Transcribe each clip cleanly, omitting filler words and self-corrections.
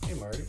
Hey, Marty.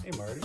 Hey, Marty.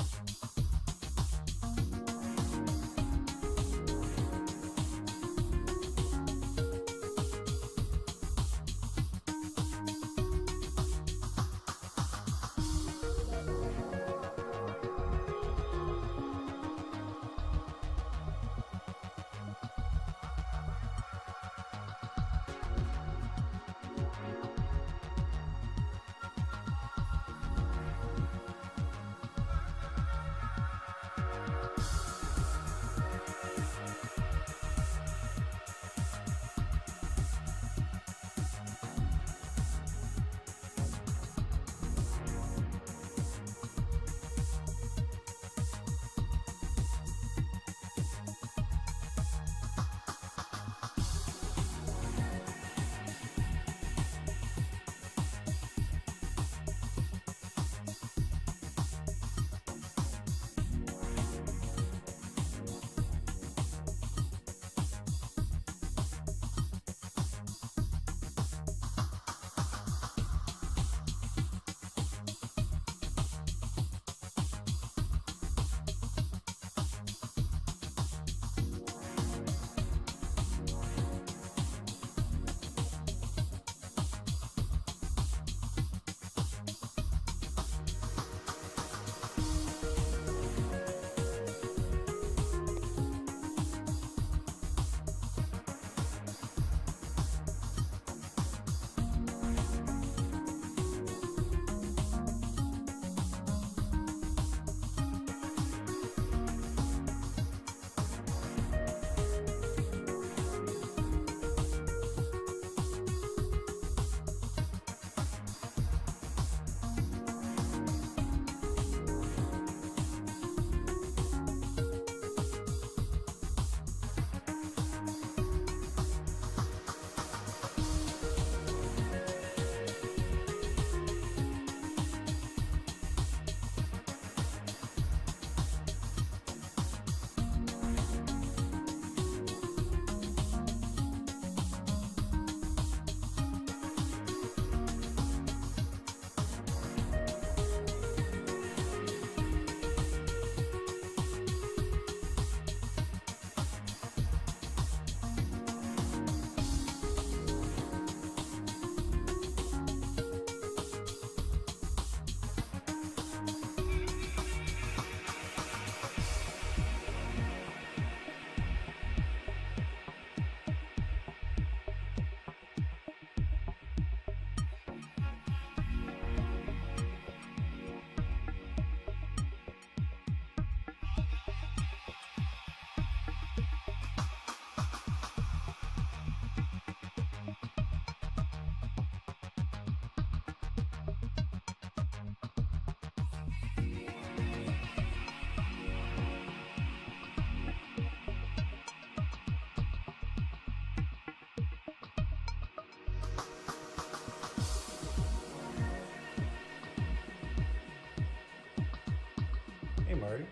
Hey, Marty.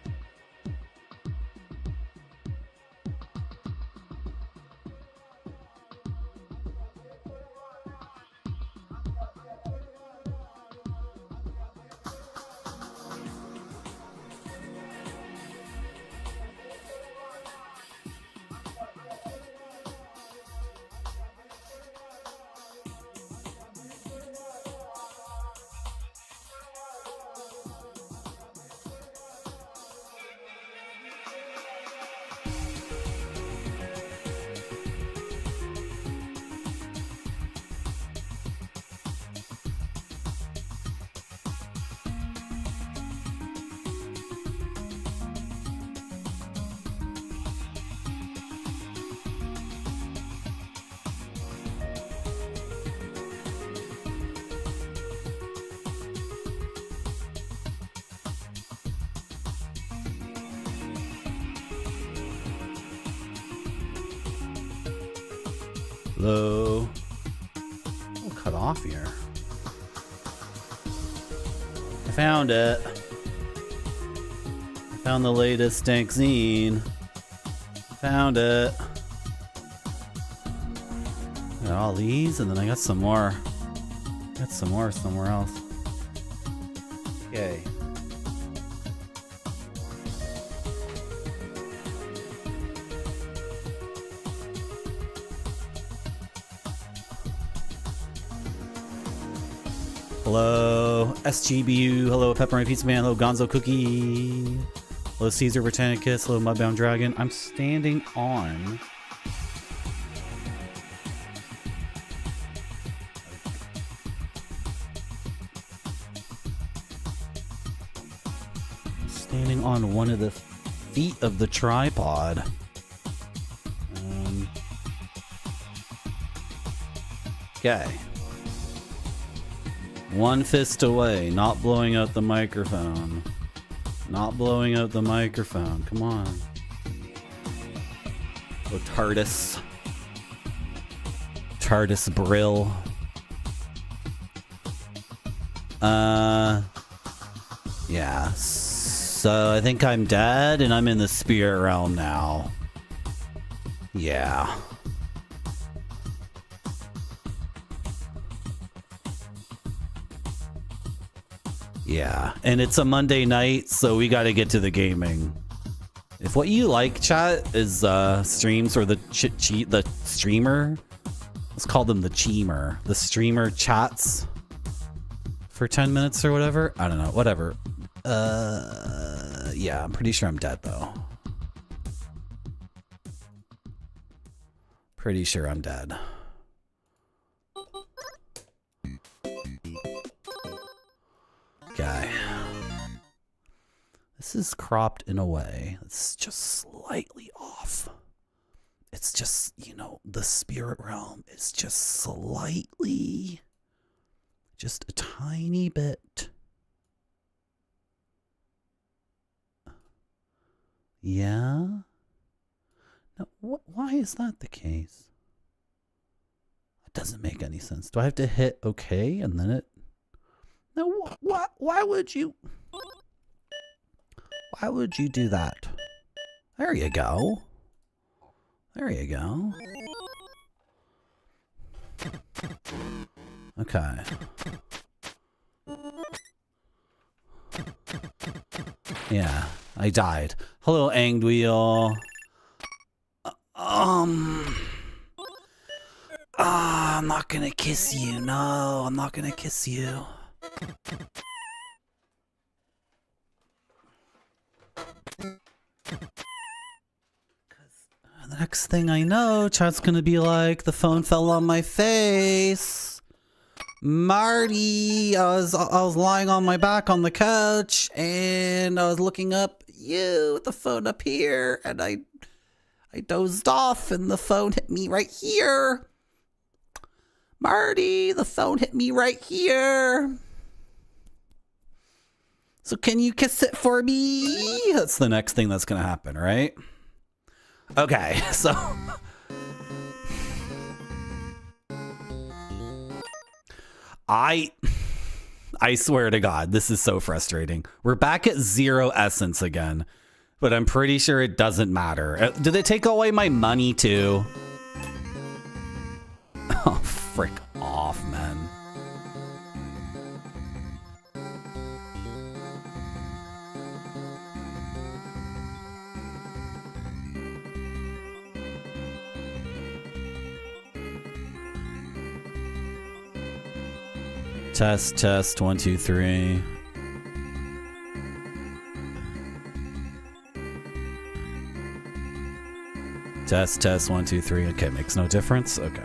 Hello. Oh, cut off here. I found it. I found the latest stank zine. Found it. Got all these, and then I got some more. Got some more somewhere else. Okay. Hello, SGBU. Hello, Pepperoni Pizza Man. Hello, Gonzo Cookie. Hello, Caesar Britannicus. Hello, Mudbound Dragon. I'm standing on. Standing on one of the feet of the tripod. Okay. One fist away, not blowing out the microphone. Not blowing out the microphone. Come on. Oh, TARDIS. TARDIS Brill. Yeah. So I think I'm dead and I'm in the spirit realm now. Yeah. Yeah, and it's a Monday night, so we got to get to the gaming. If what you like, chat, is streams or the streamer, let's call them the cheemer. The streamer chats for 10 minutes or whatever. I don't know, whatever. Yeah, I'm pretty sure I'm dead though. Pretty sure I'm dead. Okay. This is cropped in a way that's just slightly off. It's just, you know, the spirit realm is just slightly, just a tiny bit. Yeah? Now, why is that the case? It doesn't make any sense. Do I have to hit OK and then it... Now, why would you do that? There you go. There you go. Okay. Yeah, I died. Hello, Angdwheel. I'm not gonna kiss you. No, I'm not gonna kiss you. The next thing I know, chat's gonna be like, the phone fell on my face. Marty, I was lying on my back on the couch and I was looking up you with the phone up here and I dozed off and the phone hit me right here. Marty, the phone hit me right here. So can you kiss it for me? That's the next thing that's gonna happen, right? Okay, so I swear to God, this is so frustrating. We're back at 0 essence again, but I'm pretty sure it doesn't matter. Did they take away my money too? Oh, frick off, man. Test, test, 1, 2, 3. Test, test, 1, 2, 3. Okay, makes no difference. Okay.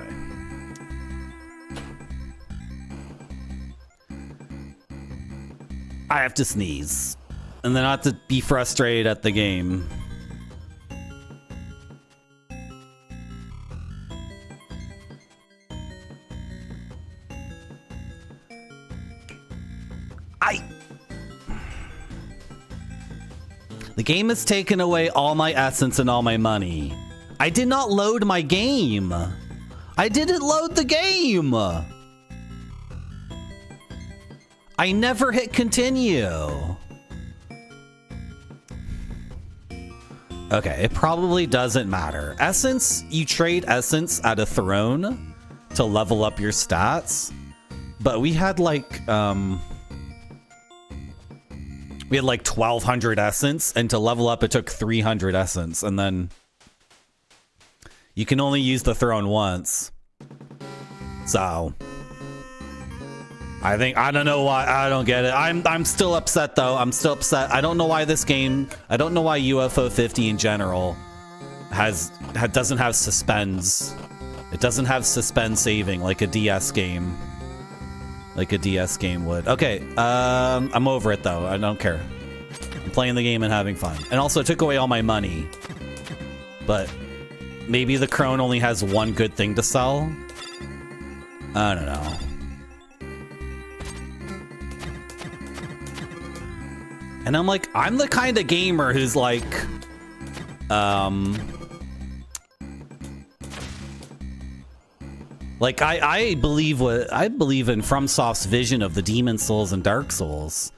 I have to sneeze. And then I have to be frustrated at the game. The game has taken away all my essence and all my money. I did not load my game. I didn't load the game. I never hit continue. Okay, it probably doesn't matter. Essence, you trade essence at a throne to level up your stats. But we had like 1,200 essence, and to level up it took 300 essence, and then you can only use the throne once. So I don't know why. I don't get it. I'm still upset though. I'm still upset. I don't know why this game. I don't know why UFO50 in general doesn't have suspends. It doesn't have suspend saving like a DS game. Like a DS game would. Okay, I'm over it though. I don't care. I'm playing the game and having fun. And also it took away all my money. But maybe the crone only has one good thing to sell. I don't know. And I'm like, I'm the kind of gamer who's like, like I believe in FromSoft's vision of the Demon Souls and Dark Souls,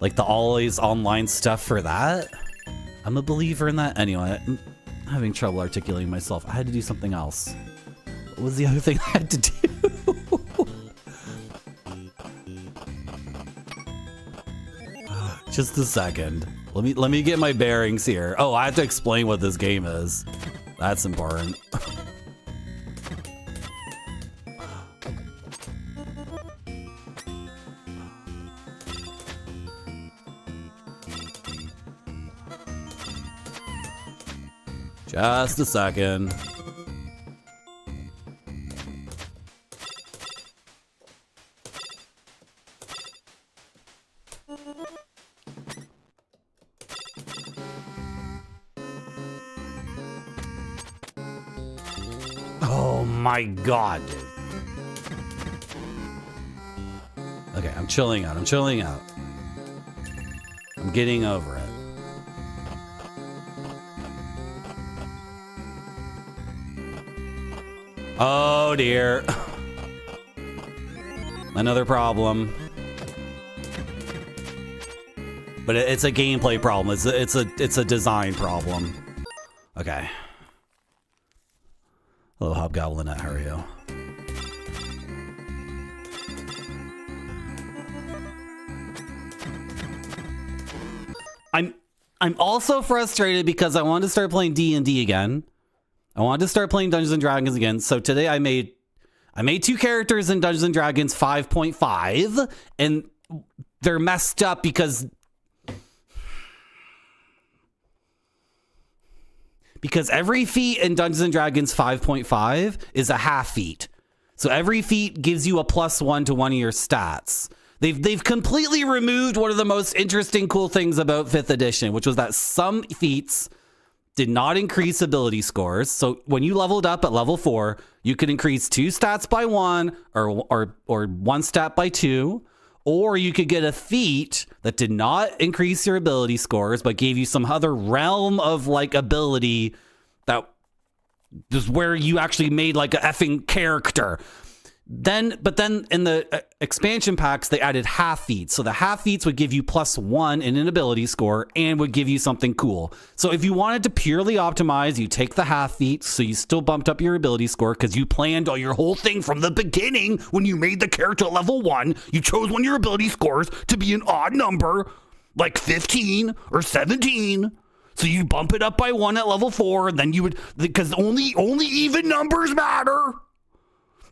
like the always online stuff for that. I'm a believer in that. Anyway, I'm having trouble articulating myself. I had to do something else. What was the other thing I had to do? Just a second. Let me get my bearings here. Oh, I have to explain what this game is. That's important. Just a second. Oh my god. Okay, I'm chilling out. I'm chilling out. I'm getting over it. Oh dear. Another problem. But it's a gameplay problem. It's a design problem. Okay. Hello, Hobgoblin at Hario. I'm also frustrated because I wanted to start playing D&D again. I wanted to start playing Dungeons and Dragons again. So today I made 2 characters in Dungeons and Dragons 5.5, and they're messed up because every feat in Dungeons and Dragons 5.5 is a half feat. So every feat gives you a +1 to one of your stats. They've completely removed one of the most interesting, cool things about 5th edition, which was that some feats did not increase ability scores. So when you leveled up at level 4, you could increase 2 stats by 1 or 1 stat by 2, or you could get a feat that did not increase your ability scores but gave you some other realm of like ability that is where you actually made like a effing character. But then in the expansion packs, they added half feats. So the half feats would give you +1 in an ability score and would give you something cool. So if you wanted to purely optimize, you take the half feats, so you still bumped up your ability score because you planned all your whole thing from the beginning. When you made the character level 1, you chose one of your ability scores to be an odd number, like 15 or 17. So you bump it up by 1 at level 4, and then you would, because only even numbers matter.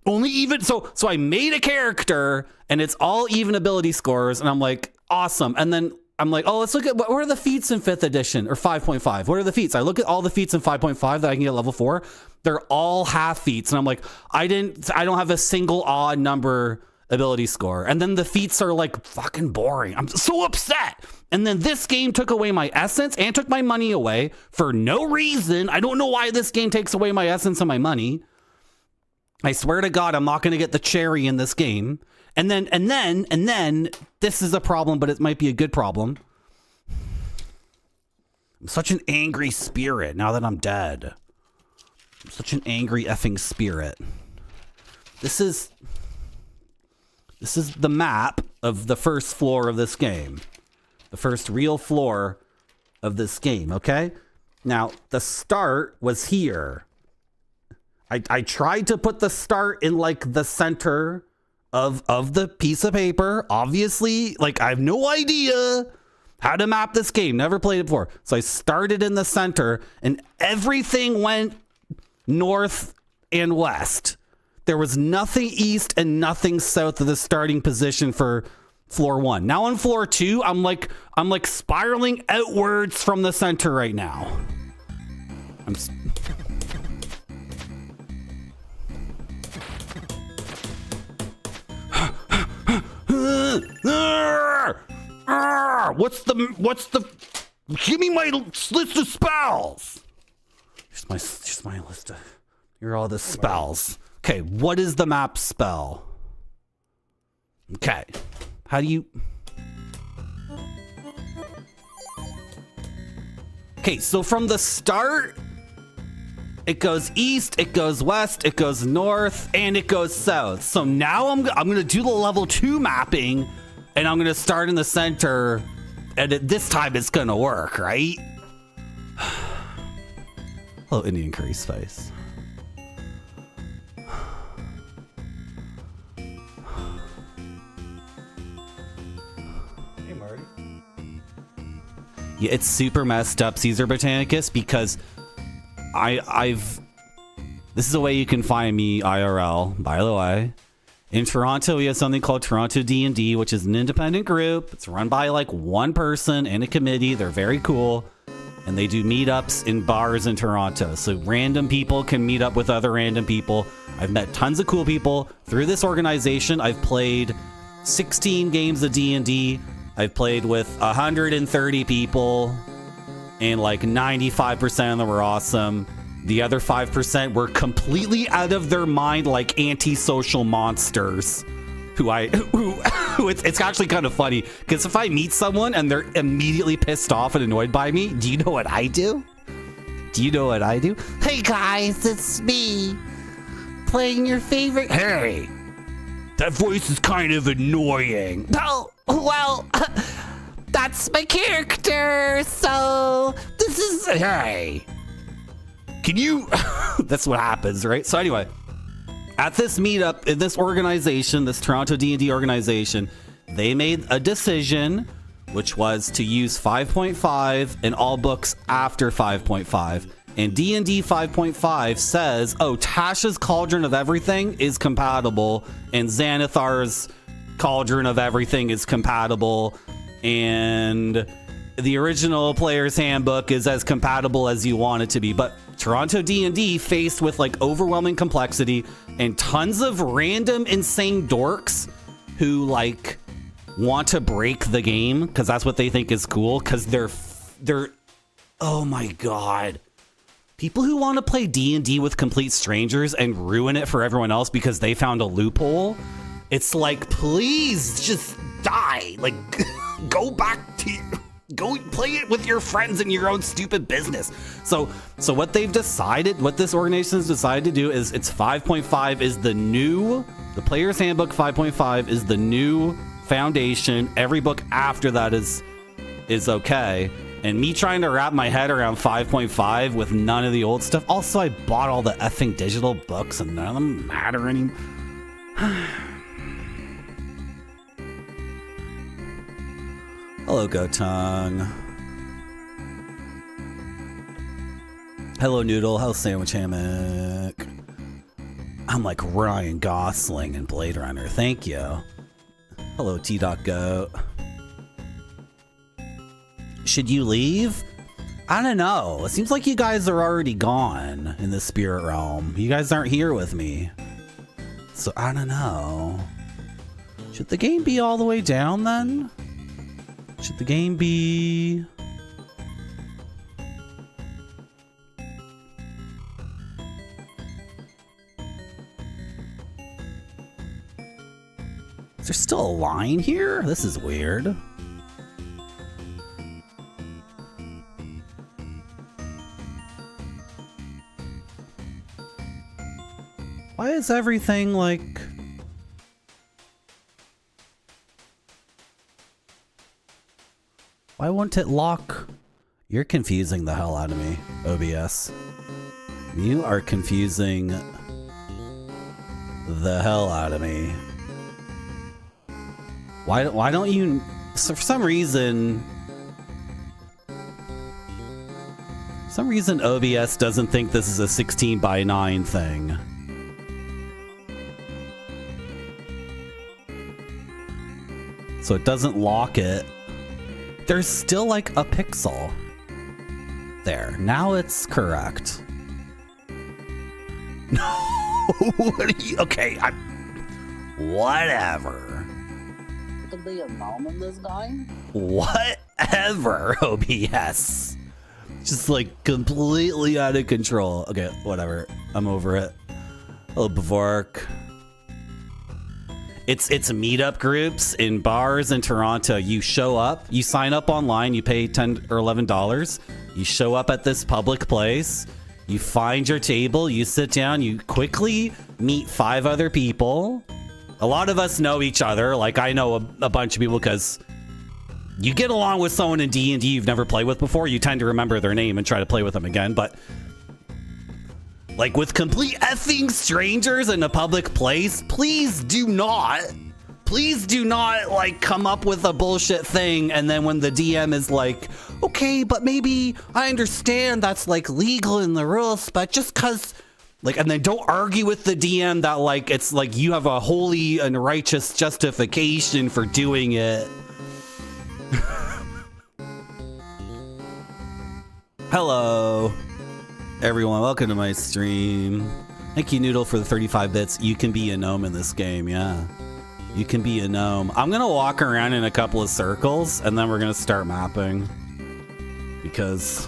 Only even, so I made a character and it's all even ability scores, and I'm like, awesome. And then I'm like, oh, let's look at what are the feats in 5th edition or 5.5. What are the feats? I look at all the feats in 5.5 that I can get at level 4. They're all half feats, and I'm like, I don't have a single odd number ability score. And then the feats are like fucking boring. I'm so upset. And then this game took away my essence and took my money away for no reason. I don't know why this game takes away my essence and my money. I swear to God, I'm not going to get the cherry in this game. And then this is a problem, but it might be a good problem. I'm such an angry spirit now that I'm dead. Such an angry effing spirit. This is the map of the first floor of this game. The first real floor of this game, okay? Now, the start was here. I tried to put the start in like the center of the piece of paper. Obviously, like I have no idea how to map this game. Never played it before. So I started in the center and everything went north and west. There was nothing east and nothing south of the starting position for floor 1. Now on floor 2, I'm like spiraling outwards from the center right now. What's the give me my list of spells. Here's my list of, here are all the spells. Okay, what is the map spell? Okay, how do you... Okay, so from the start, it goes east, it goes west, it goes north, and it goes south. So now I'm gonna do the level 2 mapping, and I'm gonna start in the center, and this time it's gonna work, right? Hello, Indian curry's face. Hey, Marty. Yeah, it's super messed up, Caesar Botanicus, because this is a way you can find me IRL, by the way. In Toronto, we have something called Toronto D&D, which is an independent group. It's run by like one person and a committee. They're very cool. And they do meetups in bars in Toronto. So random people can meet up with other random people. I've met tons of cool people through this organization. I've played 16 games of D&D. I've played with 130 people. And like 95% of them were awesome. The other 5% were completely out of their mind, like antisocial monsters. Who it's actually kind of funny because if I meet someone and they're immediately pissed off and annoyed by me, do you know what I do? Do you know what I do? Hey guys, it's me playing your favorite. Hey, that voice is kind of annoying. Oh, well, that's my character. So this is, hey, can you? That's what happens, right? So anyway. At this meetup in this organization, this Toronto D&D organization, they made a decision, which was to use 5.5 in all books after 5.5. And D&D 5.5 says, oh, Tasha's Cauldron of Everything is compatible, and Xanathar's Cauldron of Everything is compatible, and the original Player's Handbook is as compatible as you want it to be. But Toronto D&D, faced with like overwhelming complexity and tons of random insane dorks who like want to break the game because that's what they think is cool, because they're oh my god, people who want to play D&D with complete strangers and ruin it for everyone else because they found a loophole. It's like, please just die, like go back to go play it with your friends in your own stupid business. So what they've decided, what this organization has decided to do is it's 5.5 is the Player's Handbook 5.5 is the new foundation. Every book after that is okay. And me trying to wrap my head around 5.5 with none of the old stuff. Also, I bought all the effing digital books and none of them matter anymore. Hello, Gotung. Hello, Noodle. Hello, Sandwich Hammock. I'm like Ryan Gosling in Blade Runner. Thank you. Hello, T.Goat. Should you leave? I don't know. It seems like you guys are already gone in the spirit realm. You guys aren't here with me. So I don't know. Should the game be all the way down then? Should the game be... Is there still a line here? This is weird. Why is everything like... Why won't it lock? You're confusing the hell out of me, OBS. You are confusing the hell out of me. Why don't you... So for some reason OBS doesn't think this is a 16:9 thing. So it doesn't lock it. There's still like a pixel there. Now it's correct. No. Okay, whatever. Could be a mom in this guy. Whatever, OBS. Just like completely out of control. Okay, whatever. I'm over it. Hello, Bavark. It's meetup groups in bars in Toronto. You show up, you sign up online, you pay $10 or $11. You show up at this public place, you find your table, you sit down, you quickly meet 5 other people. A lot of us know each other. Like I know a bunch of people because you get along with someone in D&D you've never played with before. You tend to remember their name and try to play with them again. But like with complete effing strangers in a public place, please do not like come up with a bullshit thing. And then when the DM is like, okay, but maybe I understand that's like legal in the rules, but just cause like, and then don't argue with the DM that like, it's like you have a holy and righteous justification for doing it. Hello. Everyone, welcome to my stream. Thank you, Noodle, for the 35 bits. You can be a gnome in this game, yeah. You can be a gnome. I'm gonna walk around in a couple of circles, and then we're gonna start mapping. Because...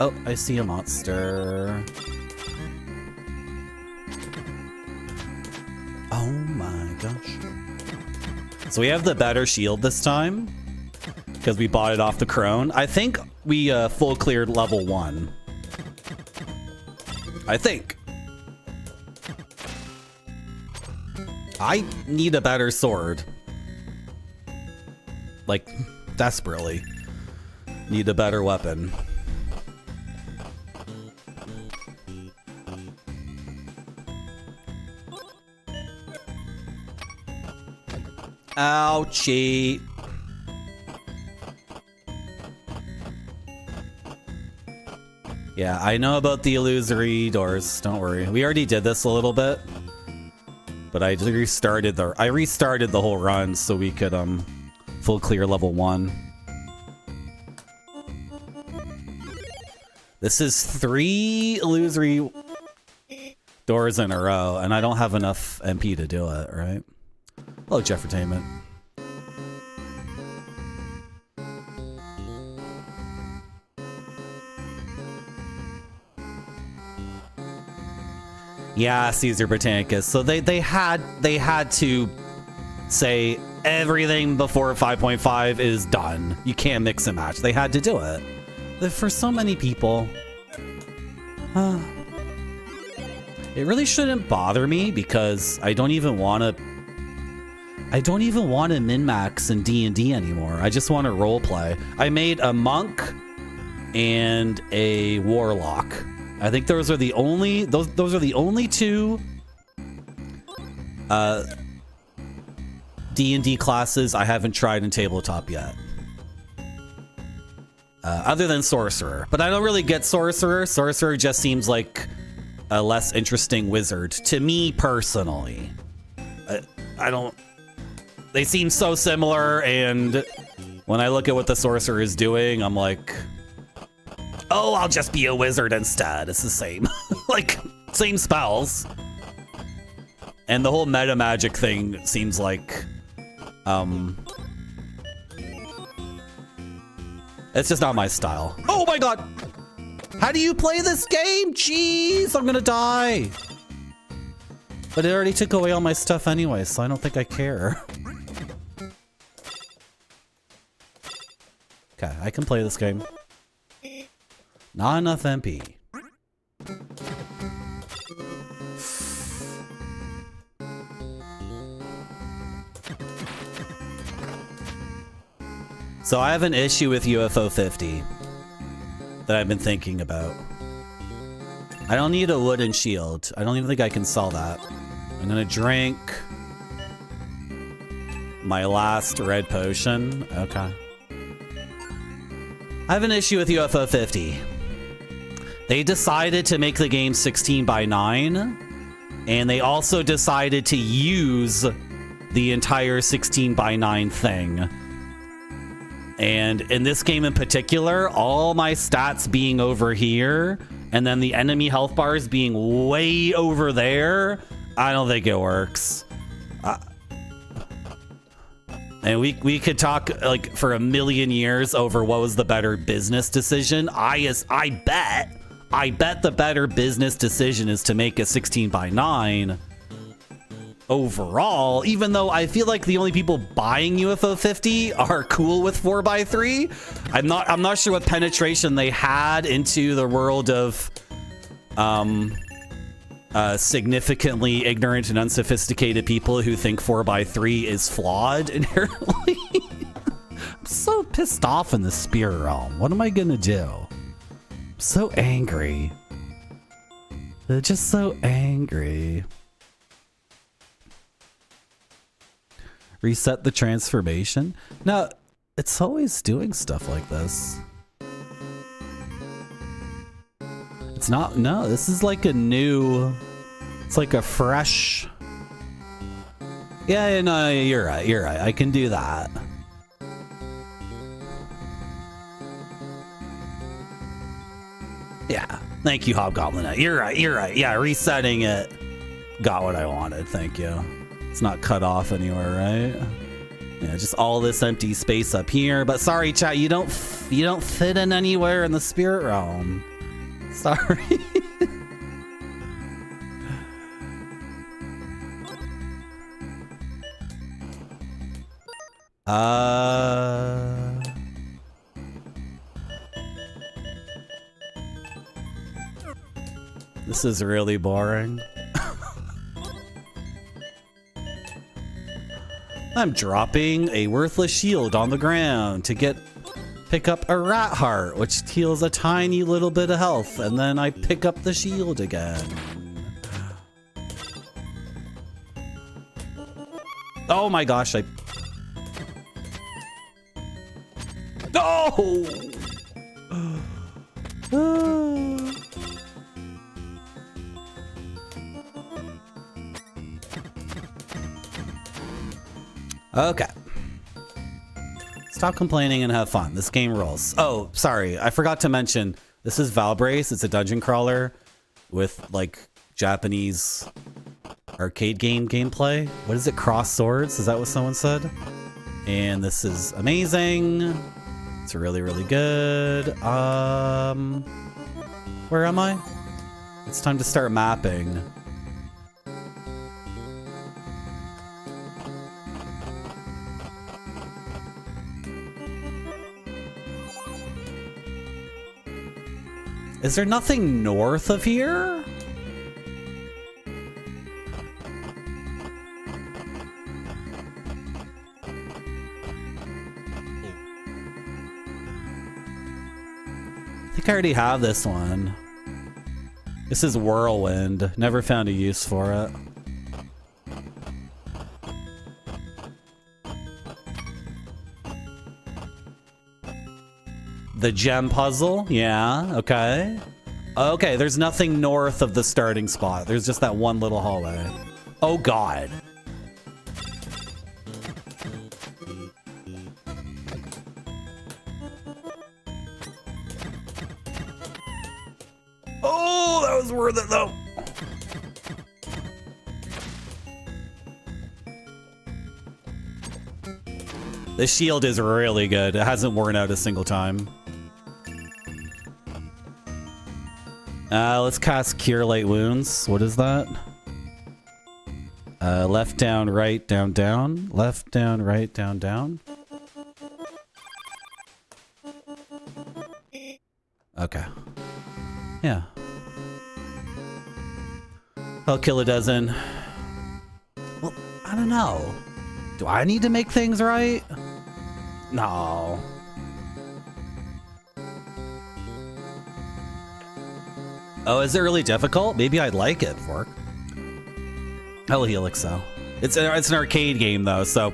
Oh, I see a monster. Oh my gosh. So we have the better shield this time because we bought it off the crone. I think we full cleared level 1. I think. I need a better sword. Like, desperately. Need a better weapon. Ouchie. Yeah, I know about the illusory doors. Don't worry. We already did this a little bit. But I restarted the whole run so we could full clear level 1. This is 3 illusory doors in a row, and I don't have enough MP to do it, right? Hello, Jeffertainment. Yeah, Caesar Britannicus. So they had to say everything before 5.5 is done. You can't mix and match. They had to do it. For so many people, it really shouldn't bother me because I don't even want to min-max in D&D anymore. I just want to roleplay. I made a monk and a warlock. I think those are the only those are the only 2 D&D classes I haven't tried in tabletop yet. Other than Sorcerer. But I don't really get Sorcerer. Sorcerer just seems like a less interesting wizard to me personally. I don't... They seem so similar, and when I look at what the Sorcerer is doing, I'm like, oh, I'll just be a wizard instead. It's the same. Like, same spells. And the whole meta magic thing seems like... It's just not my style. Oh my god! How do you play this game? Jeez, I'm gonna die. But it already took away all my stuff anyway, so I don't think I care. Okay, I can play this game. Not enough MP. So I have an issue with UFO50 that I've been thinking about. I don't need a wooden shield. I don't even think I can sell that. I'm gonna drink my last red potion. Okay. I have an issue with UFO50. They decided to make the game 16:9, and they also decided to use the entire 16:9 thing. And in this game in particular, all my stats being over here, and then the enemy health bars being way over there, I don't think it works. And we could talk like for a million years over what was the better business decision. I bet the better business decision is to make a 16:9 overall, even though I feel like the only people buying UFO50 are cool with 4x3. I'm not sure what penetration they had into the world of significantly ignorant and unsophisticated people who think 4x3 is flawed inherently. I'm so pissed off in the spirit realm. What am I gonna do? I'm so angry. They're just so angry. Reset the transformation? No, it's always doing stuff like this. It's not, no, this is like a new, it's like a fresh. Yeah, no, you're right, I can do that. Yeah, thank you, Hobgoblin. You're right, yeah, resetting it. Got what I wanted, thank you. It's not cut off anywhere, right? Yeah, just all this empty space up here. But sorry, chat, you don't fit in anywhere in the spirit realm. Sorry. This is really boring. I'm dropping a worthless shield on the ground to pick up a rat heart, which heals a tiny little bit of health, and then I pick up the shield again. Oh my gosh, No! Okay. Stop complaining and have fun. This game rolls. Oh, sorry. I forgot to mention, this is Valbrace. It's a dungeon crawler with like Japanese arcade game gameplay. What is it? Cross swords? Is that what someone said? And this is amazing. It's really, really good. Where am I? It's time to start mapping. Is there nothing north of here? I think I already have this one. This is Whirlwind. Never found a use for it. The gem puzzle? Yeah, okay. Okay, there's nothing north of the starting spot. There's just that one little hallway. Oh god. Oh, that was worth it though. The shield is really good. It hasn't worn out a single time. Let's cast Cure Light Wounds. What is that? Left, down, right, down, down. Left, down, right, down, down. Okay. Yeah. I'll kill a dozen. Well, I don't know. Do I need to make things right? No. Oh, is it really difficult? Maybe I'd like it, Fork. Hell, Helix, though. It's an arcade game, though, so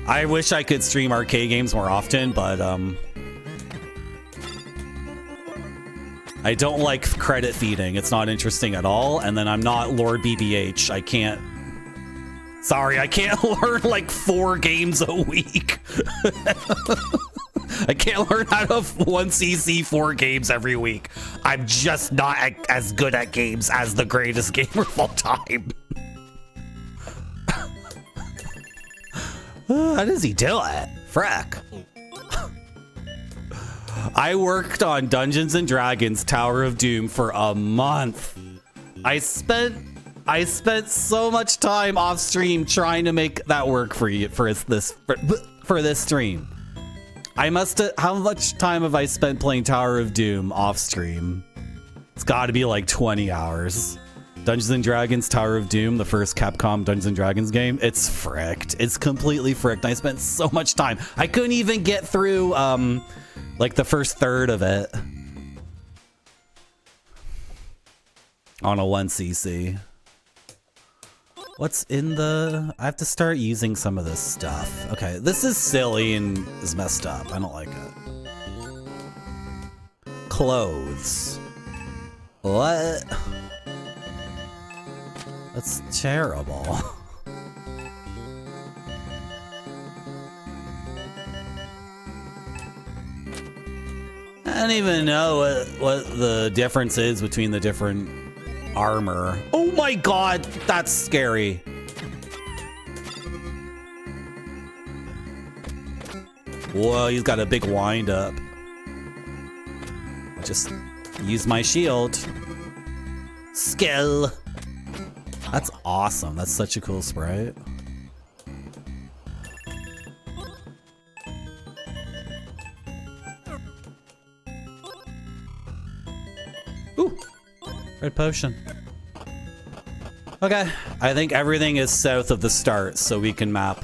I wish I could stream arcade games more often, but I don't like credit feeding. It's not interesting at all, and then I'm not Lord BBH. I can't. Sorry, I can't learn like 4 games a week. I can't learn how to 1cc 4 games every week. I'm just not as good at games as the greatest gamer of all time. How does he do it? Frick. I worked on Dungeons and Dragons Tower of Doom for a month. I spent so much time off stream trying to make that work for you for this stream. How much time have I spent playing Tower of Doom off stream? It's got to be like 20 hours. Dungeons and Dragons Tower of Doom, the first Capcom Dungeons and Dragons game, it's fricked. It's completely fricked. I spent so much time. I couldn't even get through like the first third of it on a 1cc. What's in the... I have to start using some of this stuff. Okay, this is silly and is messed up. I don't like it. Clothes. What? That's terrible. I don't even know what the difference is between the different armor. Oh my god, that's scary. Whoa, he's got a big wind up. Just use my shield. Skill. That's awesome. That's such a cool sprite. Ooh, red potion. Okay, I think everything is south of the start, so we can map.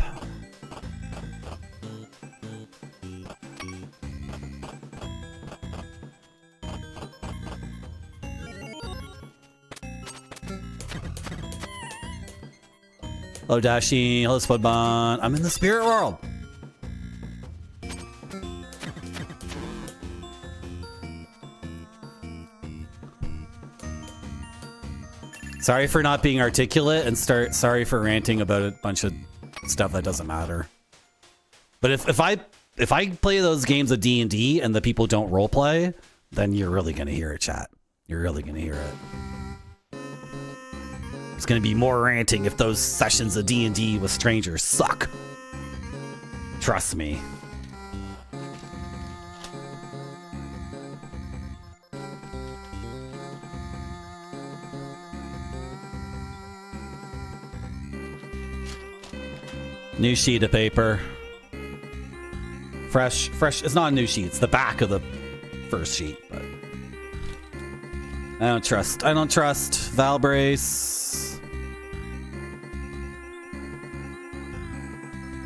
Hello, Dashi. Hello, Spudbon. I'm in the spirit world. Sorry for not being articulate and sorry for ranting about a bunch of stuff that doesn't matter. But if I play those games of D&D and the people don't roleplay, then you're really gonna hear it, chat. You're really gonna hear it. There's gonna be more ranting if those sessions of D&D with strangers suck. Trust me. New sheet of paper. Fresh. It's not a new sheet. It's the back of the first sheet. But I don't trust. Valbrace.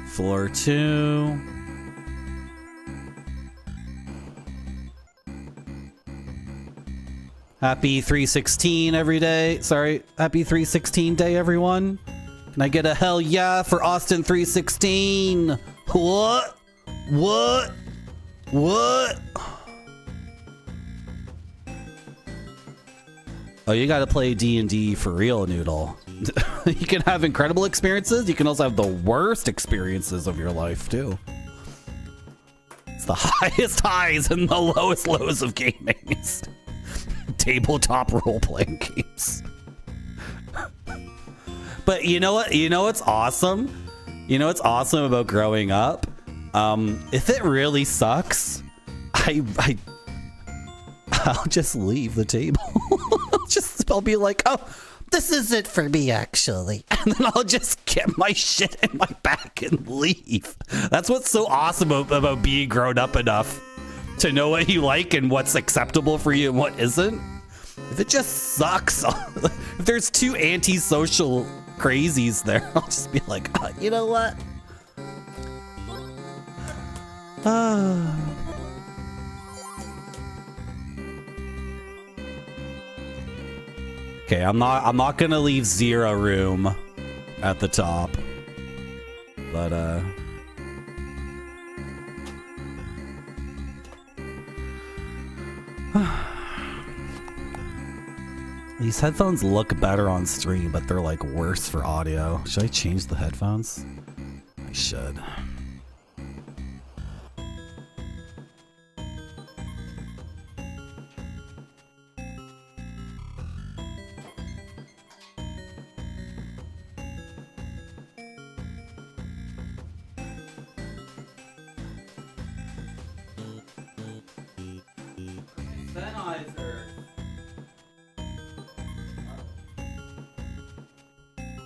Floor 2. Happy 316 every day. Sorry. Happy 316 day, everyone. Can I get a hell yeah for Austin 316? What? Oh, you gotta play D&D for real, Noodle. You can have incredible experiences. You can also have the worst experiences of your life, too. It's the highest highs and the lowest lows of gaming. It's tabletop role-playing games. But you know what? You know what's awesome? You know what's awesome about growing up? If it really sucks, I'll just leave the table. I'll be like, oh, this isn't for me, actually. And then I'll just get my shit in my bag and leave. That's what's so awesome about being grown up enough to know what you like and what's acceptable for you and what isn't. If it just sucks, if there's two antisocial crazies there, I'll just be like, oh, you know what? Okay, I'm not gonna leave zero room at the top, but these headphones look better on stream, but they're like worse for audio. Should I change the headphones? I should.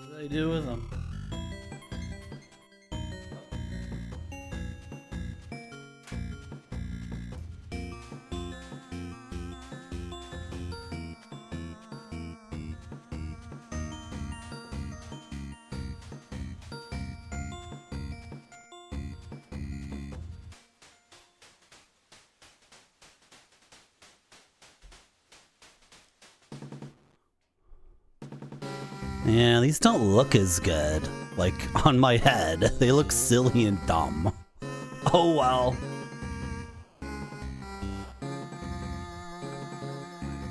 What do I do with them? Yeah, these don't look as good. Like, on my head. They look silly and dumb. Oh well.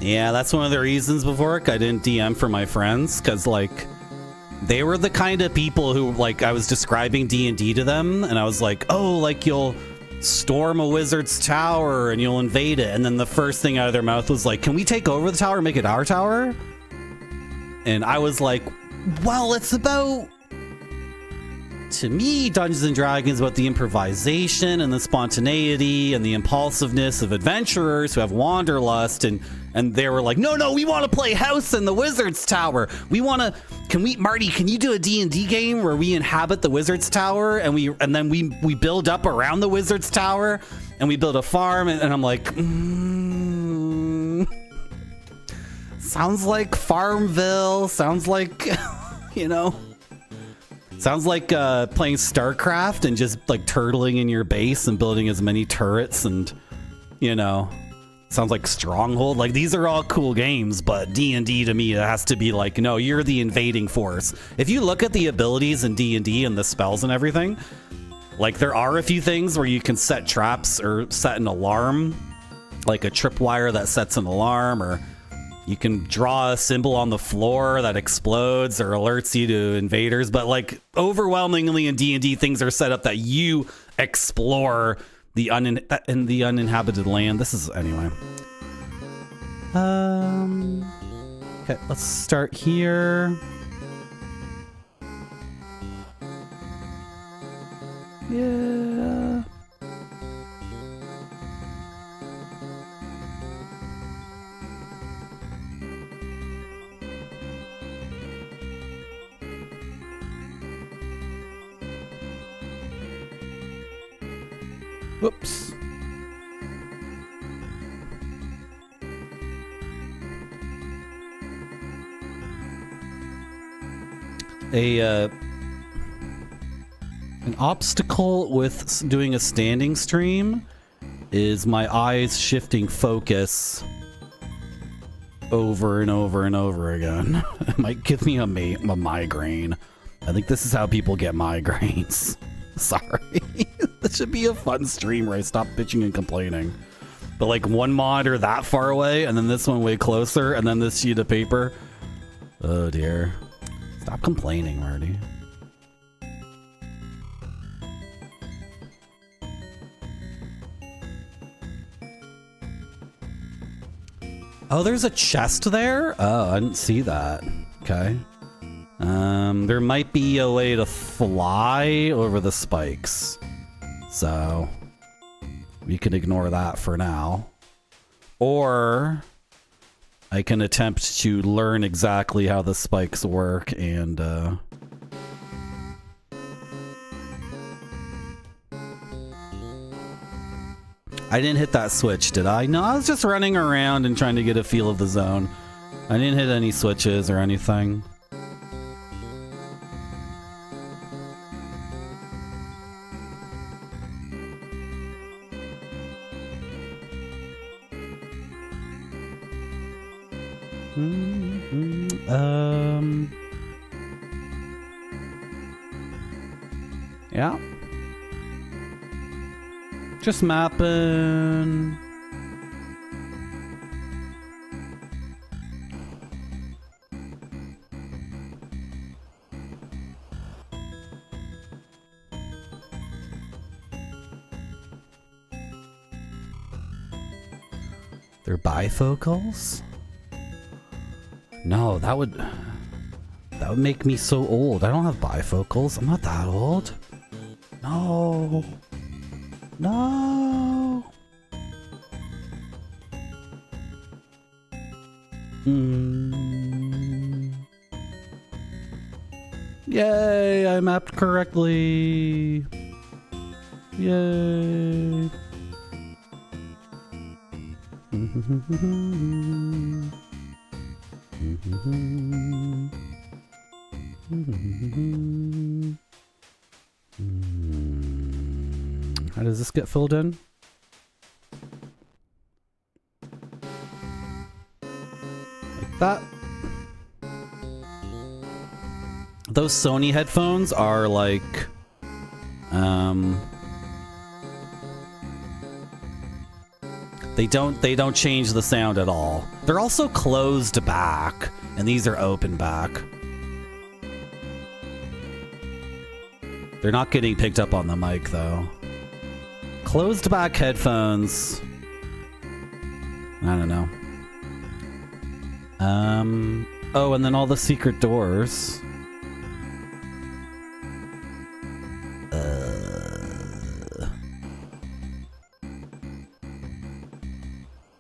Yeah, that's one of the reasons before I didn't DM for my friends, because, like, they were the kind of people who, like, I was describing D&D to them, and I was like, oh, like, you'll storm a wizard's tower and you'll invade it, and then the first thing out of their mouth was like, can we take over the tower and make it our tower? And I was like, well, it's about, to me, Dungeons & Dragons about the improvisation and the spontaneity and the impulsiveness of adventurers who have wanderlust. And they were like, no, we want to play house in the wizard's tower. We want to, Marty, can you do a D&D game where we inhabit the wizard's tower and then we build up around the wizard's tower and we build a farm? And I'm like, sounds like Farmville. Sounds like, you know, sounds like playing StarCraft and just like turtling in your base and building as many turrets and, you know, sounds like Stronghold. Like, these are all cool games, but D&D to me, it has to be like, no, you're the invading force. If you look at the abilities in D&D and the spells and everything, like, there are a few things where you can set traps or set an alarm, like a tripwire that sets an alarm, or you can draw a symbol on the floor that explodes or alerts you to invaders. But, like, overwhelmingly in D&D, things are set up that you explore the uninhabited land. This is, anyway. Okay, let's start here. Yeah. Whoops. An obstacle with doing a standing stream is my eyes shifting focus over and over and over again. It might give me a migraine. I think this is how people get migraines. Sorry. This should be a fun stream where I stop bitching and complaining. But like one monitor that far away and then this one way closer and then this sheet of paper. Oh dear. Stop complaining, Marty. Oh, there's a chest there? Oh, I didn't see that. Okay. There might be a way to fly over the spikes. So we can ignore that for now. Or I can attempt to learn exactly how the spikes work and I didn't hit that switch, did I? No, I was just running around and trying to get a feel of the zone. I didn't hit any switches or anything. Yeah. Just mapping. They're bifocals? No, that would make me so old. I don't have bifocals. I'm not that old. No. No. Yay, I mapped correctly. Yay. How does this get filled in? Like that. Those Sony headphones are like they don't change the sound at all. They're also closed back, and these are open back. They're not getting picked up on the mic though. Closed back headphones. I don't know. Oh, and then all the secret doors.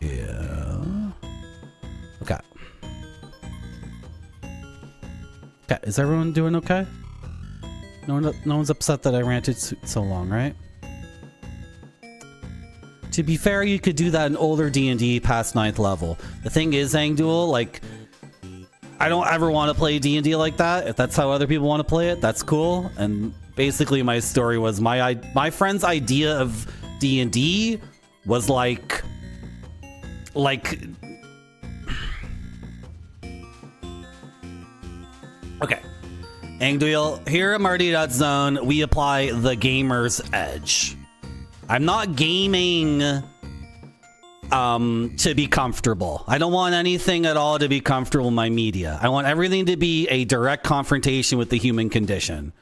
Yeah. Okay. Okay, is everyone doing okay? No one's upset that I ranted so long, right? To be fair, you could do that in older D&D past 9th level. The thing is, Angduel, like, I don't ever want to play D&D like that. If that's how other people want to play it, that's cool. And basically my story was my friend's idea of D&D was like okay. Angduel, here at Marty.Zone, we apply the gamer's edge. I'm not gaming to be comfortable. I don't want anything at all to be comfortable in my media. I want everything to be a direct confrontation with the human condition.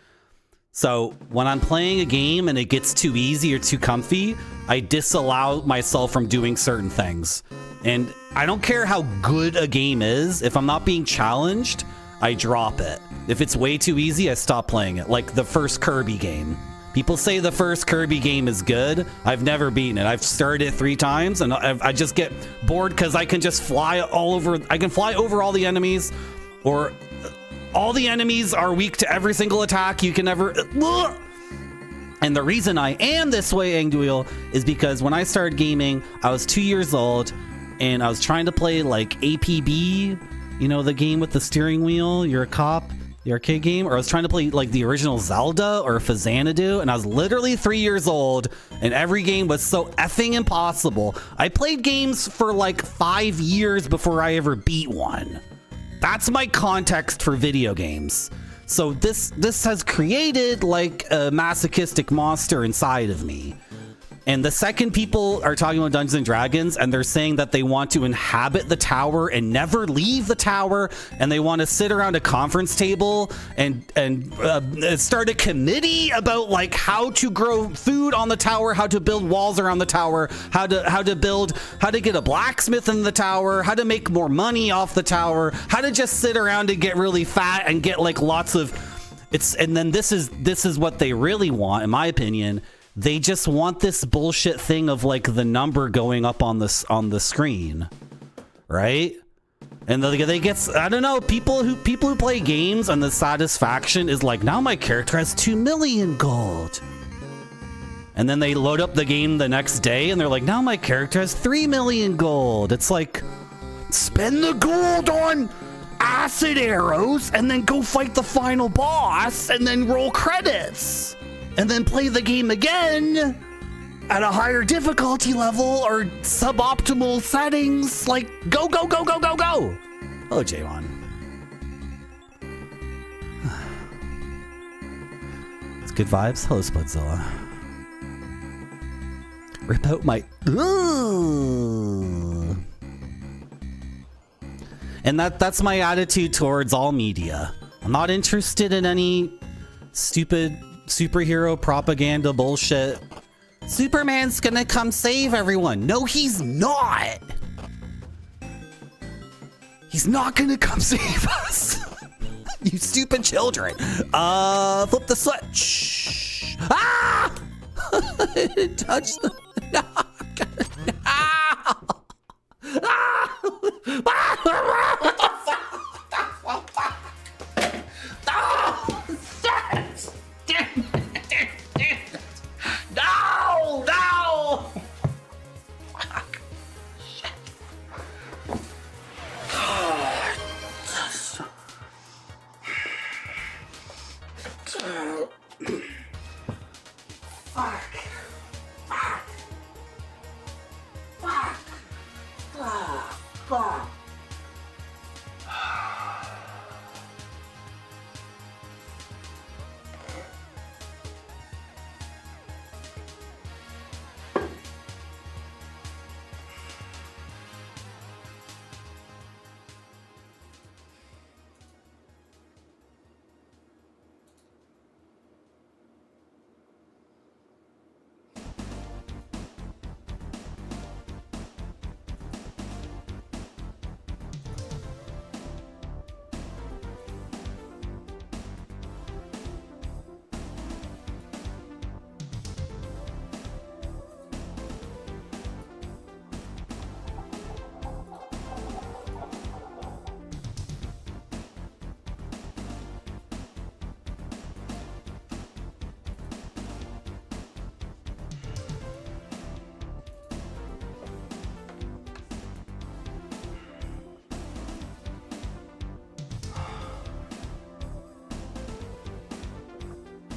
So when I'm playing a game and it gets too easy or too comfy, I disallow myself from doing certain things. And I don't care how good a game is. If I'm not being challenged, I drop it. If it's way too easy, I stop playing it. Like the first Kirby game. People say the first Kirby game is good. I've never beaten it. I've started it 3 times and I just get bored because I can just fly all over. I can fly over all the enemies, or all the enemies are weak to every single attack. You can never. And the reason I am this way, Angduel, is because when I started gaming, I was 2 years old and I was trying to play like APB, you know, the game with the steering wheel. You're a cop. The arcade game, or I was trying to play like the original Zelda or Fazanadu, and I was literally 3 years old, and every game was so effing impossible. I played games for like 5 years before I ever beat one. That's my context for video games. So this has created like a masochistic monster inside of me. And the second people are talking about Dungeons and Dragons and they're saying that they want to inhabit the tower and never leave the tower, and they want to sit around a conference table and start a committee about like how to grow food on the tower, how to build walls around the tower, how to get a blacksmith in the tower, how to make more money off the tower, how to just sit around and get really fat and get like lots of and then this is what they really want, in my opinion. They just want this bullshit thing of like the number going up on the screen, right? And they get, I don't know, people who play games and the satisfaction is like, now my character has 2 million gold. And then they load up the game the next day and they're like, now my character has 3 million gold. It's like, spend the gold on acid arrows and then go fight the final boss and then roll credits and then play the game again at a higher difficulty level or suboptimal settings. Like, go, go, go, go, go, go. Hello, Jaywon. It's good vibes. Hello, Spudzilla. Rip out my... Ugh. And that's my attitude towards all media. I'm not interested in any stupid superhero propaganda bullshit. Superman's gonna come save everyone. No, he's not. He's not gonna come save us. You stupid children. Flip the switch. Ah! I didn't touch the... No. What the fuck? Oh, shit! Damn it! No! No! Fuck. Shit. Fuck. Fuck. Fuck. Fuck. Fuck.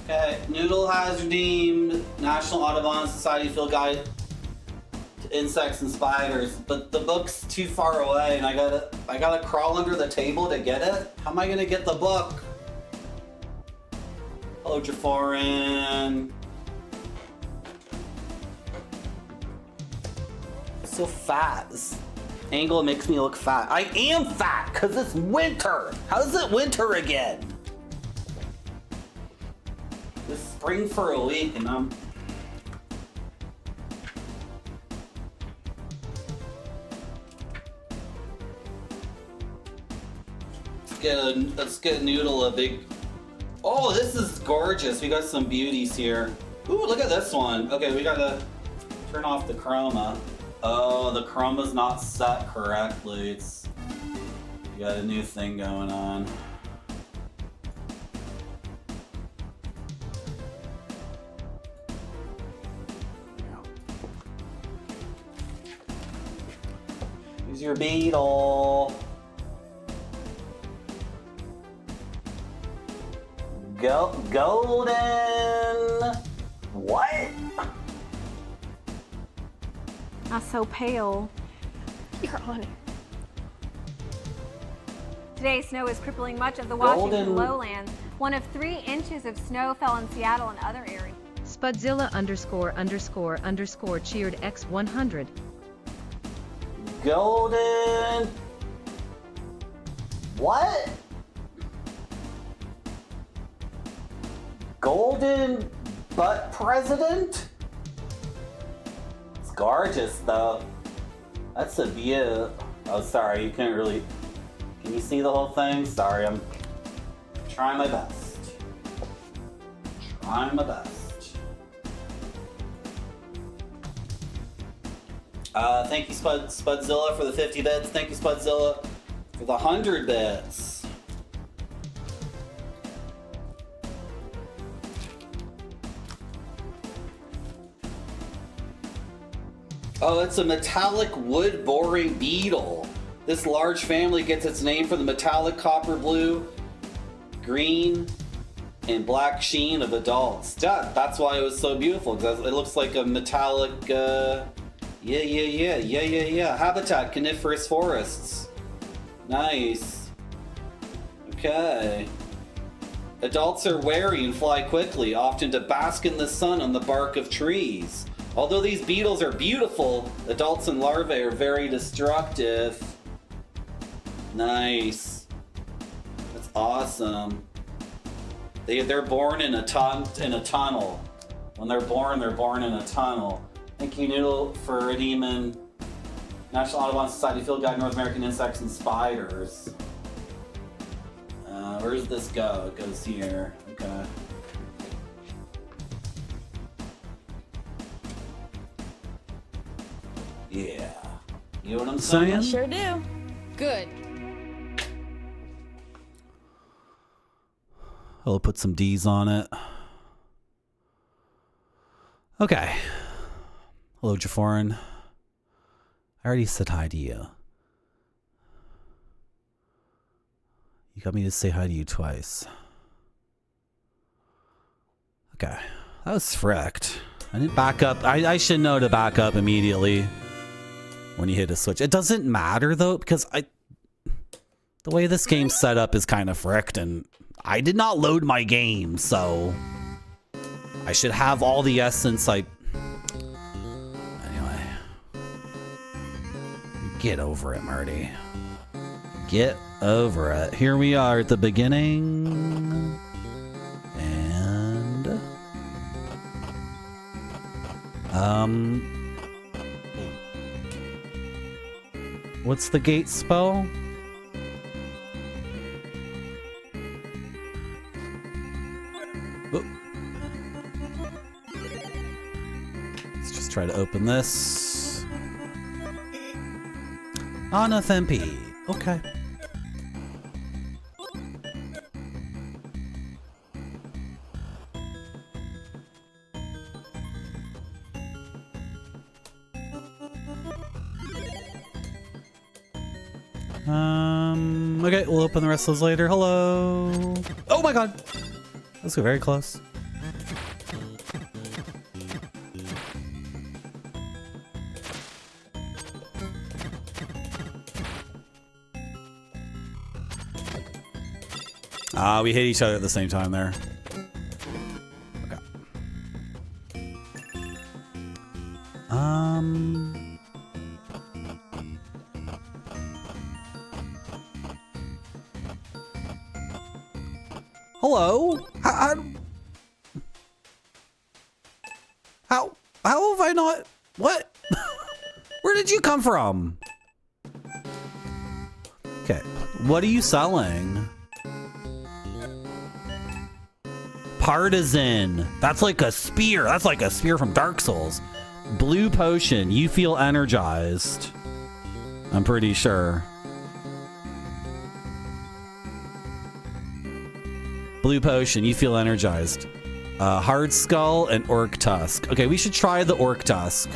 Okay, Noodle has redeemed National Audubon Society Field Guide to Insects and Spiders, but the book's too far away and I gotta crawl under the table to get it? How am I gonna get the book? Hello, Jaforan. So fat. This angle makes me look fat. I am fat because it's winter. How is it winter again? This spring for a week and I'm... Let's get Noodle a big... Oh, this is gorgeous. We got some beauties here. Ooh, look at this one. Okay, we gotta turn off the chroma. Oh, the chroma's not set correctly. It's... We got a new thing going on. Use your beetle. Golden. What? Not so pale. You're on it. Today's snow is crippling much of the Washington Golden. lowlands. 1 of 3 inches of snow fell in Seattle and other areas. Spudzilla ___ cheered X100. Golden. What? Golden butt president? It's gorgeous though. That's a view. Oh, sorry, you can't really. Can you see the whole thing? Sorry, I'm trying my best. Trying my best. Thank you, Spudzilla, for the 50 bits. Thank you, Spudzilla, for the 100 bits. Oh, it's a metallic wood-boring beetle. This large family gets its name from the metallic copper blue, green, and black sheen of adults. That's why it was so beautiful, because it looks like a metallic, yeah. Habitat, coniferous forests. Nice. Okay. Adults are wary and fly quickly, often to bask in the sun on the bark of trees. Although these beetles are beautiful, adults and larvae are very destructive. Nice. That's awesome. They're born in a tunnel. When they're born in a tunnel. Thank you, Noodle, for redeeming National Audubon Society Field Guide, North American Insects and Spiders. Where does this go? It goes here. Okay. Yeah. You know what I'm saying? Sure do. Good. I'll put some D's on it. Okay. Hello, Jaforin. I already said hi to you. You got me to say hi to you twice. Okay. That was fricked. I didn't back up. I should know to back up immediately when you hit a switch. It doesn't matter though, because the way this game's set up is kind of fricked, and I did not load my game, so I should have all the essence. Anyway, get over it, Marty. Get over it. Here we are at the beginning. And what's the gate spell? Let's just try to open this. On FMP. Okay. Okay, we'll open the rest of those later. Hello. Oh my god. Let's go very close. We hit each other at the same time there. Okay. Hello? How have I not... What? Where did you come from? Okay. What are you selling? Partisan. That's like a spear. That's like a spear from Dark Souls. Blue potion. You feel energized. I'm pretty sure. Blue potion. You feel energized. Hard skull and orc tusk. Okay, we should try the orc tusk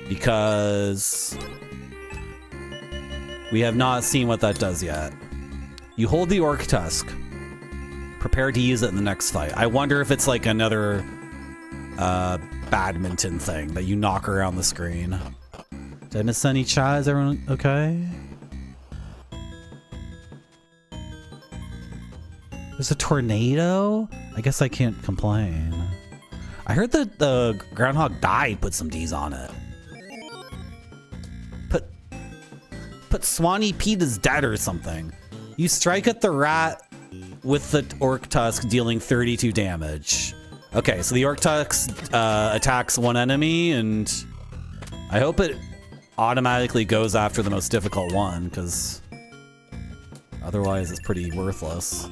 because we have not seen what that does yet. You hold the orc tusk. Prepare to use it in the next fight. I wonder if it's like another badminton thing that you knock around the screen. Did I miss any chat? Is everyone okay? There's a tornado? I guess I can't complain. I heard that the groundhog died. Put some D's on it. Put Swanee Pete is dead or something. You strike at the rat with the orc tusk, dealing 32 damage. Okay, so the orc tusk attacks one enemy, and I hope it automatically goes after the most difficult one, because otherwise it's pretty worthless.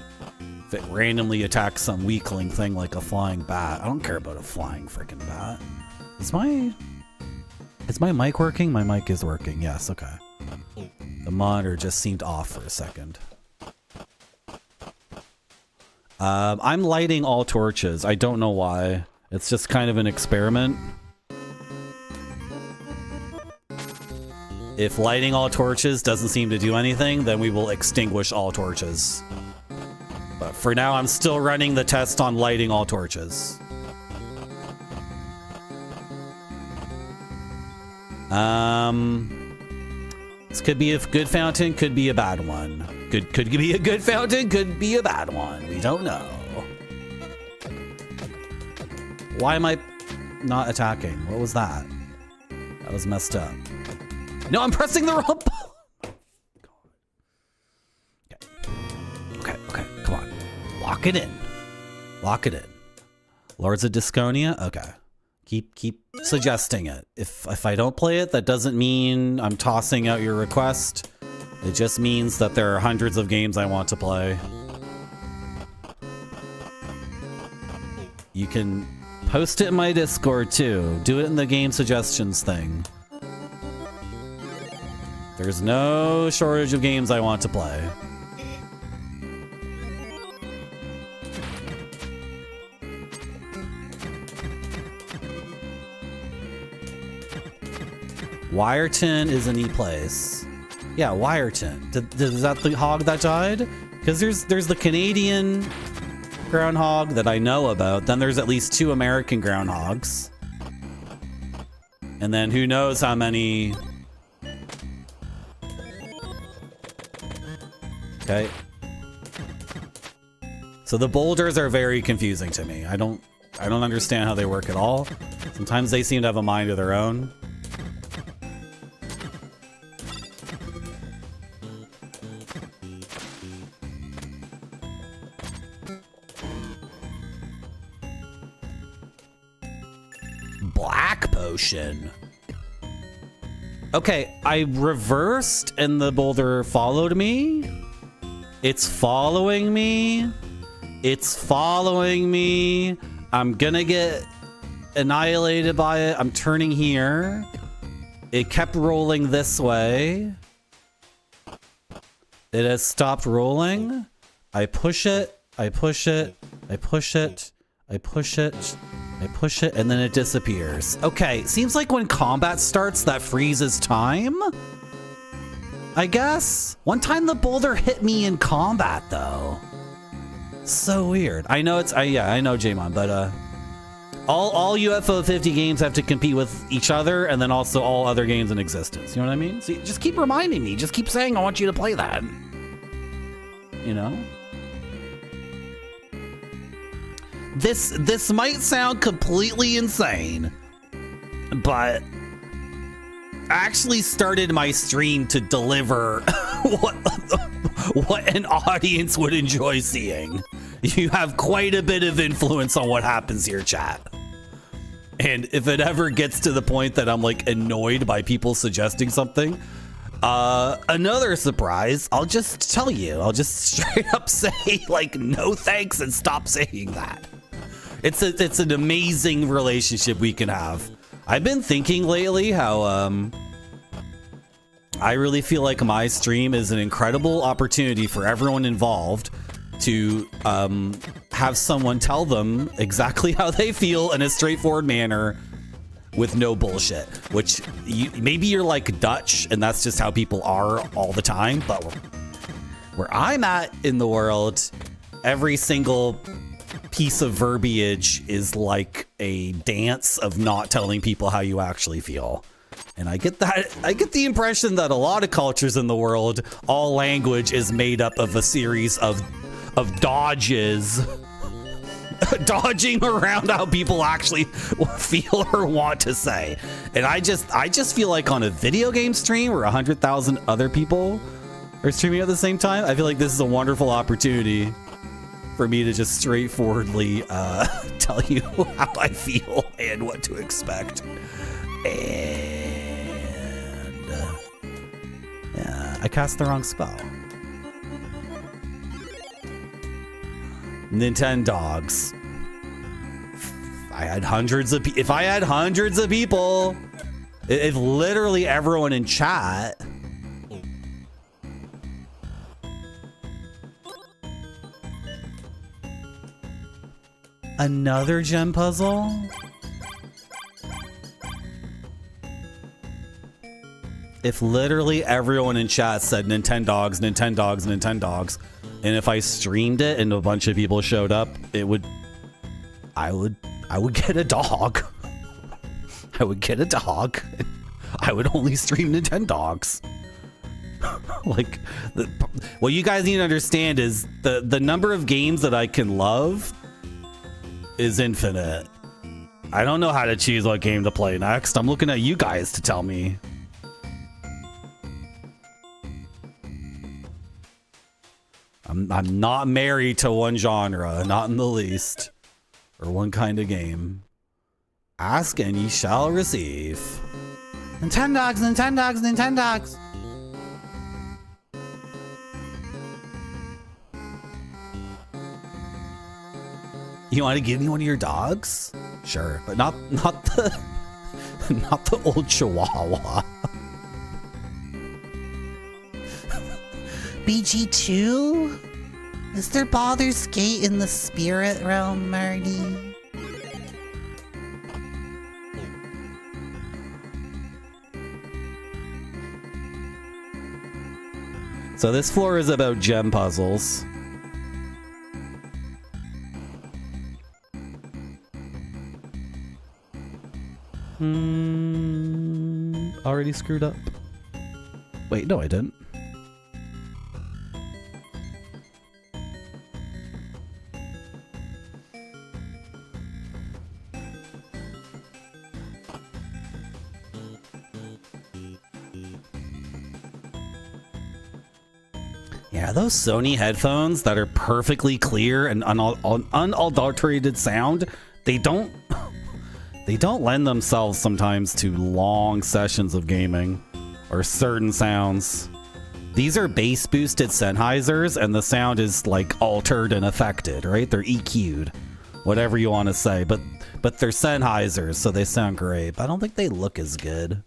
If it randomly attacks some weakling thing like a flying bat. I don't care about a flying freaking bat. Is my mic working? My mic is working, yes, okay. The monitor just seemed off for a second. I'm lighting all torches. I don't know why. It's just kind of an experiment. If lighting all torches doesn't seem to do anything, then we will extinguish all torches. But for now, I'm still running the test on lighting all torches. This could be a good fountain, could be a bad one. Could be a good fountain, could be a bad one. We don't know. Why am I not attacking? What was that? That was messed up. No, I'm pressing the wrong button. Okay, come on. Lock it in. Lock it in. Lords of Disconia? Okay. Keep suggesting it. If I don't play it, that doesn't mean I'm tossing out your request. It just means that there are hundreds of games I want to play. You can post it in my Discord too. Do it in the game suggestions thing. There's no shortage of games I want to play. Wyerton is a neat place. Yeah, Wyerton. Is that the hog that died? Because there's the Canadian groundhog that I know about. Then there's at least 2 American groundhogs. And then who knows how many... Okay. So the boulders are very confusing to me. I don't understand how they work at all. Sometimes they seem to have a mind of their own. Black potion. Okay, I reversed and the boulder followed me. It's following me. It's following me. I'm gonna get annihilated by it. I'm turning here. It kept rolling this way. It has stopped rolling. I push it. I push it. I push it. I push it. I push it, and then it disappears. Okay, seems like when combat starts, that freezes time? I guess? One time the boulder hit me in combat, though. So weird. I know yeah, I know, Jamon, but all UFO50 games have to compete with each other, and then also all other games in existence. You know what I mean? So just keep reminding me. Just keep saying I want you to play that. You know? This might sound completely insane, but I actually started my stream to deliver what an audience would enjoy seeing. You have quite a bit of influence on what happens here, chat. And if it ever gets to the point that I'm like annoyed by people suggesting something, another surprise, I'll just tell you. I'll just straight up say like no thanks and stop saying that. It's an amazing relationship we can have. I've been thinking lately how I really feel like my stream is an incredible opportunity for everyone involved to have someone tell them exactly how they feel in a straightforward manner with no bullshit. Which maybe you're like Dutch and that's just how people are all the time, but where I'm at in the world, every single piece of verbiage is like a dance of not telling people how you actually feel. And I get the impression that a lot of cultures in the world, all language is made up of a series of dodges dodging around how people actually feel or want to say. And I just feel like on a video game stream where 100,000 other people are streaming at the same time, I feel like this is a wonderful opportunity for me to just straightforwardly tell you how I feel and what to expect. And yeah, I cast the wrong spell. Nintendogs. If I had hundreds of people, if literally everyone in chat another gem puzzle? if literally everyone in chat said Nintendogs, Nintendogs, Nintendogs, and if I streamed it and a bunch of people showed up, I would get a dog. I would get a dog. I would only stream Nintendogs. Like, what you guys need to understand is the number of games that I can love is infinite. I don't know how to choose what game to play next. I'm looking at you guys to tell me. I'm not married to one genre, not in the least, or one kind of game. Ask and ye shall receive. Nintendogs, Nintendogs, Nintendogs. You want to give me one of your dogs? Sure, but not the not the old Chihuahua. BG2? Is there Baldur's Gate in the spirit realm, Marty? So this floor is about gem puzzles. Already screwed up. Wait, no, I didn't. Yeah, those Sony headphones that are perfectly clear and unadulterated sound, they don't lend themselves sometimes to long sessions of gaming or certain sounds. These are bass boosted Sennheisers and the sound is like altered and affected, right? They're EQ'd, whatever you want to say, but they're Sennheisers, so they sound great. But I don't think they look as good.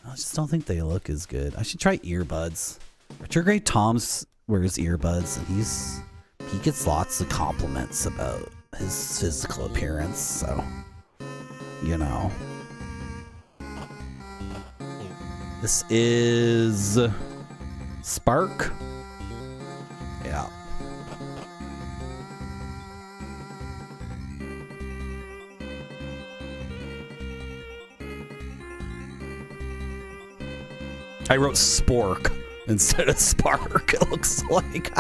I just don't think they look as good. I should try earbuds. Richard Gray Toms wears earbuds and he gets lots of compliments about his physical appearance, so you know. This is Spark. Yeah. I wrote Spork instead of Spark, it looks like.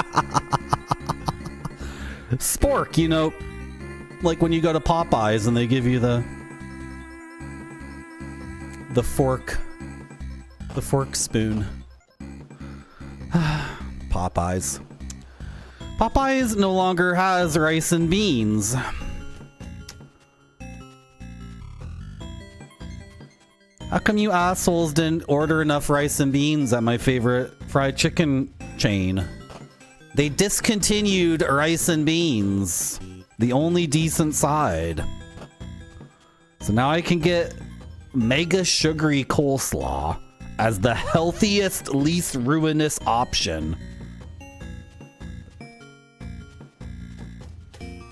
Spork, you know, like when you go to Popeyes and they give you the fork spoon. Popeyes. Popeyes no longer has rice and beans. How come you assholes didn't order enough rice and beans at my favorite fried chicken chain? They discontinued rice and beans, the only decent side. So now I can get mega sugary coleslaw as the healthiest, least ruinous option.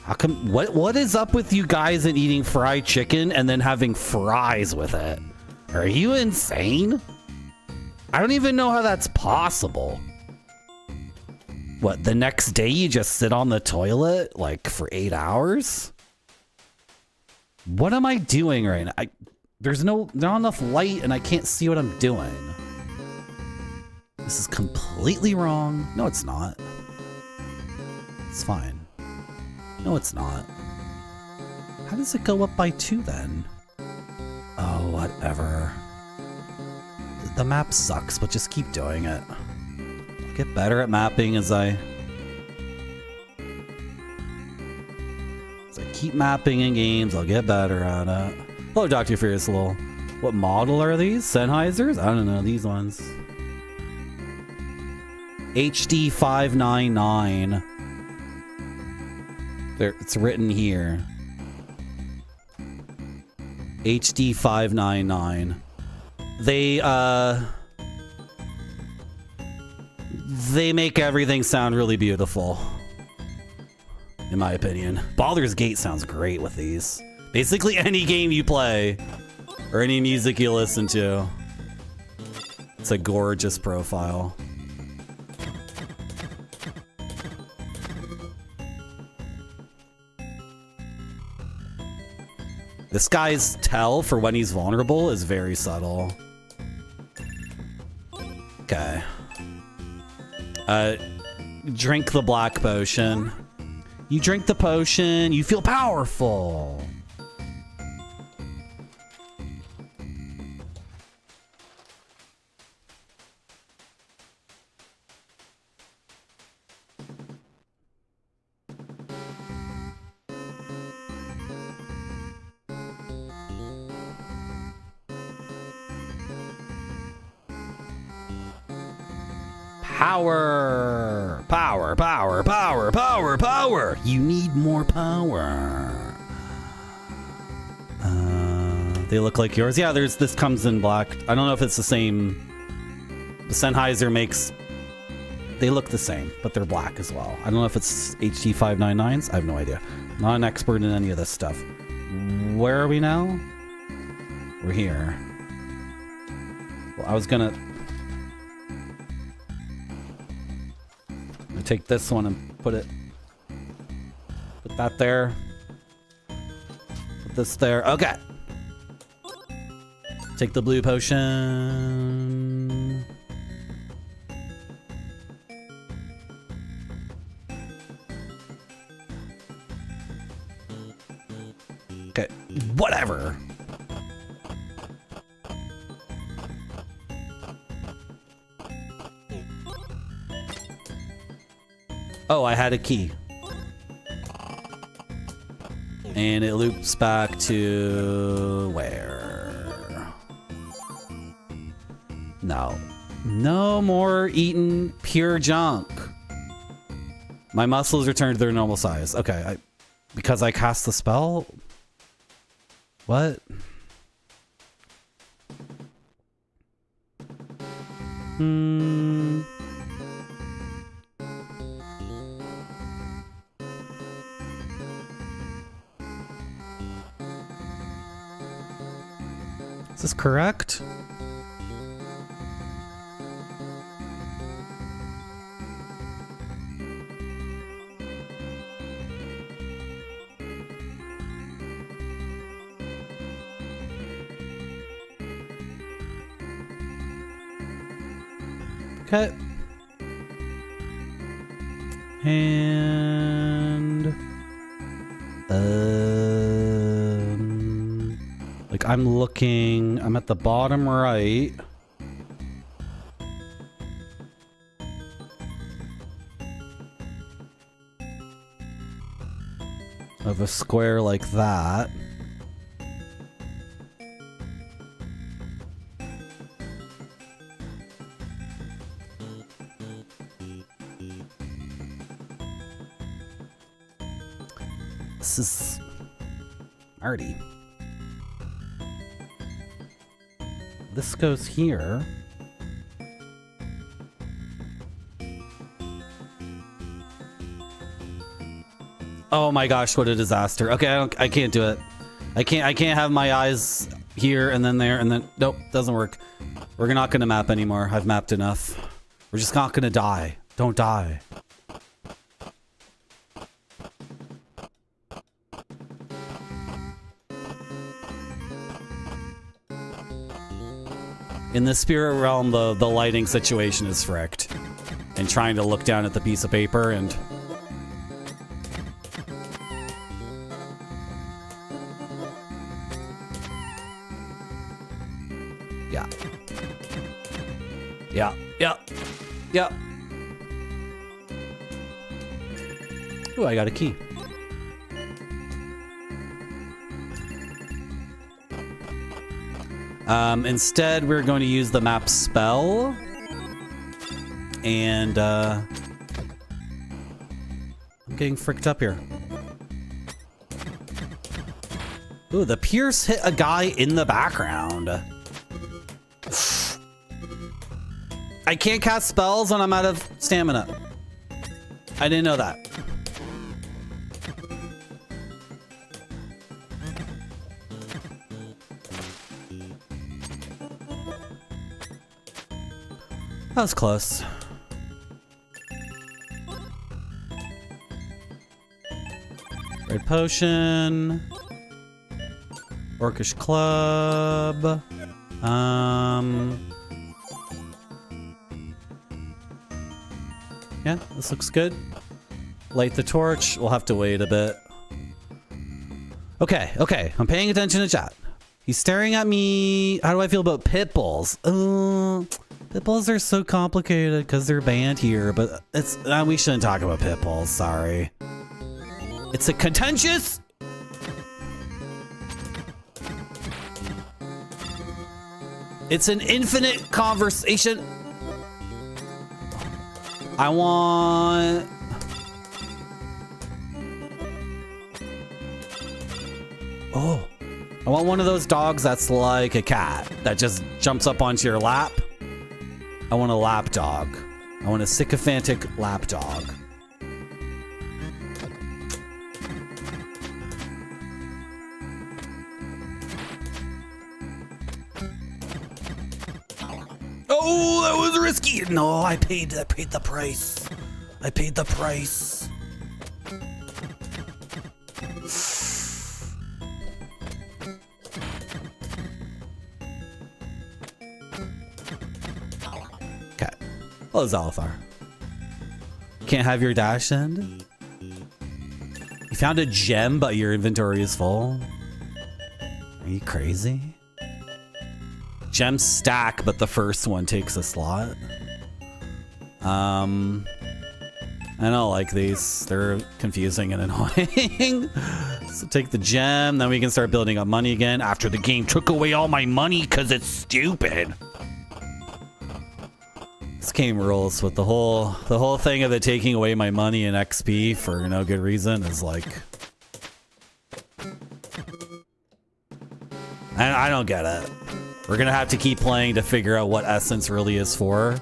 How come? What is up with you guys in eating fried chicken and then having fries with it? Are you insane? I don't even know how that's possible. What, the next day you just sit on the toilet like for 8 hours? What am I doing right now? There's not enough light and I can't see what I'm doing. This is completely wrong. No, it's not. It's fine. No, it's not. How does it go up by 2 then? Oh, whatever. The map sucks, but just keep doing it. I'll get better at mapping as I keep mapping in games. I'll get better at it. Hello, Dr. Furious Lol. What model are these? Sennheisers? I don't know. These ones. HD599. There, it's written here. HD599. They make everything sound really beautiful, in my opinion. Baldur's Gate sounds great with these. Basically any game you play or any music you listen to. It's a gorgeous profile. This guy's tell for when he's vulnerable is very subtle. Okay. Drink the black potion. You drink the potion, you feel powerful. Power! Power, power, power, power, power! You need more power. They look like yours. Yeah, this comes in black. I don't know if it's the same. The Sennheiser makes... They look the same, but they're black as well. I don't know if it's HD599s. I have no idea. Not an expert in any of this stuff. Where are we now? We're here. Well, I was gonna take this one and put that there. Put this there. Okay. Take the blue potion. Okay, whatever. Oh, I had a key. And it loops back to where? No. No more eating pure junk. My muscles return to their normal size. Okay, because I cast the spell? What? Is this correct? Okay. And like I'm at the bottom right. Of a square like that. This is arty. This goes here. Oh my gosh, what a disaster. Okay, I can't do it. I can't have my eyes here and then there and then nope, doesn't work. We're not gonna map anymore. I've mapped enough. We're just not gonna die. Don't die. In the spirit realm, the lighting situation is fricked. And trying to look down at the piece of paper and... Yeah. Yeah, yeah, yeah. Ooh, I got a key. Instead, we're going to use the map spell. And, I'm getting fricked up here. Ooh, the pierce hit a guy in the background. I can't cast spells when I'm out of stamina. I didn't know that. That was close. Red potion. Orcish club. Yeah, this looks good. Light the torch. We'll have to wait a bit. Okay, okay. I'm paying attention to chat. He's staring at me. How do I feel about pit bulls? Pit bulls are so complicated because they're banned here, but it's we shouldn't talk about pit bulls. Sorry. It's a contentious. It's an infinite conversation. I want. Oh, I want one of those dogs that's like a cat that just jumps up onto your lap. I want a lap dog. I want a sycophantic lap dog. Oh, that was risky. No, I paid the price. I paid the price. Okay. Oh, Zalafar. Can't have your dash end? You found a gem, but your inventory is full? Are you crazy? Gems stack, but the first one takes a slot. I don't like these. They're confusing and annoying. So take the gem, then we can start building up money again after the game took away all my money because it's stupid. This game rules, but the whole thing of it taking away my money and XP for no good reason is like, I don't get it. We're gonna have to keep playing to figure out what Essence really is for.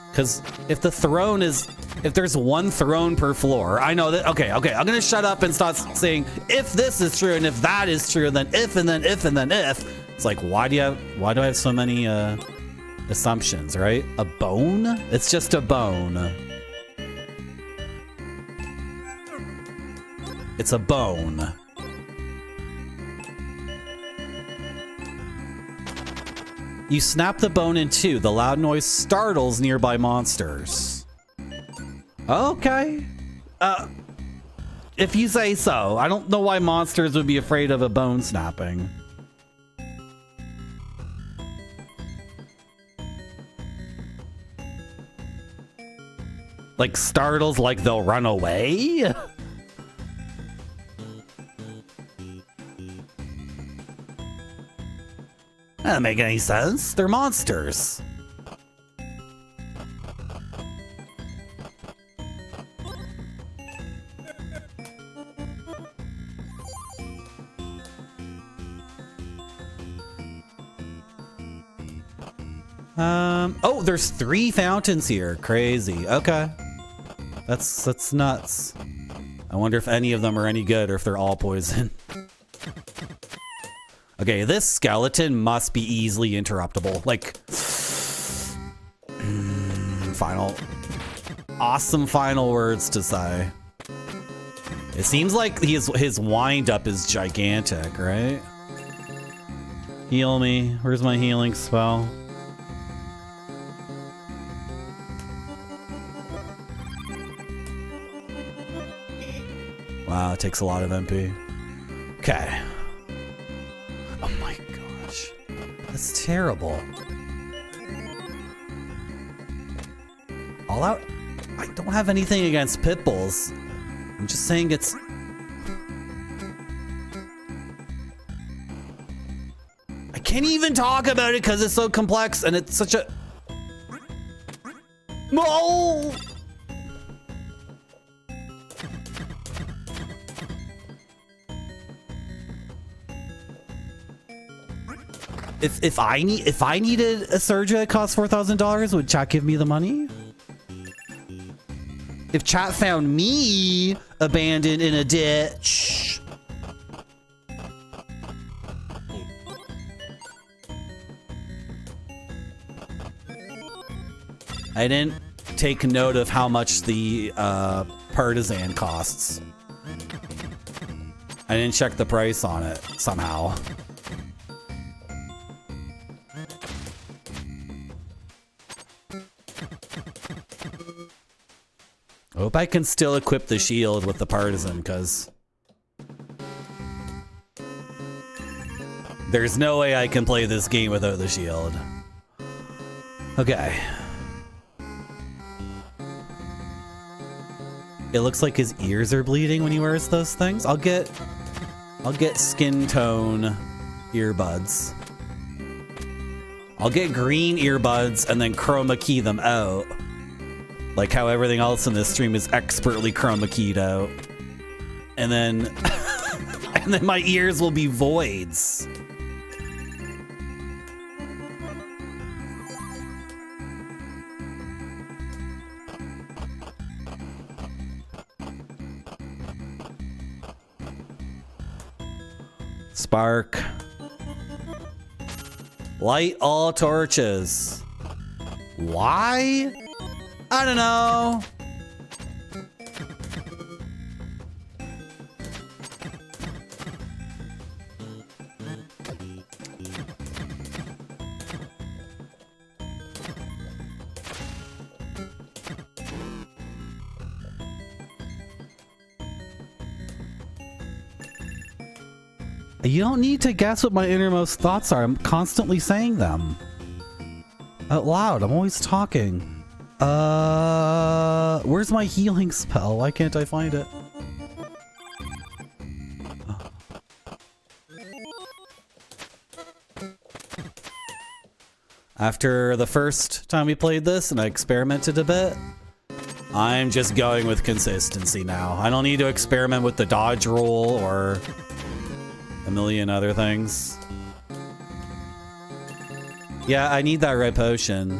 Because if the throne is, if there's one throne per floor, I know that, okay, I'm gonna shut up and start saying, if this is true and if that is true, then if and then if and then if. It's like, why do I have so many assumptions, right? A bone? It's just a bone. It's a bone. You snap the bone in two. The loud noise startles nearby monsters. Okay. If you say so. I don't know why monsters would be afraid of a bone snapping. Like startles like they'll run away? That doesn't make any sense. They're monsters. Oh, there's 3 fountains here. Crazy. Okay. That's nuts. I wonder if any of them are any good or if they're all poison. Okay, this skeleton must be easily interruptible. Like, awesome final words to say. It seems like his wind up is gigantic, right? Heal me. Where's my healing spell? Wow, it takes a lot of MP. Okay. Oh my gosh. That's terrible. All out? I don't have anything against pit bulls. I'm just saying it's... I can't even talk about it because it's so complex and it's such a... No! If I needed a surgery that cost $4,000, would chat give me the money? If chat found me abandoned in a ditch, I didn't take note of how much the partisan costs. I didn't check the price on it somehow. I hope I can still equip the shield with the partisan, because there's no way I can play this game without the shield. Okay. It looks like his ears are bleeding when he wears those things. I'll get skin tone earbuds. I'll get green earbuds and then chroma key them out. Like how everything else in this stream is expertly chroma keyed out. And then and then my ears will be voids. Spark. Light all torches. Why? I don't know. You don't need to guess what my innermost thoughts are. I'm constantly saying them out loud. I'm always talking. Where's my healing spell? Why can't I find it? After the first time we played this and I experimented a bit, I'm just going with consistency now. I don't need to experiment with the dodge roll or a million other things. Yeah, I need that red potion.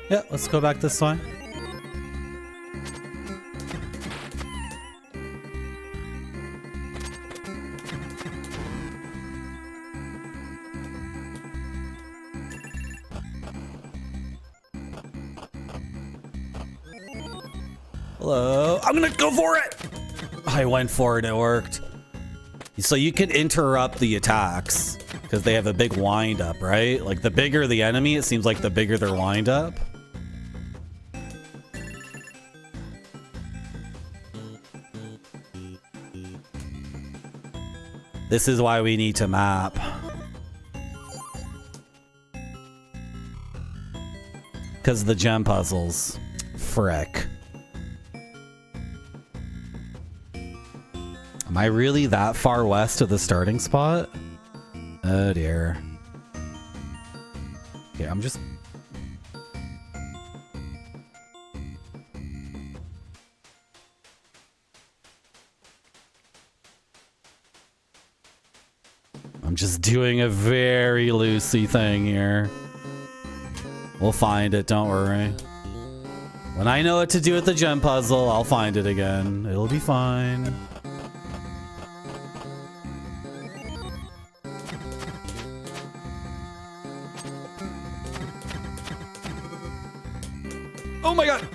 Yeah, let's go back this way. Hello. I'm gonna go for it! I went for it, it worked. So you can interrupt the attacks because they have a big wind up, right? Like the bigger the enemy, it seems like the bigger their wind up. This is why we need to map. Because of the gem puzzles. Frick. Am I really that far west of the starting spot? Oh dear. Okay, I'm just... I'm just doing a very loosey thing here. We'll find it, don't worry. When I know what to do with the gem puzzle, I'll find it again. It'll be fine. Oh my god!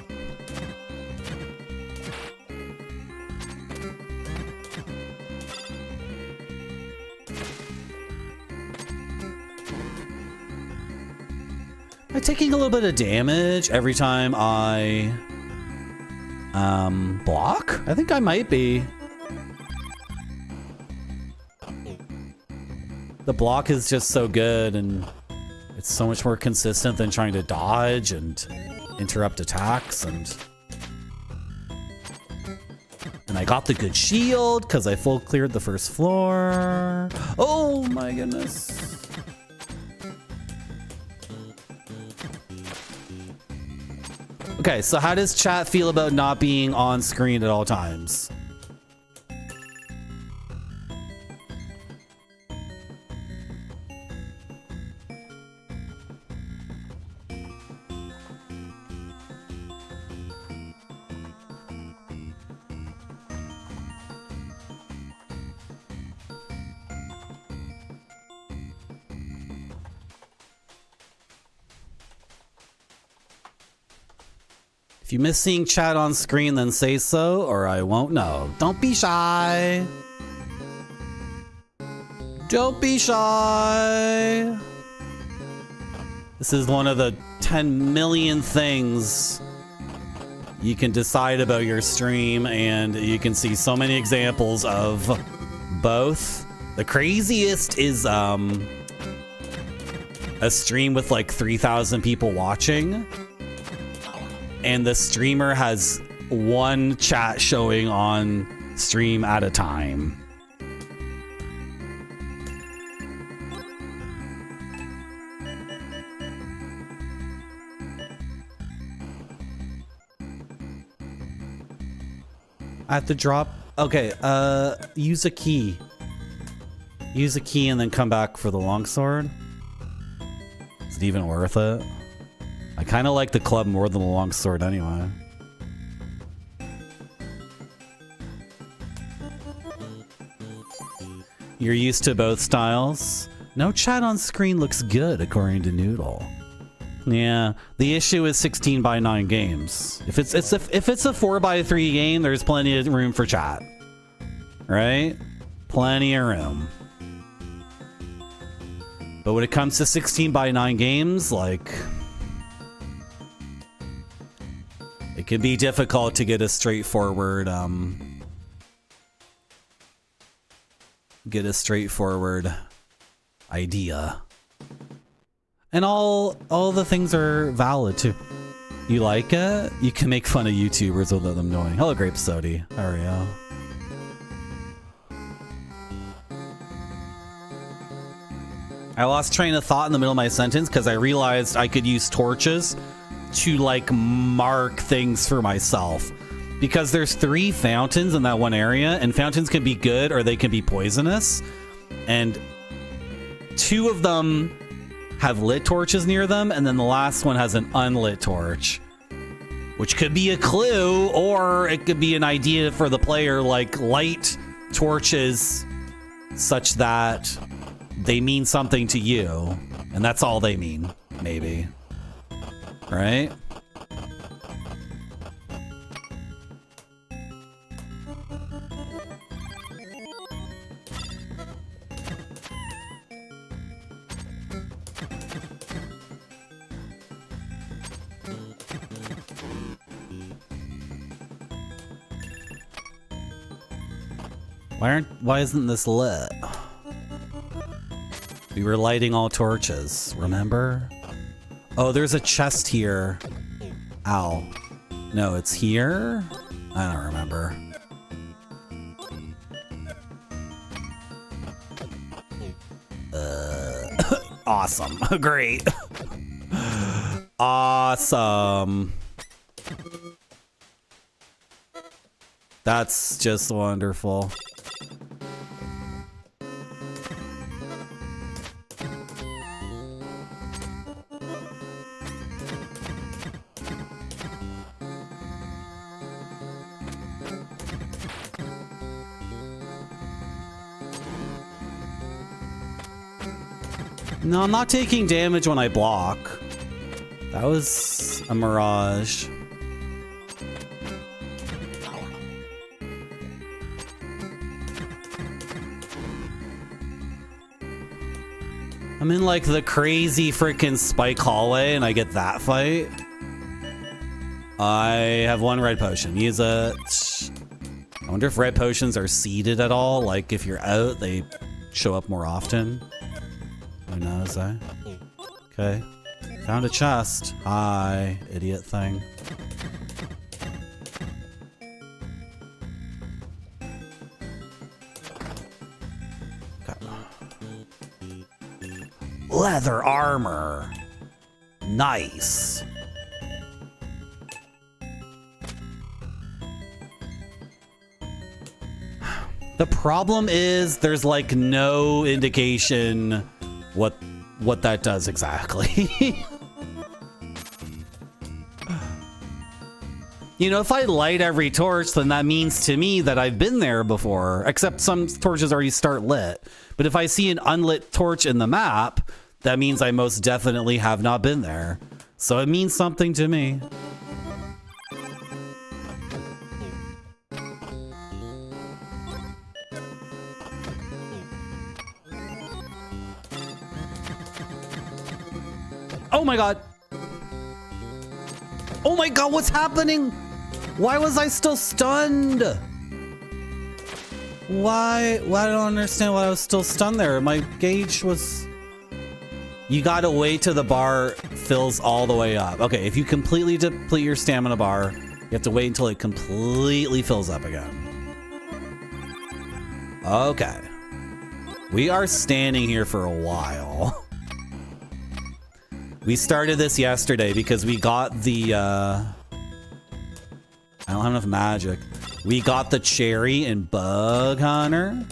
Am I taking a little bit of damage every time I block? I think I might be. The block is just so good and it's so much more consistent than trying to dodge and interrupt attacks, and I got the good shield because I full cleared the first floor. Oh my goodness. Okay, so how does chat feel about not being on screen at all times? If you miss seeing chat on screen, then say so, or I won't know. Don't be shy. Don't be shy. This is one of the 10 million things you can decide about your stream, and you can see so many examples of both. The craziest is a stream with like 3,000 people watching, and the streamer has one chat showing on stream at a time. I have to drop. Okay, use a key. Use a key and then come back for the longsword. Is it even worth it? I kind of like the club more than the longsword anyway. You're used to both styles? No chat on screen looks good, according to Noodle. Yeah, the issue is 16:9 games. If it's a 4:3 game, there's plenty of room for chat, right? Plenty of room. But when it comes to 16:9 games, like, it can be difficult to get a straightforward idea. And all the things are valid too. You like it? You can make fun of YouTubers without them knowing. Hello, Grape Sody. How are you? I lost train of thought in the middle of my sentence because I realized I could use torches to like mark things for myself. Because there's 3 fountains in that one area, and fountains can be good or they can be poisonous. And 2 of them have lit torches near them, and then the last one has an unlit torch, which could be a clue, or it could be an idea for the player, like light torches such that they mean something to you, and that's all they mean, maybe. Right? Why isn't this lit? We were lighting all torches, remember? Oh, there's a chest here. Ow. No, it's here? I don't remember. Awesome. Great. Awesome. That's just wonderful. No, I'm not taking damage when I block. That was a mirage. I'm in like the crazy freaking spike hallway and I get that fight. I have 1 red potion. Use it. I wonder if red potions are seeded at all. Like if you're out, they show up more often. Who knows, eh? Okay. Found a chest. Hi, idiot thing. Leather armor. Nice. The problem is there's like no indication what that does exactly. You know, if I light every torch, then that means to me that I've been there before, except some torches already start lit. But if I see an unlit torch in the map, that means I most definitely have not been there. So it means something to me. Oh my god. Oh my god, what's happening? Why was I still stunned? Why? I don't understand why I was still stunned there. My gauge was... You gotta wait till the bar fills all the way up. Okay, if you completely deplete your stamina bar, you have to wait until it completely fills up again. Okay. We are standing here for a while. We started this yesterday because we got the, I don't have enough magic. We got the cherry and bug hunter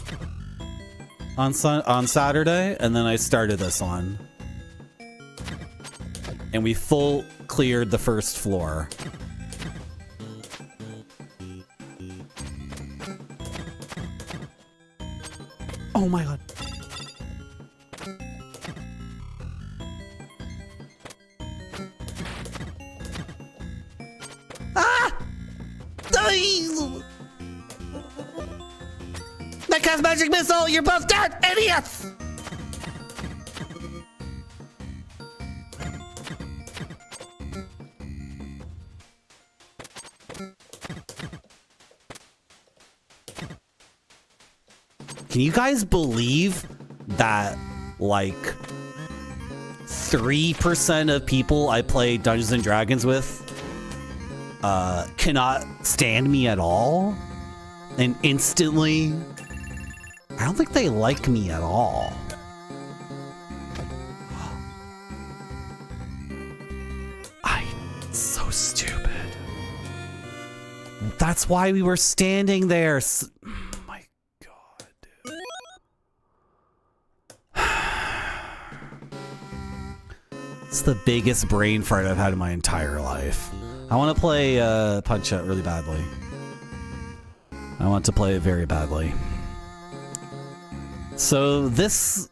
on Saturday, and then I started this one. And we full cleared the first floor. Oh my god. Ah! That cast magic missile! You're both dead, idiots! Can you guys believe that, like, 3% of people I play Dungeons and Dragons with cannot stand me at all? And instantly, I don't think they like me at all. I'm so stupid. That's why we were standing there. It's the biggest brain fart I've had in my entire life. I want to play Punch Out really badly. I want to play it very badly. So this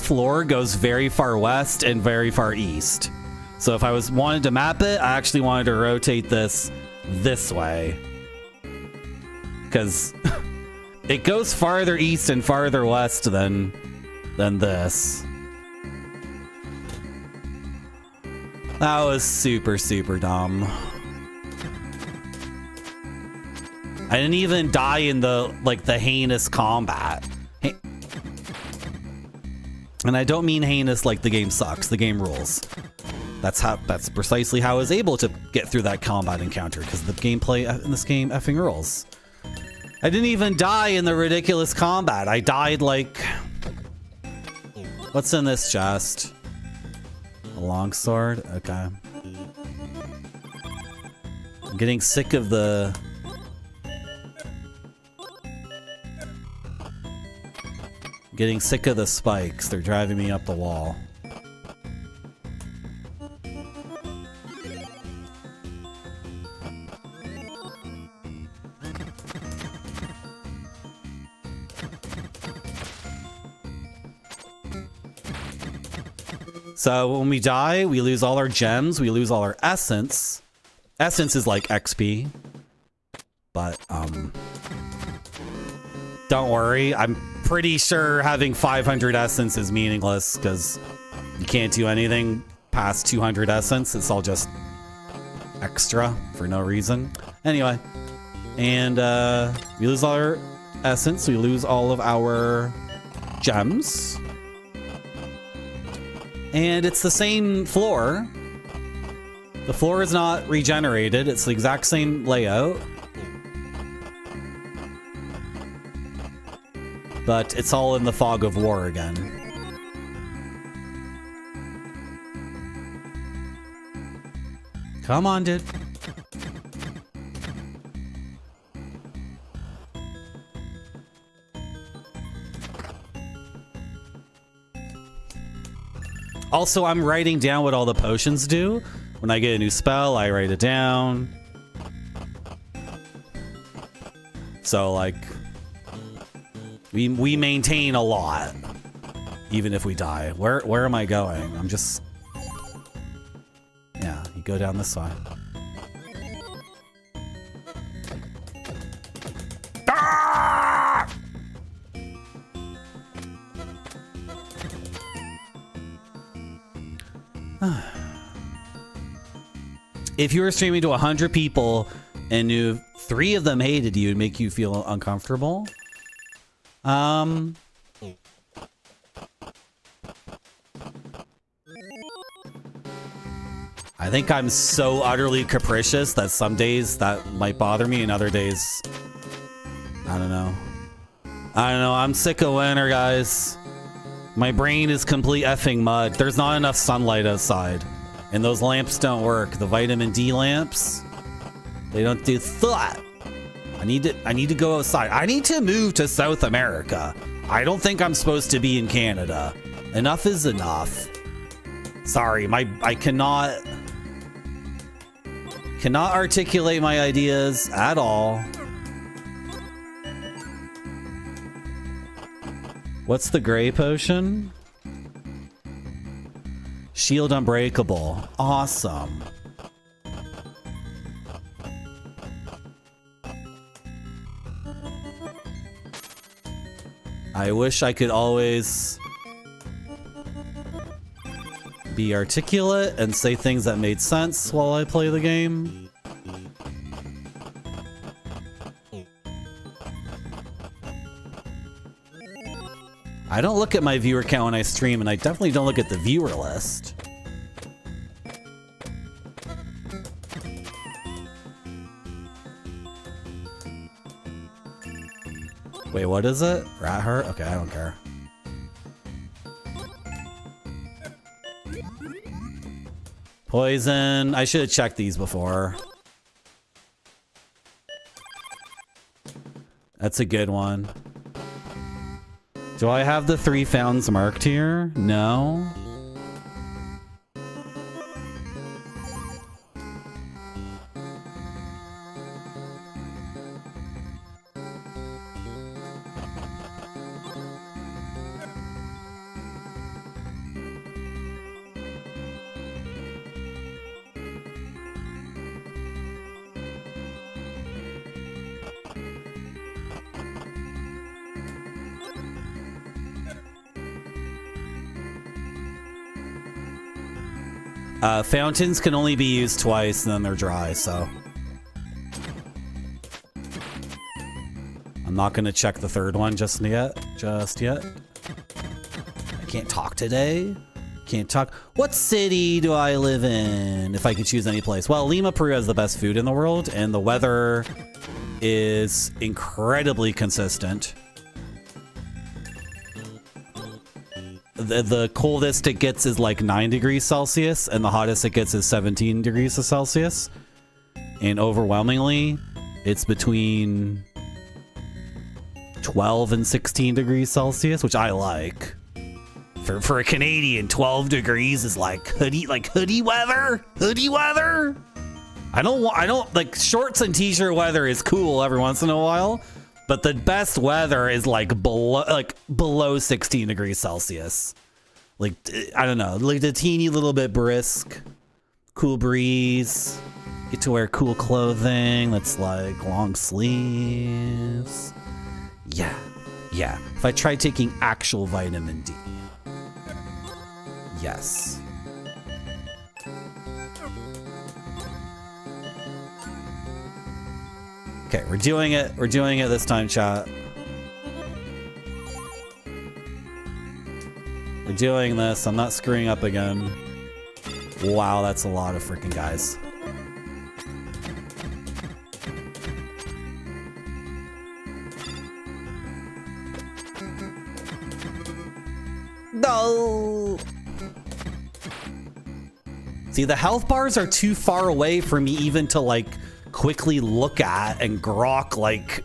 floor goes very far west and very far east. So if I wanted to map it, I actually wanted to rotate this way. Because it goes farther east and farther west than this. That was super, super dumb. I didn't even die in the heinous combat. And I don't mean heinous like the game sucks. The game rules. That's precisely how I was able to get through that combat encounter, because the gameplay in this game effing rules. I didn't even die in the ridiculous combat. I died like... What's in this chest? A longsword? Okay. I'm getting sick of the... Getting sick of the spikes. They're driving me up the wall. So when we die, we lose all our gems, we lose all our essence. Essence is like XP. But, don't worry, I'm pretty sure having 500 essence is meaningless, because you can't do anything past 200 essence. It's all just extra for no reason. Anyway, and we lose all our essence, we lose all of our gems. And it's the same floor. The floor is not regenerated. It's the exact same layout. But it's all in the fog of war again. Come on, dude. Also, I'm writing down what all the potions do. When I get a new spell, I write it down. So, like, we maintain a lot, even if we die. Where am I going? I'm just... Yeah, you go down this way. Ah! If you were streaming to 100 people and knew 3 of them hated you, it'd make you feel uncomfortable. I think I'm so utterly capricious that some days that might bother me and other days, I don't know. I'm sick of winter, guys. My brain is complete effing mud. There's not enough sunlight outside. And those lamps don't work. The vitamin D lamps, they don't do thought. I need to go outside. I need to move to South America. I don't think I'm supposed to be in Canada. Enough is enough. Sorry, I cannot articulate my ideas at all. What's the gray potion? Shield unbreakable. Awesome. I wish I could always be articulate and say things that made sense while I play the game. I don't look at my viewer count when I stream, and I definitely don't look at the viewer list. Wait, what is it? Rat heart? Okay, I don't care. Poison. I should have checked these before. That's a good one. Do I have the 3 founds marked here? No. Fountains can only be used twice and then they're dry, so I'm not gonna check the 3rd one just yet. I can't talk today. Can't talk. What city do I live in? If I could choose any place. Well, Lima, Peru has the best food in the world, and the weather is incredibly consistent. The coldest it gets is like 9 degrees Celsius, and the hottest it gets is 17 degrees Celsius. And overwhelmingly, it's between 12 and 16 degrees Celsius, which I like. For a Canadian, 12 degrees is like hoodie weather. Hoodie weather. I don't like shorts and t-shirt weather is cool every once in a while, but the best weather is like below 16 degrees Celsius. Like, I don't know, like the teeny little bit brisk, cool breeze. Get to wear cool clothing that's like long sleeves. Yeah. If I tried taking actual vitamin D. Yes. Okay, we're doing it. We're doing it this time, chat. We're doing this. I'm not screwing up again. Wow, that's a lot of freaking guys. No. See, the health bars are too far away for me even to like quickly look at and grok like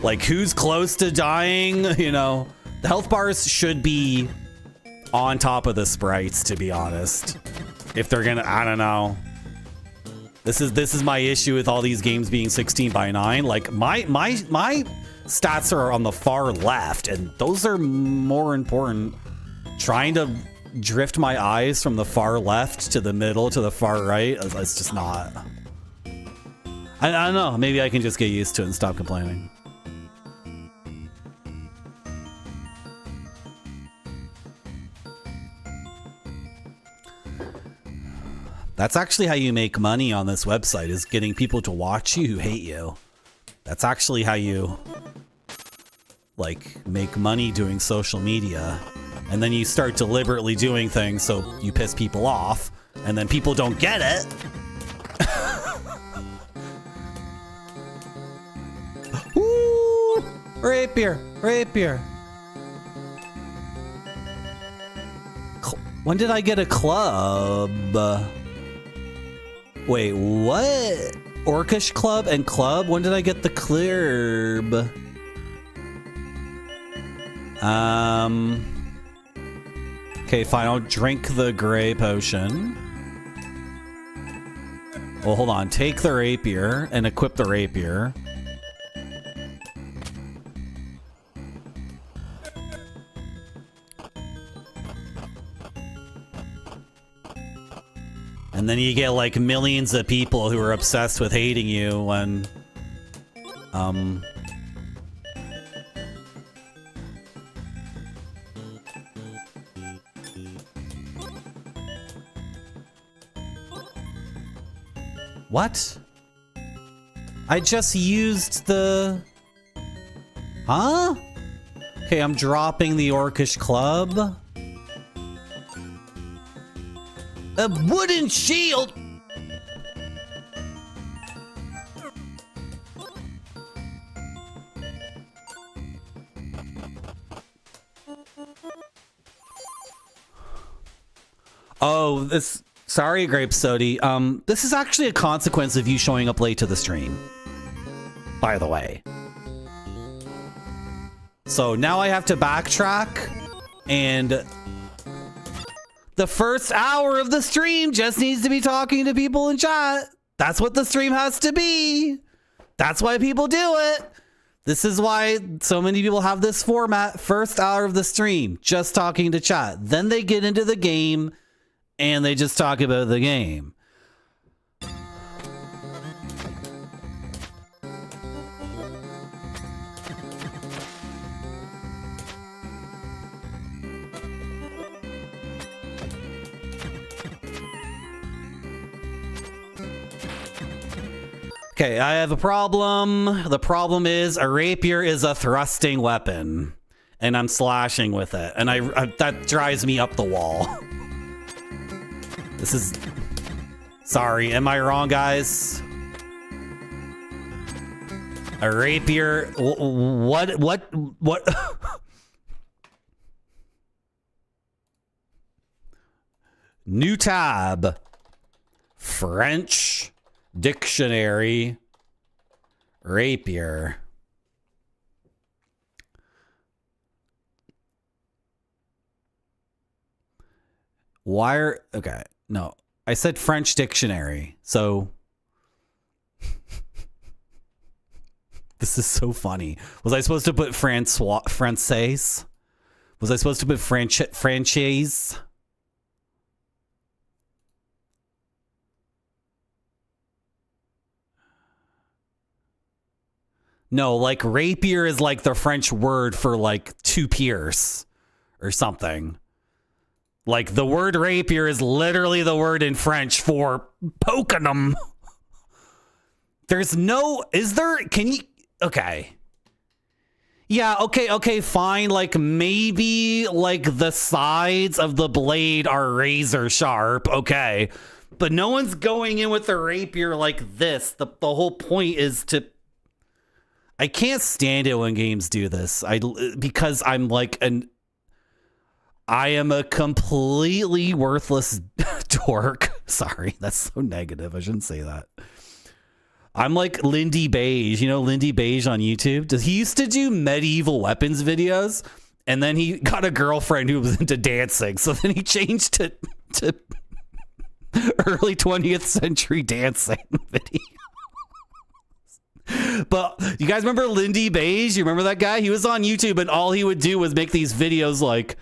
like who's close to dying, you know. The health bars should be on top of the sprites, to be honest. If they're gonna, I don't know. This is my issue with all these games being 16:9. Like my stats are on the far left, and those are more important. Trying to drift my eyes from the far left to the middle to the far right, it's just not. I don't know. Maybe I can just get used to it and stop complaining. That's actually how you make money on this website, is getting people to watch you who hate you. That's actually how you, like, make money doing social media. And then you start deliberately doing things so you piss people off, and then people don't get it. Woo! Rapier! Rapier! When did I get a club? Wait, what? Orcish club and club? When did I get the club? Okay, fine. I'll drink the gray potion. Well, hold on. Take the rapier and equip the rapier. And then you get like millions of people who are obsessed with hating you when, What? I just used the... Huh? Okay, I'm dropping the Orcish club. A wooden shield! Oh, this... Sorry, Grape Sody. This is actually a consequence of you showing up late to the stream. By the way. So now I have to backtrack, and the first hour of the stream just needs to be talking to people in chat. That's what the stream has to be. That's why people do it. This is why so many people have this format. First hour of the stream, just talking to chat. Then they get into the game and they just talk about the game. Okay, I have a problem. The problem is a rapier is a thrusting weapon, and I'm slashing with it, and that drives me up the wall. This is... Sorry, am I wrong, guys? A rapier... What? New tab. French dictionary. Rapier. Wire... Okay. No, I said French dictionary. So this is so funny. Was I supposed to put Francois, Française? Was I supposed to put franchise? No, like rapier is like the French word for like to pierce or something. Like, the word rapier is literally the word in French for poking them. There's no... Is there... Can you... Okay. Yeah, okay, fine. Like, maybe, like, the sides of the blade are razor sharp. Okay. But no one's going in with a rapier like this. The whole point is to... I can't stand it when games do this. Because I'm like an... I am a completely worthless dork. Sorry, that's so negative. I shouldn't say that. I'm like Lindy Beige. You know Lindy Beige on YouTube? He used to do medieval weapons videos, and then he got a girlfriend who was into dancing. So then he changed to early 20th century dancing videos. But you guys remember Lindy Beige? You remember that guy? He was on YouTube, and all he would do was make these videos like...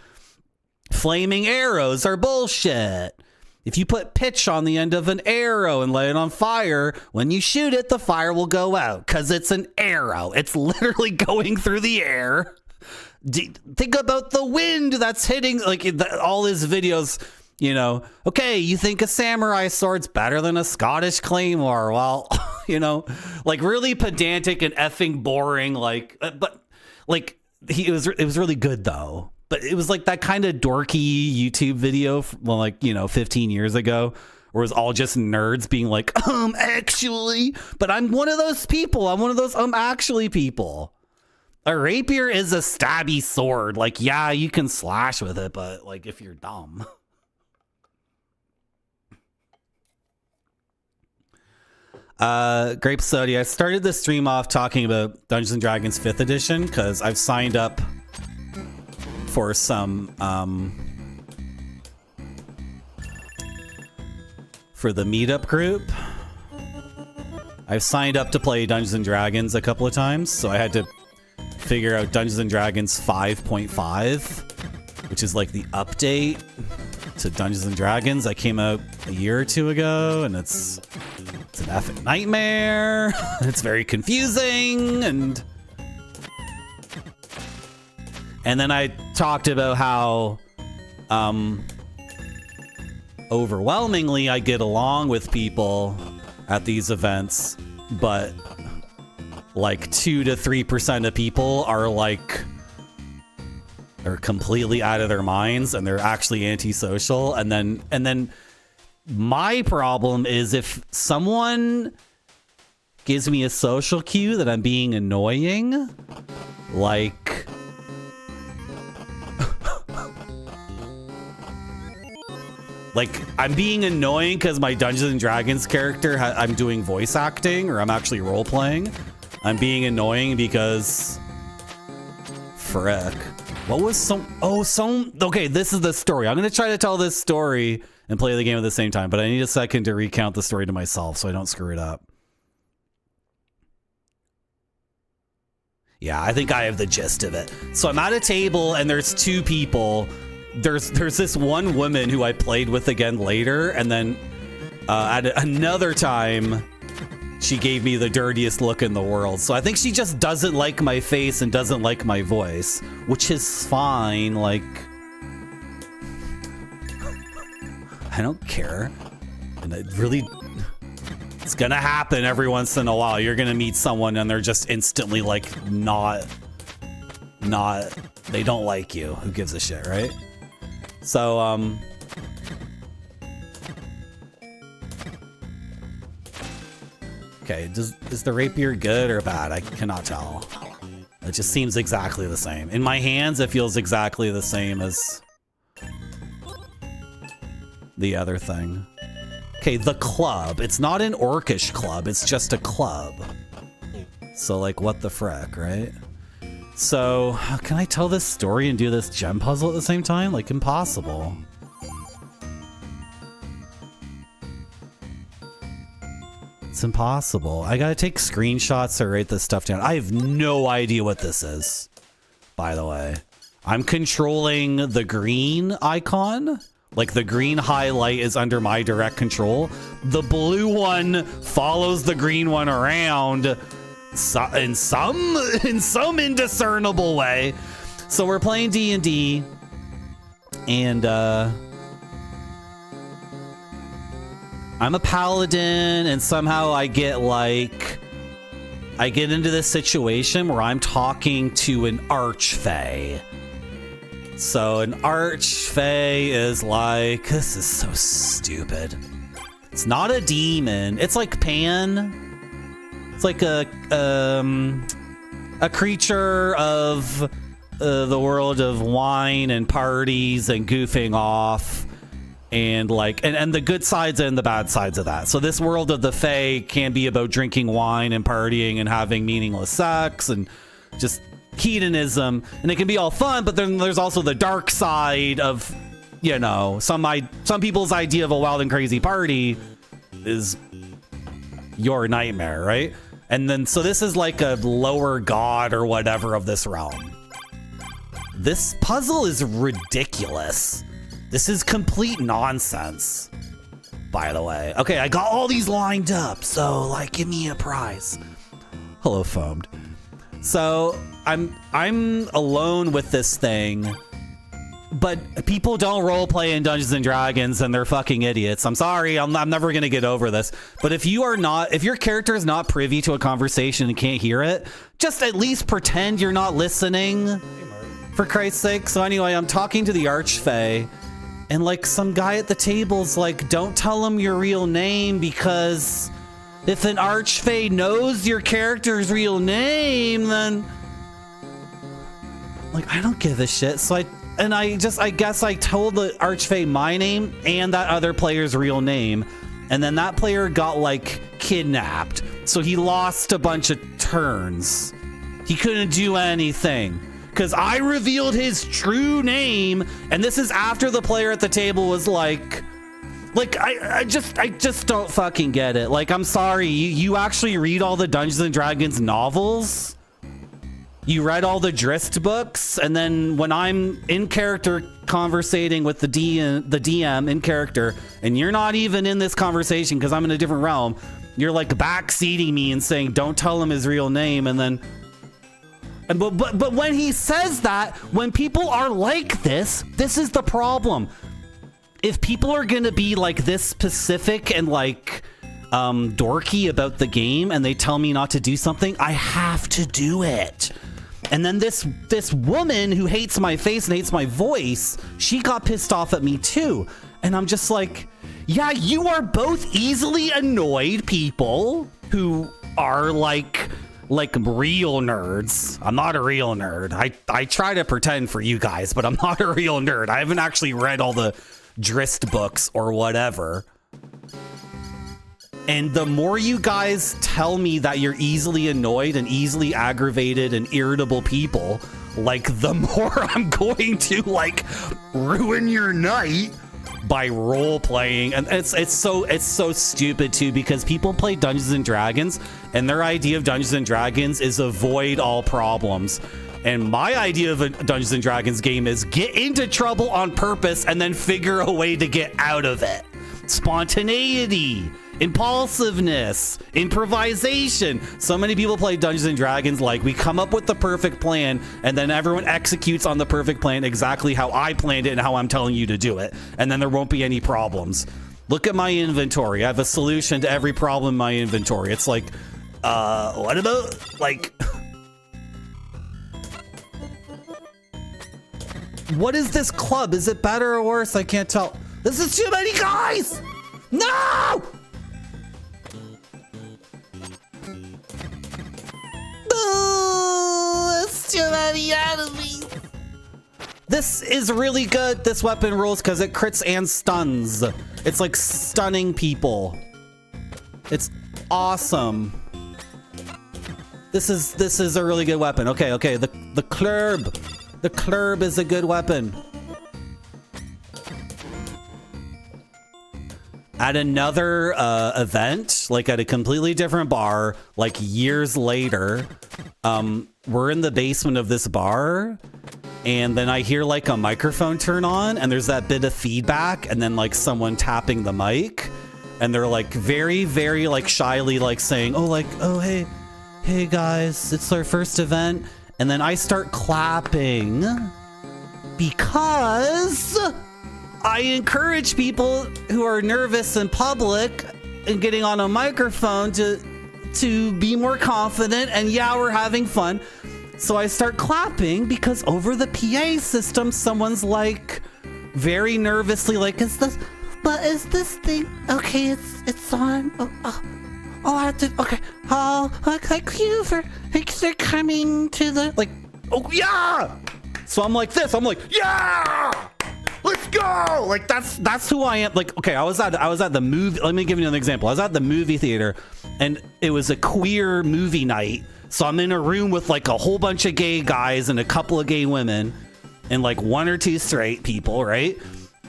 Flaming arrows are bullshit. If you put pitch on the end of an arrow and light it on fire, when you shoot it, the fire will go out because it's an arrow. It's literally going through the air. Think about the wind that's hitting, like all his videos. You know, okay, you think a samurai sword's better than a Scottish claymore. Well, you know, like really pedantic and effing boring. Like, but like it was really good though. But it was like that kind of dorky YouTube video from, well, like, you know, 15 years ago, where it was all just nerds being like, actually, but I'm one of those people. I'm one of those actually people. A rapier is a stabby sword. Like, yeah, you can slash with it, but like if you're dumb. Grape Soda, I started the stream off talking about Dungeons & Dragons 5th edition because I've signed up for some for the meetup group. I've signed up to play Dungeons & Dragons a couple of times, so I had to figure out Dungeons & Dragons 5.5, which is like the update to Dungeons & Dragons that came out a year or two ago, and it's an effing nightmare. It's very confusing, and then I talked about how overwhelmingly I get along with people at these events, but like 2 to 3% of people are completely out of their minds and they're actually antisocial. And then my problem is if someone gives me a social cue that I'm being annoying, like I'm being annoying because my Dungeons & Dragons character, I'm doing voice acting or I'm actually role playing. I'm being annoying because frick. What was okay, this is the story. I'm going to try to tell this story and play the game at the same time, but I need a second to recount the story to myself so I don't screw it up. Yeah, I think I have the gist of it. So I'm at a table and there's two people. There's this one woman who I played with again later, and then at another time she gave me the dirtiest look in the world. So I think she just doesn't like my face and doesn't like my voice, which is fine. Like, I don't care. And it's gonna happen every once in a while. You're gonna meet someone and they're just instantly like not they don't like you. Who gives a shit, right? So okay, is the rapier good or bad? I cannot tell. It just seems exactly the same. In my hands, it feels exactly the same as the other thing. Okay, the club. It's not an orcish club, it's just a club. So like, what the frick, right? So, can I tell this story and do this gem puzzle at the same time? Like, impossible. It's impossible. I gotta take screenshots to write this stuff down. I have no idea what this is, by the way. I'm controlling the green icon. Like, the green highlight is under my direct control. The blue one follows the green one around. In some indiscernible way. So we're playing D&D, and I'm a paladin, and somehow I get into this situation where I'm talking to an archfey. So an archfey is like, this is so stupid. It's not a demon. It's like Pan. It's like a creature of the world of wine and parties and goofing off, and like and the good sides and the bad sides of that. So this world of the Fae can be about drinking wine and partying and having meaningless sex and just hedonism, and it can be all fun. But then there's also the dark side of, you know, some people's idea of a wild and crazy party is your nightmare, right? And then, so this is like a lower god or whatever of this realm. This puzzle is ridiculous. This is complete nonsense, by the way. Okay, I got all these lined up, so like, give me a prize. Hello, Foamed. So I'm alone with this thing, but people don't role play in Dungeons and Dragons, and they're fucking idiots. I'm sorry, I'm never gonna get over this. But if your character is not privy to a conversation and can't hear it, just at least pretend you're not listening, for Christ's sake. So anyway, I'm talking to the Archfey, and like some guy at the table's like, don't tell him your real name, because if an Archfey knows your character's real name, then like, I don't give a shit. So I guess I told the Archfey my name and that other player's real name. And then that player got like kidnapped. So he lost a bunch of turns. He couldn't do anything because I revealed his true name. And this is after the player at the table was like I just don't fucking get it. Like, I'm sorry. You actually read all the Dungeons and Dragons novels? You read all the Drist books, and then when I'm in character conversating with the DM in character, and you're not even in this conversation because I'm in a different realm, you're like backseating me and saying, don't tell him his real name, and then... But when he says that, when people are like this is the problem. If people are going to be like this specific and like dorky about the game, and they tell me not to do something, I have to do it. And then this woman who hates my face and hates my voice, she got pissed off at me too. And I'm just like, yeah, you are both easily annoyed people who are like real nerds. I'm not a real nerd. I try to pretend for you guys, but I'm not a real nerd. I haven't actually read all the Drist books or whatever. And the more you guys tell me that you're easily annoyed and easily aggravated and irritable people, like, the more I'm going to like ruin your night by role playing. And it's so stupid too, because people play Dungeons and Dragons and their idea of Dungeons and Dragons is avoid all problems. And my idea of a Dungeons and Dragons game is get into trouble on purpose and then figure a way to get out of it. Spontaneity, impulsiveness, improvisation. So many people play Dungeons and Dragons like we come up with the perfect plan and then everyone executes on the perfect plan exactly how I planned it and how I'm telling you to do it. And then there won't be any problems. Look at my inventory. I have a solution to every problem in my inventory. It's like, what about like... What is this club? Is it better or worse? I can't tell. This is too many guys! No! No! It's too many enemies. This is really good. This weapon rules because it crits and stuns. It's like stunning people. It's awesome. This is a really good weapon. Okay. The club. The club is a good weapon. At another event, like at a completely different bar, like years later, we're in the basement of this bar, and then I hear like a microphone turn on, and there's that bit of feedback, and then like someone tapping the mic, and they're like very, very like shyly like saying, oh hey guys, it's our first event. And then I start clapping because I encourage people who are nervous in public and getting on a microphone to be more confident. And yeah, we're having fun. So I start clapping because over the PA system, someone's like very nervously like, is this thing okay? It's on. I have to, okay. Thank you for coming to the, like, oh, yeah! So I'm like this, I'm like, yeah! Let's go! Like, that's who I am. Like, okay, I was at the movie, let me give you another example. I was at the movie theater, and it was a queer movie night. So I'm in a room with, like, a whole bunch of gay guys and a couple of gay women, and, like, one or two straight people, right?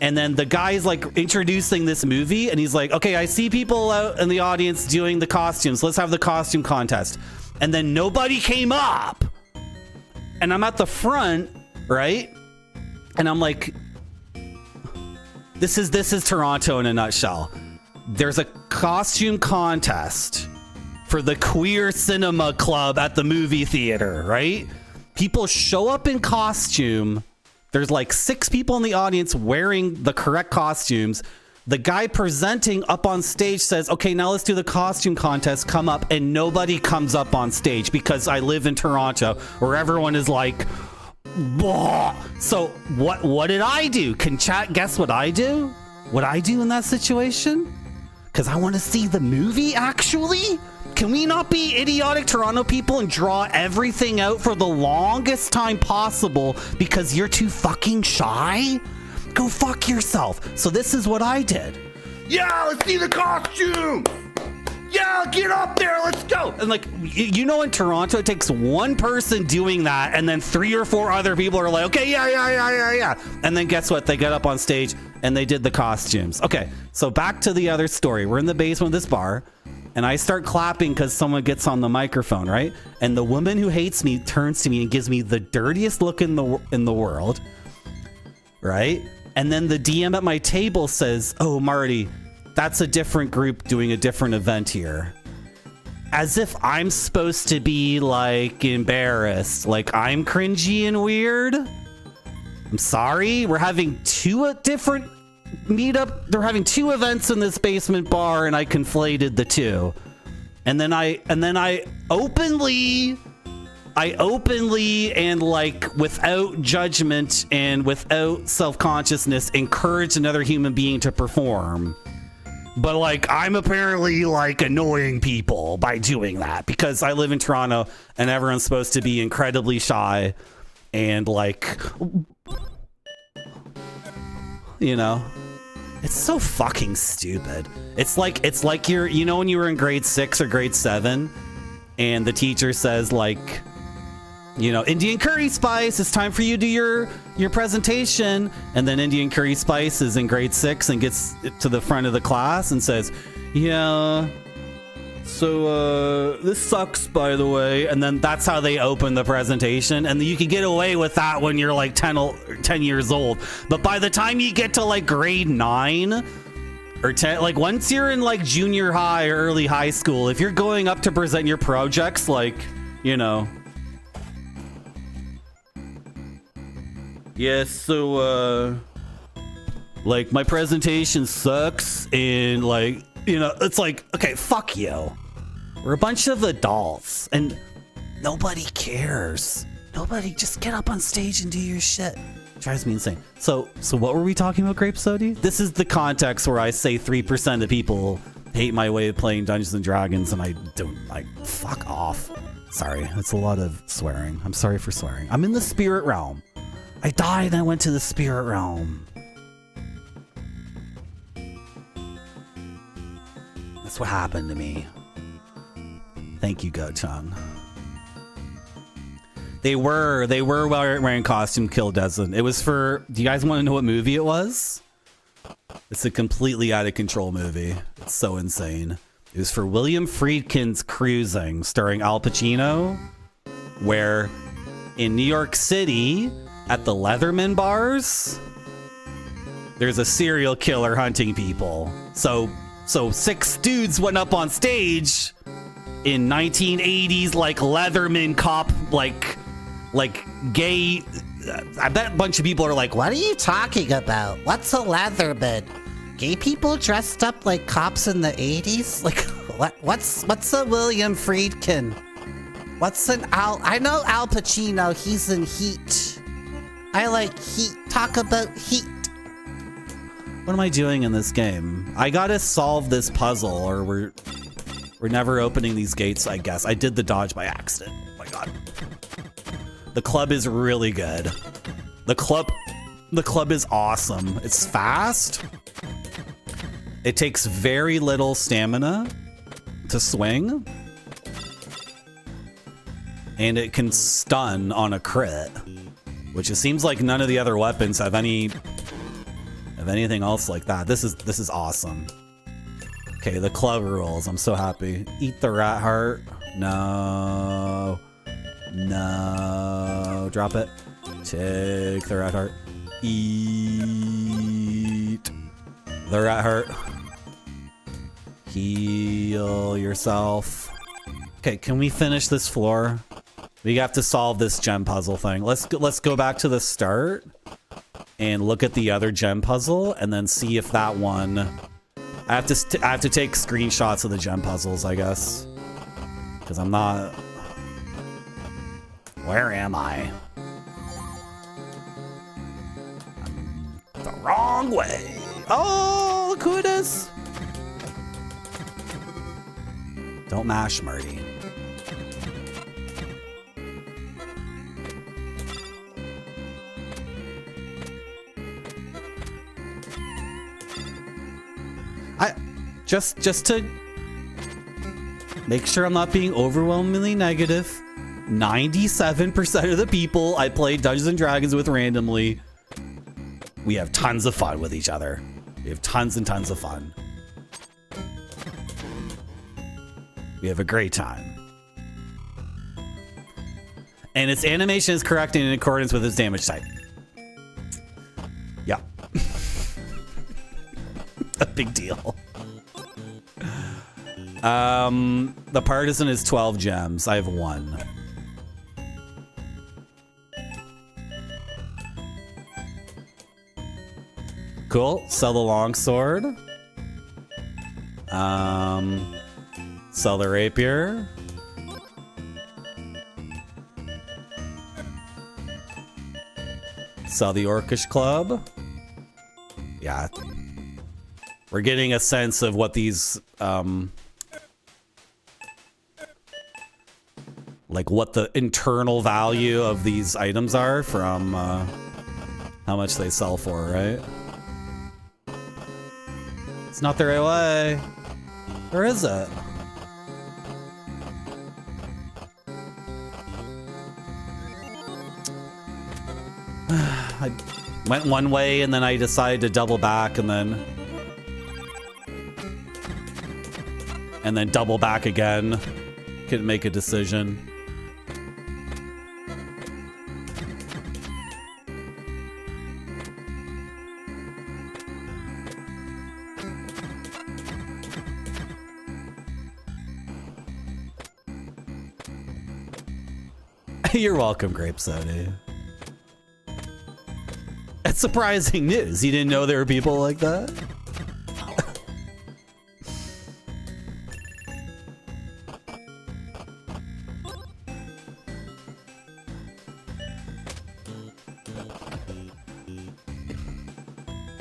And then the guy's like introducing this movie and he's like, okay, I see people out in the audience doing the costumes. Let's have the costume contest. And then nobody came up. And I'm at the front, right? And I'm like, this is Toronto in a nutshell. There's a costume contest for the queer cinema club at the movie theater, right? People show up in costume There's like 6 people in the audience wearing the correct costumes. The guy presenting up on stage says, okay, now let's do the costume contest. Come up. And nobody comes up on stage because I live in Toronto where everyone is like, blah. So what did I do? Can chat guess what I do? What I do in that situation? Because I want to see the movie, actually? Can we not be idiotic Toronto people and draw everything out for the longest time possible because you're too fucking shy? Go fuck yourself. So this is what I did. Yeah, let's see the costume. Yeah, get up there. Let's go. And like, you know, in Toronto, it takes one person doing that, and then 3 or 4 other people are like, okay, yeah. And then guess what? They get up on stage and they did the costumes. Okay, so back to the other story. We're in the basement of this bar, and I start clapping because someone gets on the microphone, right? And the woman who hates me turns to me and gives me the dirtiest look in the world, right? And then the DM at my table says, oh, Marty, that's a different group doing a different event here. As if I'm supposed to be like embarrassed, like I'm cringy and weird. I'm sorry. We're having 2 different meetup. They're having 2 events in this basement bar, and I conflated the 2. And then I openly and like without judgment and without self-consciousness encourage another human being to perform. But like, I'm apparently like annoying people by doing that because I live in Toronto and everyone's supposed to be incredibly shy and like, you know, it's so fucking stupid. It's like you're, you know, when you were in grade 6 or grade 7 and the teacher says like, you know, Indian curry spice, it's time for you to do your presentation. And then Indian curry spice is in grade 6 and gets to the front of the class and says, yeah, so this sucks, by the way. And then that's how they open the presentation. And you can get away with that when you're like 10 years old. But by the time you get to like grade 9 or 10, like once you're in like junior high or early high school, if you're going up to present your projects, like, you know, yes, so, like, my presentation sucks, and, like, you know, it's like, okay, fuck you. We're a bunch of adults, and nobody cares. Nobody, just get up on stage and do your shit. Drives me insane. So what were we talking about, Grape Sody? This is the context where I say 3% of people hate my way of playing Dungeons & Dragons, and I don't, like, fuck off. Sorry, that's a lot of swearing. I'm sorry for swearing. I'm in the spirit realm. I died and I went to the spirit realm. That's what happened to me. Thank you, Go-Chung. They were wearing costume, Kill Desmond. It was for, do you guys want to know what movie it was? It's a completely out of control movie. It's so insane. It was for William Friedkin's Cruising, starring Al Pacino, where in New York City, at the Leatherman bars, there's a serial killer hunting people. So 6 dudes went up on stage in 1980s, like Leatherman cop, like gay. I bet a bunch of people are like, what are you talking about? What's a Leatherman? Gay people dressed up like cops in the 80s? Like, what's a William Friedkin? What's an Al? I know Al Pacino. He's in Heat. I like Heat. Talk about Heat. What am I doing in this game? I gotta solve this puzzle, or we're never opening these gates, I guess. I did the dodge by accident. Oh my god. The club is really good. The club is awesome. It's fast. It takes very little stamina to swing. And it can stun on a crit. Which it seems like none of the other weapons have anything else like that. This is awesome. Okay, the club rules. I'm so happy. Eat the rat heart. No. No. Drop it. Take the rat heart. Eat the rat heart. Heal yourself. Okay, can we finish this floor? We have to solve this gem puzzle thing. Let's go back to the start and look at the other gem puzzle, and then see if that one. I have to take screenshots of the gem puzzles, I guess, because I'm not. Where am I? I'm the wrong way. Oh, look who it is. Don't mash, Marty. Just to make sure I'm not being overwhelmingly negative, 97% of the people I play Dungeons and Dragons with randomly, we have tons of fun with each other. We have tons and tons of fun. We have a great time. And its animation is correct and in accordance with its damage type. Yeah. A big deal. The partisan is 12 gems. I have 1. Cool. Sell the longsword. Sell the rapier. Sell the orcish club. Yeah. We're getting a sense of what these, like what the internal value of these items are from how much they sell for, right? It's not the right way. Where is it? I went one way and then I decided to double back and then double back again. Couldn't make a decision. You're welcome, Grape Soda. That's surprising news. You didn't know there were people like that?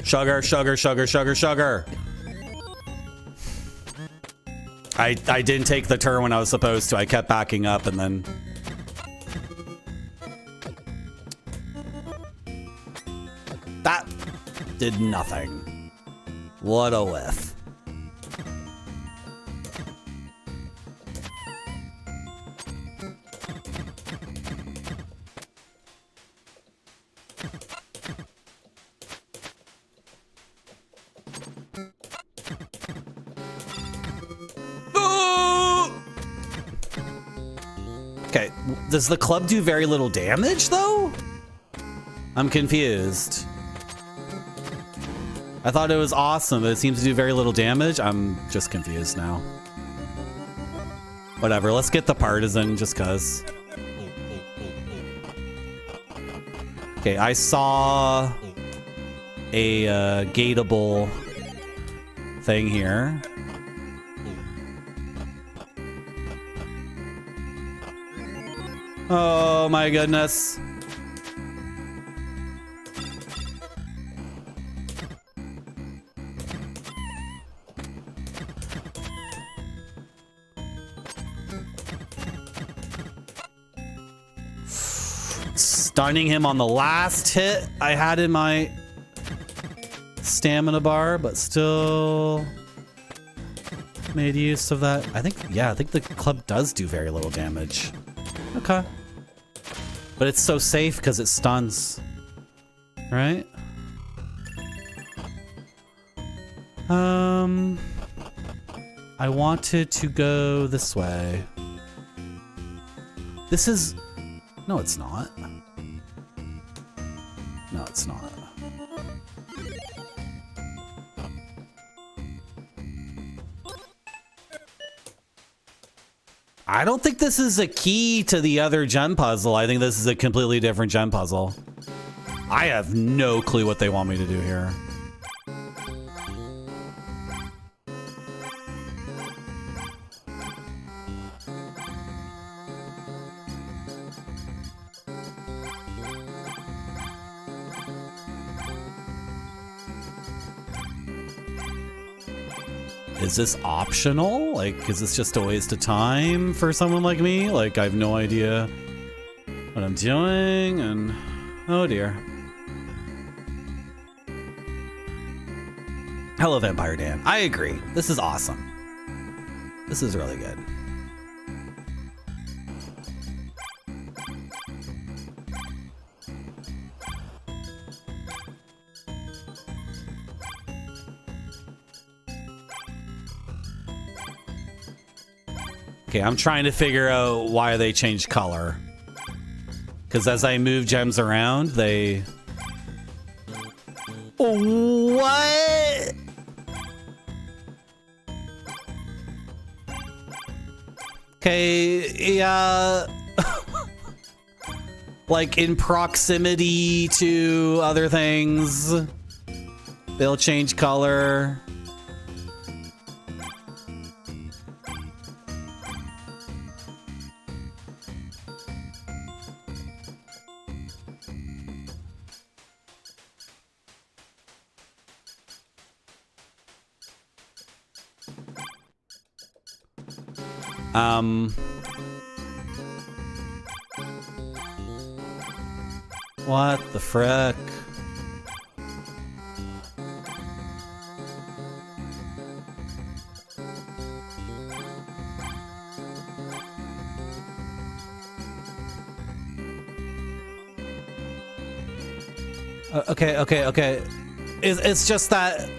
Sugar, sugar, sugar, sugar, sugar. I didn't take the turn when I was supposed to. I kept backing up and then... That did nothing. What a whiff. Okay, does the club do very little damage, though? I'm confused. I thought it was awesome, but it seems to do very little damage. I'm just confused now. Whatever, let's get the partisan just cuz. Okay, I saw a gateable thing here. Oh my goodness. Stunning him on the last hit I had in my stamina bar, but still made use of that. I think the club does do very little damage. Okay. But it's so safe because it stuns. Right? I wanted to go this way. This is... No, it's not. No, it's not. I don't think this is a key to the other gem puzzle. I think this is a completely different gem puzzle. I have no clue what they want me to do here. Is this optional? Like, is this just a waste of time for someone like me? Like, I have no idea what I'm doing, and oh dear. Hello, Vampire Dan. I agree. This is awesome. This is really good. Okay, I'm trying to figure out why they changed color. Because as I move gems around, they... What? Okay, yeah. Like in proximity to other things, they'll change color. What the frick? Okay. It's just that...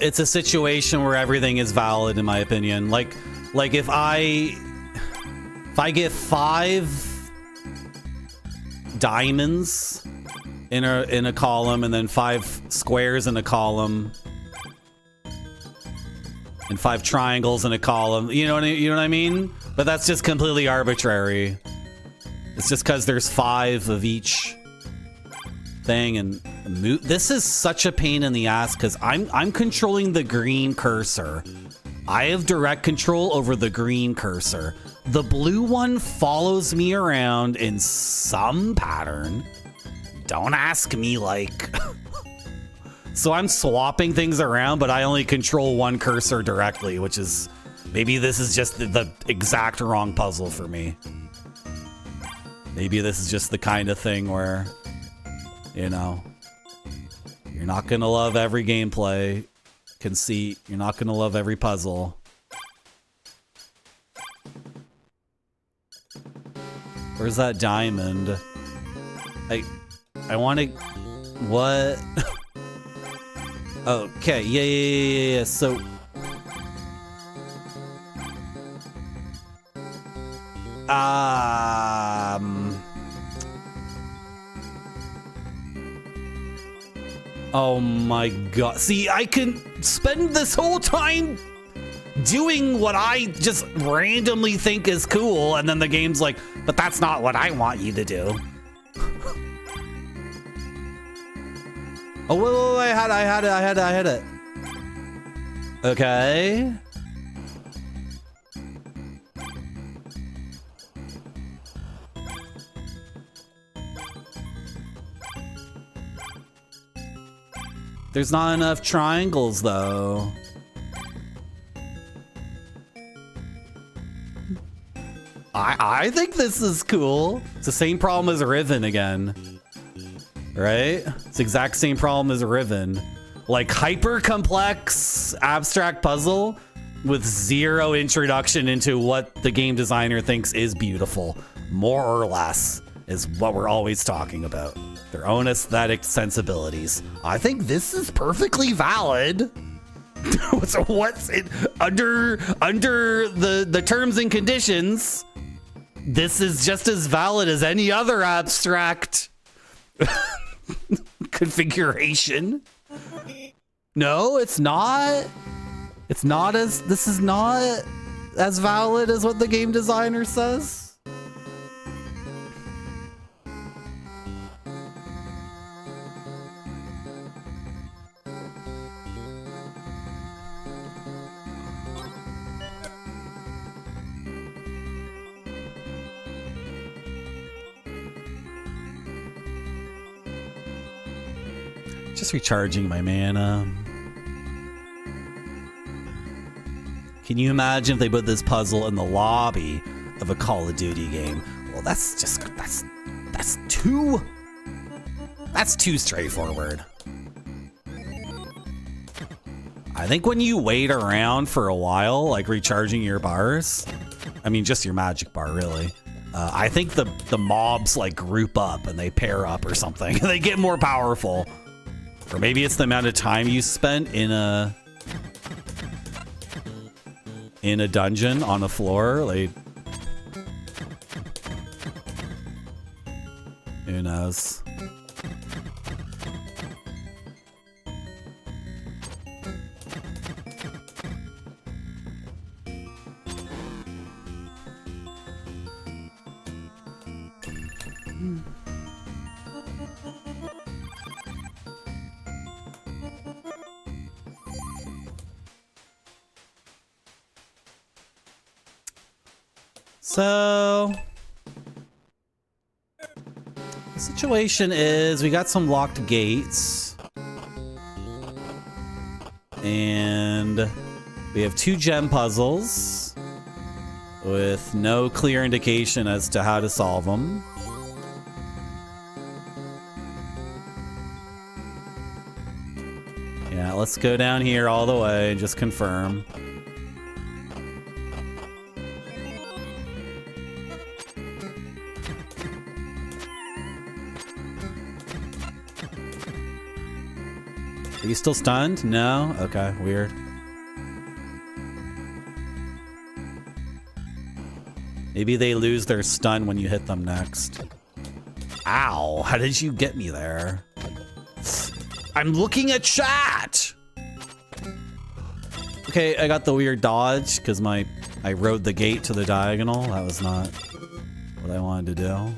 it's a situation where everything is valid, in my opinion. Like if I get 5 diamonds in a column and then 5 squares in a column and 5 triangles in a column, you know what I mean? But that's just completely arbitrary. It's just because there's 5 of each thing, and this is such a pain in the ass because I'm controlling the green cursor. I have direct control over the green cursor. The blue one follows me around in some pattern. Don't ask me, like... So I'm swapping things around, but I only control one cursor directly, which is... Maybe this is just the exact wrong puzzle for me. Maybe this is just the kind of thing where, you know, you're not going to love every gameplay conceit. You're not going to love every puzzle. Where's that diamond? I want to... What? Okay, yeah. So... Oh my god. See, I can spend this whole time doing what I just randomly think is cool, and then the game's like, but that's not what I want you to do. Oh, wait, I had it. Okay. There's not enough triangles, though. I think this is cool. It's the same problem as Riven again. Right? It's the exact same problem as Riven. Like, hyper complex abstract puzzle with zero introduction into what the game designer thinks is beautiful. More or less is what we're always talking about. Their own aesthetic sensibilities. I think this is perfectly valid. So what's it under the terms and conditions? This is just as valid as any other abstract configuration. No, it's not. It's not as, this is not as valid as what the game designer says. Just recharging my mana. Can you imagine if they put this puzzle in the lobby of a Call of Duty game? Well, that's too straightforward. I think when you wait around for a while, like recharging your bars, I mean, just your magic bar, really. I think the mobs like group up and they pair up or something. They get more powerful. Or maybe it's the amount of time you spent in a dungeon on a floor. Like, who knows? So the situation is we got some locked gates and we have 2 gem puzzles with no clear indication as to how to solve them. Yeah, let's go down here all the way and just confirm. Are you still stunned? No? Okay, weird. Maybe they lose their stun when you hit them next. Ow, how did you get me there? I'm looking at chat! Okay, I got the weird dodge because I rode the gate to the diagonal. That was not what I wanted to do.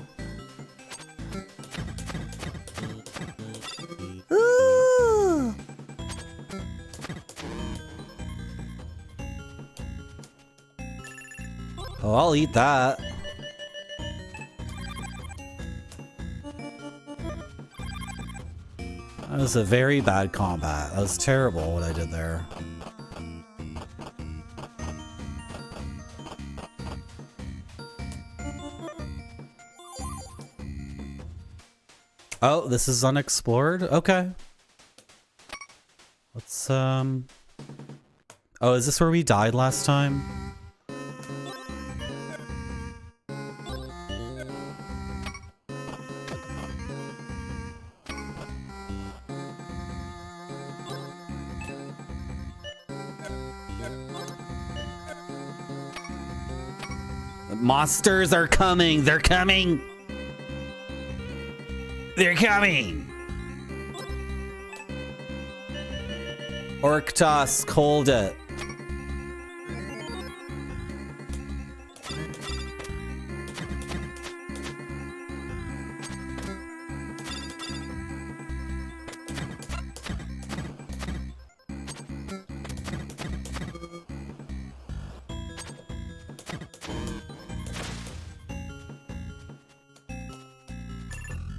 Oh, I'll eat that. That was a very bad combat. That was terrible what I did there. Oh, this is unexplored? Okay. Let's, Oh, is this where we died last time? Monsters are coming! They're coming! They're coming! Orc Tusk, hold it.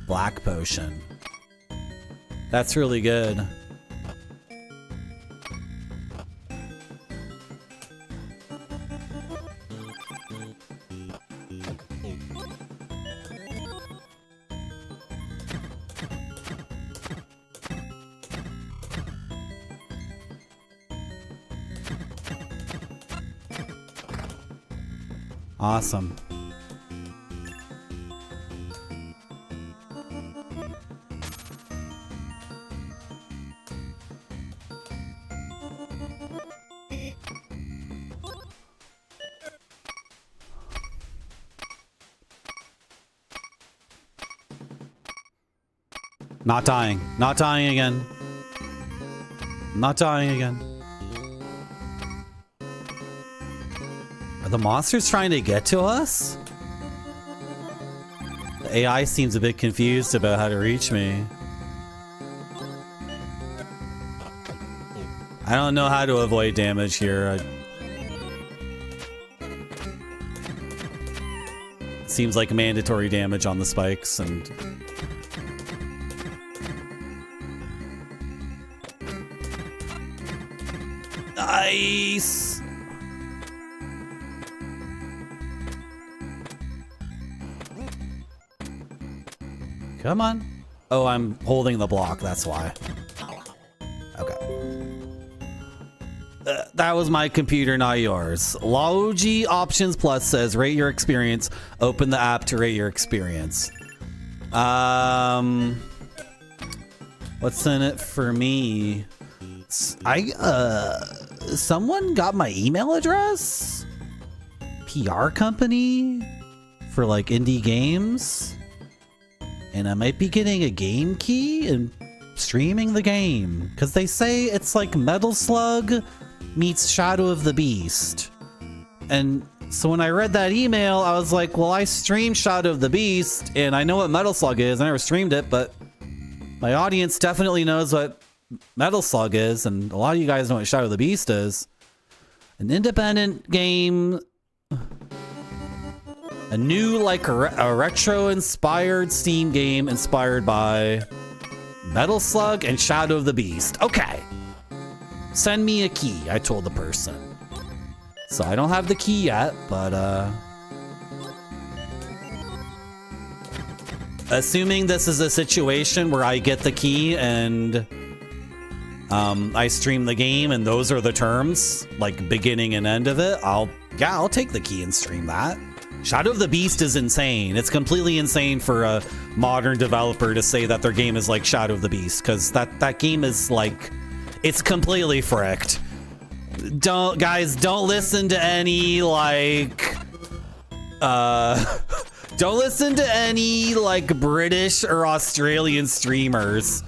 Black potion. That's really good. Awesome. Not dying. Not dying again. I'm not dying again. Are the monsters trying to get to us? The AI seems a bit confused about how to reach me. I don't know how to avoid damage here. Seems like mandatory damage on the spikes and... Nice! Come on. Oh, I'm holding the block, that's why. Okay. That was my computer, not yours. Logi Options Plus says, rate your experience. Open the app to rate your experience. What's in it for me? Someone got my email address? PR company? For like indie games? And I might be getting a game key and streaming the game. Because they say it's like Metal Slug meets Shadow of the Beast. And so when I read that email, I was like, well, I streamed Shadow of the Beast, and I know what Metal Slug is. I never streamed it, but my audience definitely knows what Metal Slug is, and a lot of you guys know what Shadow of the Beast is. An independent game, a new, like, a retro-inspired Steam game inspired by Metal Slug and Shadow of the Beast. Okay. Send me a key, I told the person. So I don't have the key yet, but assuming this is a situation where I get the key and I stream the game and those are the terms, like beginning and end of it, I'll take the key and stream that. Shadow of the Beast is insane. It's completely insane for a modern developer to say that their game is like Shadow of the Beast, because that game is like, it's completely fricked. Don't listen to any like don't listen to any like British or Australian streamers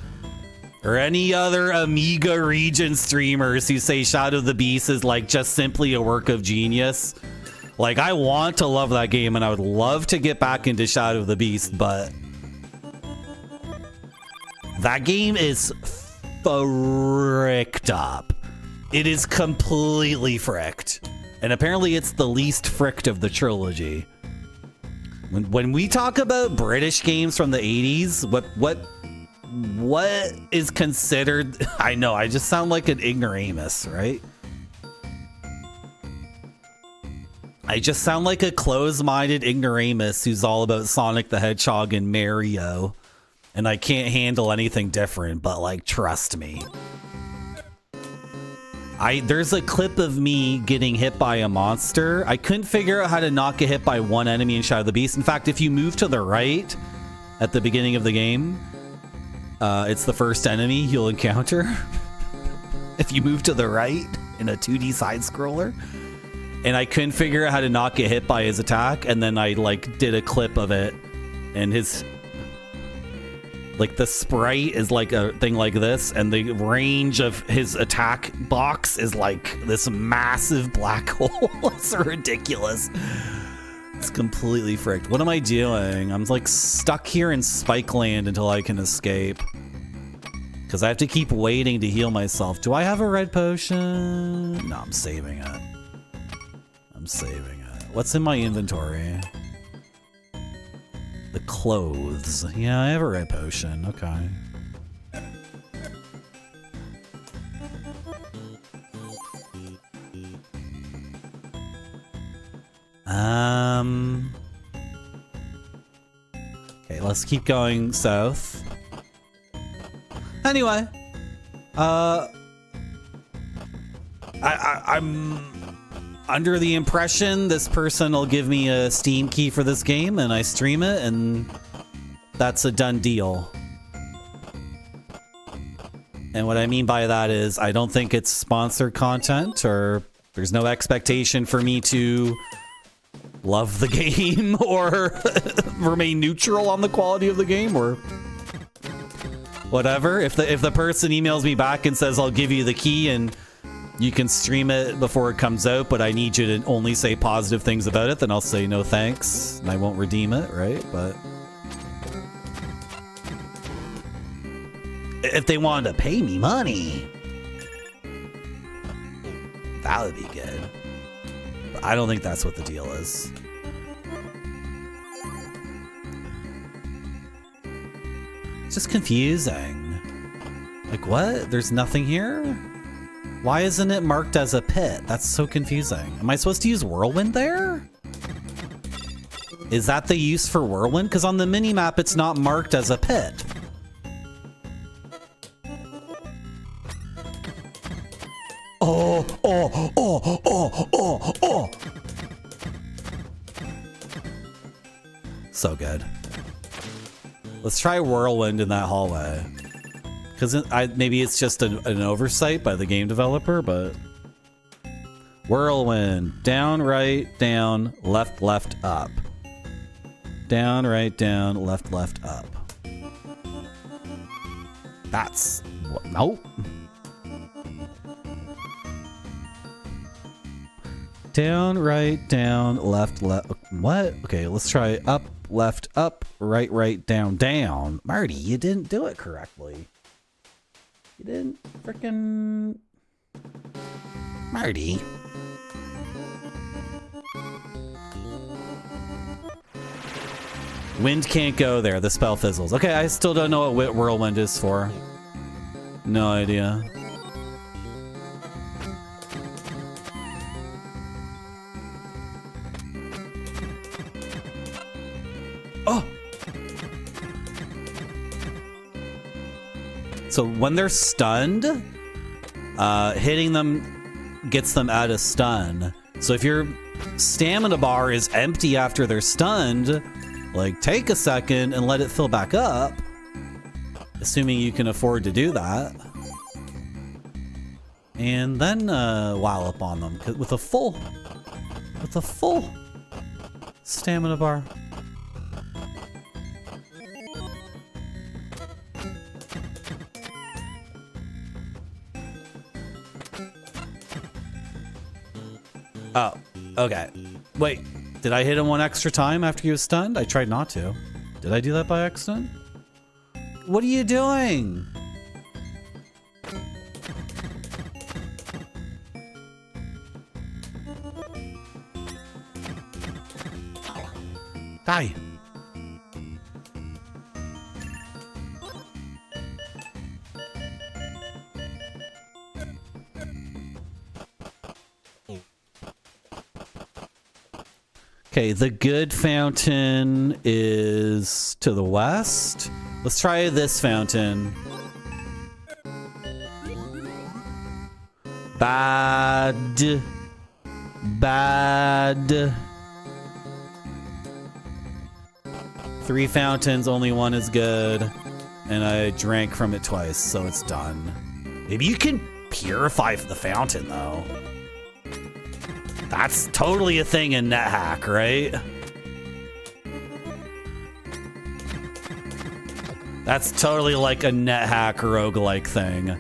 or any other Amiga region streamers who say Shadow of the Beast is like just simply a work of genius. Like, I want to love that game and I would love to get back into Shadow of the Beast, but that game is fricked up. It is completely fricked. And apparently it's the least fricked of the trilogy. When we talk about British games from the 80s, what is considered... I know, I just sound like an ignoramus, right? I just sound like a closed-minded ignoramus who's all about Sonic the Hedgehog and Mario. And I can't handle anything different, but like, trust me. There's a clip of me getting hit by a monster. I couldn't figure out how to not get hit by one enemy in Shadow of the Beast. In fact, if you move to the right at the beginning of the game, it's the first enemy you'll encounter. If you move to the right in a 2D side scroller. And I couldn't figure out how to not get hit by his attack, and then I like did a clip of it, and his... like the sprite is like a thing like this, and the range of his attack box is like this massive black hole. It's ridiculous. It's completely fricked. What am I doing? I'm like stuck here in Spike Land until I can escape. Because I have to keep waiting to heal myself. Do I have a red potion? No, I'm saving it. I'm saving it. What's in my inventory? The clothes. Yeah, I have a red potion. Okay. Okay, let's keep going south. Anyway, I'm under the impression this person will give me a Steam key for this game and I stream it, and that's a done deal. And what I mean by that is I don't think it's sponsored content, or there's no expectation for me to love the game or remain neutral on the quality of the game or Whatever. If the person emails me back and says I'll give you the key and you can stream it before it comes out, but I need you to only say positive things about it, then I'll say no thanks and I won't redeem it, right? But if they wanted to pay me money, that would be good. But I don't think that's what the deal is. It's just confusing. Like, what? There's nothing here? Why isn't it marked as a pit? That's so confusing. Am I supposed to use whirlwind there? Is that the use for whirlwind? Because on the mini-map, it's not marked as a pit. Oh. So good. Let's try whirlwind in that hallway. Because maybe it's just an oversight by the game developer, but... Whirlwind. Down, right, down, left, left, up. Down, right, down, left, left, up. That's... Nope. Down, right, down, left, left. What? Okay, let's try up, left, up, right, right, down, down. Marty, you didn't do it correctly. You didn't frickin'... Marty. Wind can't go there. The spell fizzles. Okay, I still don't know what whirlwind is for. No idea. Oh! So when they're stunned, hitting them gets them out of stun. So if your stamina bar is empty after they're stunned, like take a second and let it fill back up, assuming you can afford to do that. And then wow up on them with a full stamina bar. Oh, okay. Wait, did I hit him one extra time after he was stunned? I tried not to. Did I do that by accident? What are you doing? Die. Okay, the good fountain is to the west. Let's try this fountain. Bad. Bad. 3 fountains, only 1 is good. And I drank from it twice, so it's done. Maybe you can purify the fountain, though. That's totally a thing in NetHack, right? That's totally like a NetHack roguelike thing.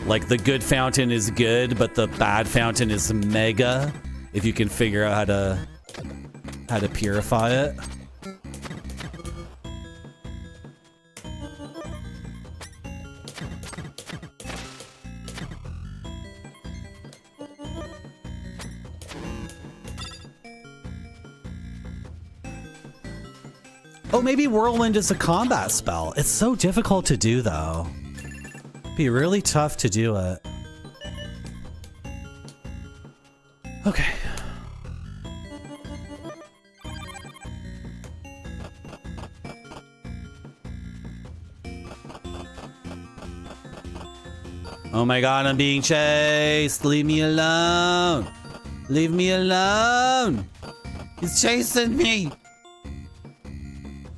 Like the good fountain is good, but the bad fountain is mega. If you can figure out how to purify it. Oh, maybe Whirlwind is a combat spell. It's so difficult to do, though. It'd be really tough to do it. Okay. Oh my god, I'm being chased. Leave me alone. Leave me alone. He's chasing me.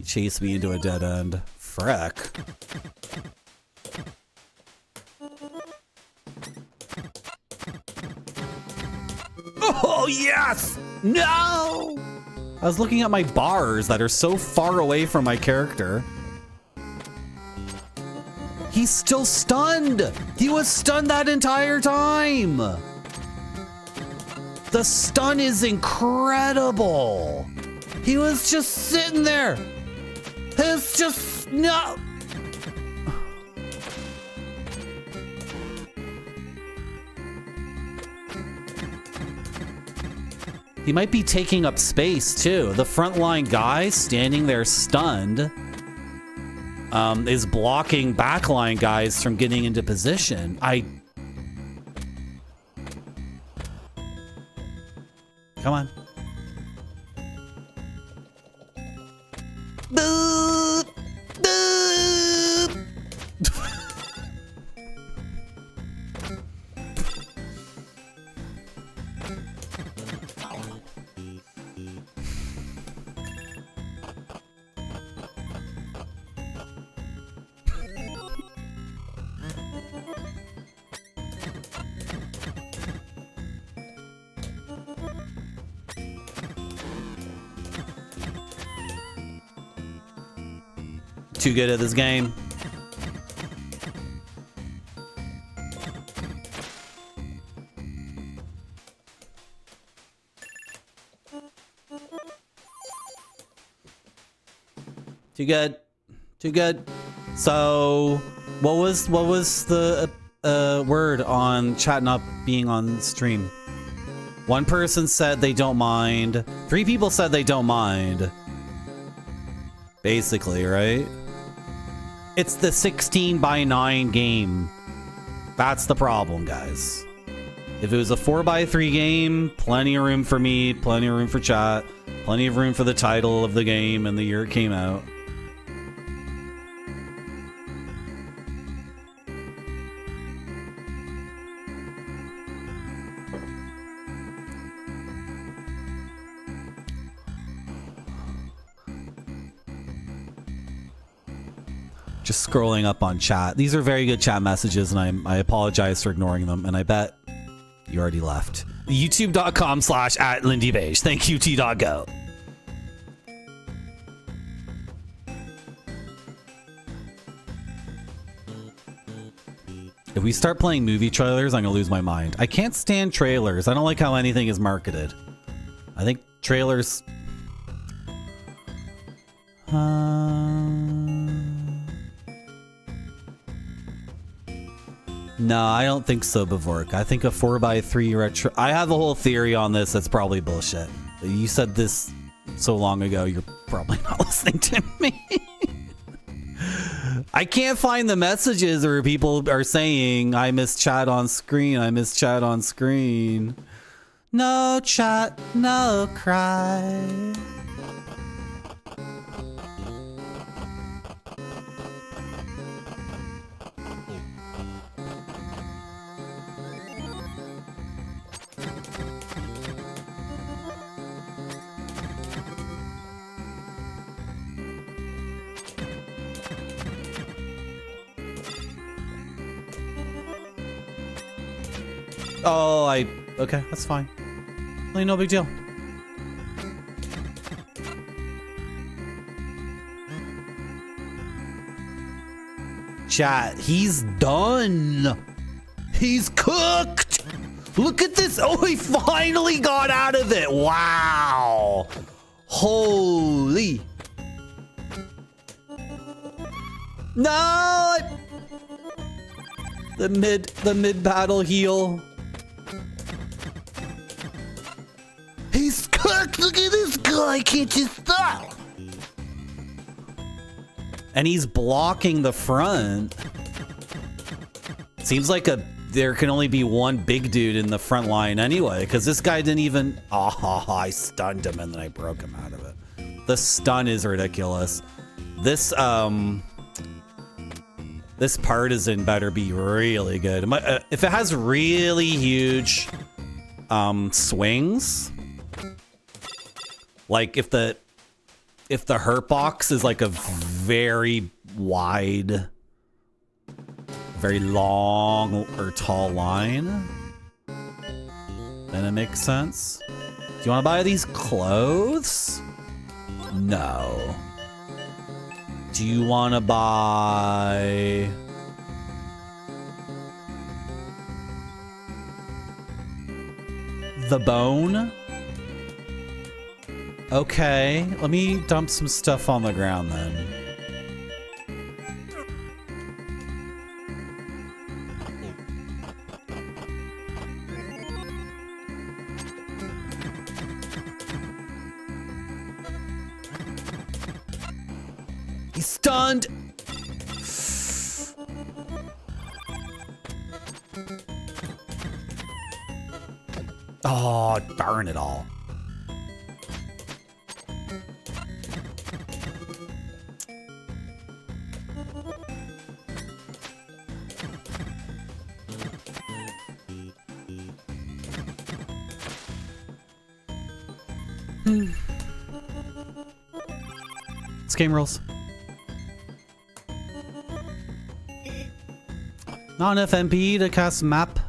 Chase me into a dead end. Frick. Oh, yes! No! I was looking at my bars that are so far away from my character. He's still stunned. He was stunned that entire time. The stun is incredible. He was just sitting there. It's just no. He might be taking up space too. The frontline guy standing there stunned is blocking backline guys from getting into position. Come on. Boop, boop. Too good at this game. Too good. Too good. So, what was the word on chat not being on stream? One person said they don't mind. 3 people said they don't mind. Basically, right? It's the 16:9 game. That's the problem, guys. If it was a 4:3 game, plenty of room for me, plenty of room for chat, plenty of room for the title of the game and the year it came out. Just scrolling up on chat. These are very good chat messages, and I apologize for ignoring them, and I bet you already left. YouTube.com/@LindyBeige. Thank you, T.Go. If we start playing movie trailers, I'm gonna lose my mind. I can't stand trailers. I don't like how anything is marketed. I think trailers... No, I don't think so, Bavork. I think a 4:3 retro... I have a whole theory on this that's probably bullshit. You said this so long ago, you're probably not listening to me. I can't find the messages where people are saying, I miss chat on screen, I miss chat on screen. No chat, no cry. Oh, okay, that's fine. Really no big deal. Chat, he's done. He's cooked. Look at this. Oh, he finally got out of it. Wow. Holy. No. The mid battle heal. He's cooked! Look at this guy! Can't you stop? And he's blocking the front. Seems like there can only be one big dude in the front line anyway, because this guy didn't even... Oh, I stunned him and then I broke him out of it. The stun is ridiculous. This partisan better be really good. If it has really huge swings... Like if the hurt box is like a very wide, very long or tall line, then it makes sense. Do you want to buy these clothes? No. Do you want to buy the bone. Okay, let me dump some stuff on the ground then. He's stunned. Oh, darn it all. It's game rules. Not enough MP to cast map.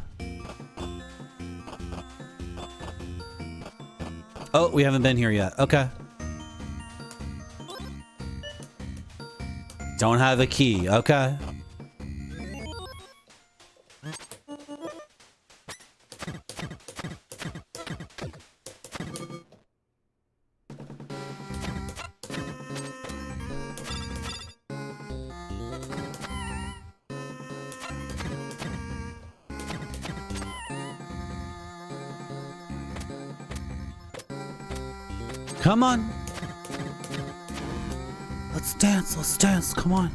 Oh, we haven't been here yet. Okay. Don't have a key. Okay. Come on. Let's dance, come on.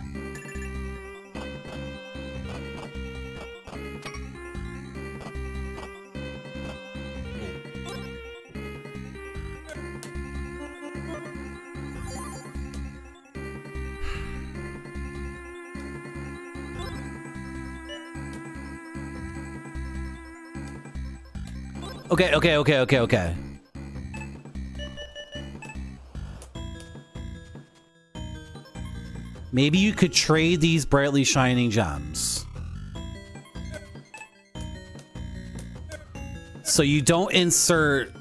Okay. Maybe you could trade these brightly shining gems. So you don't insert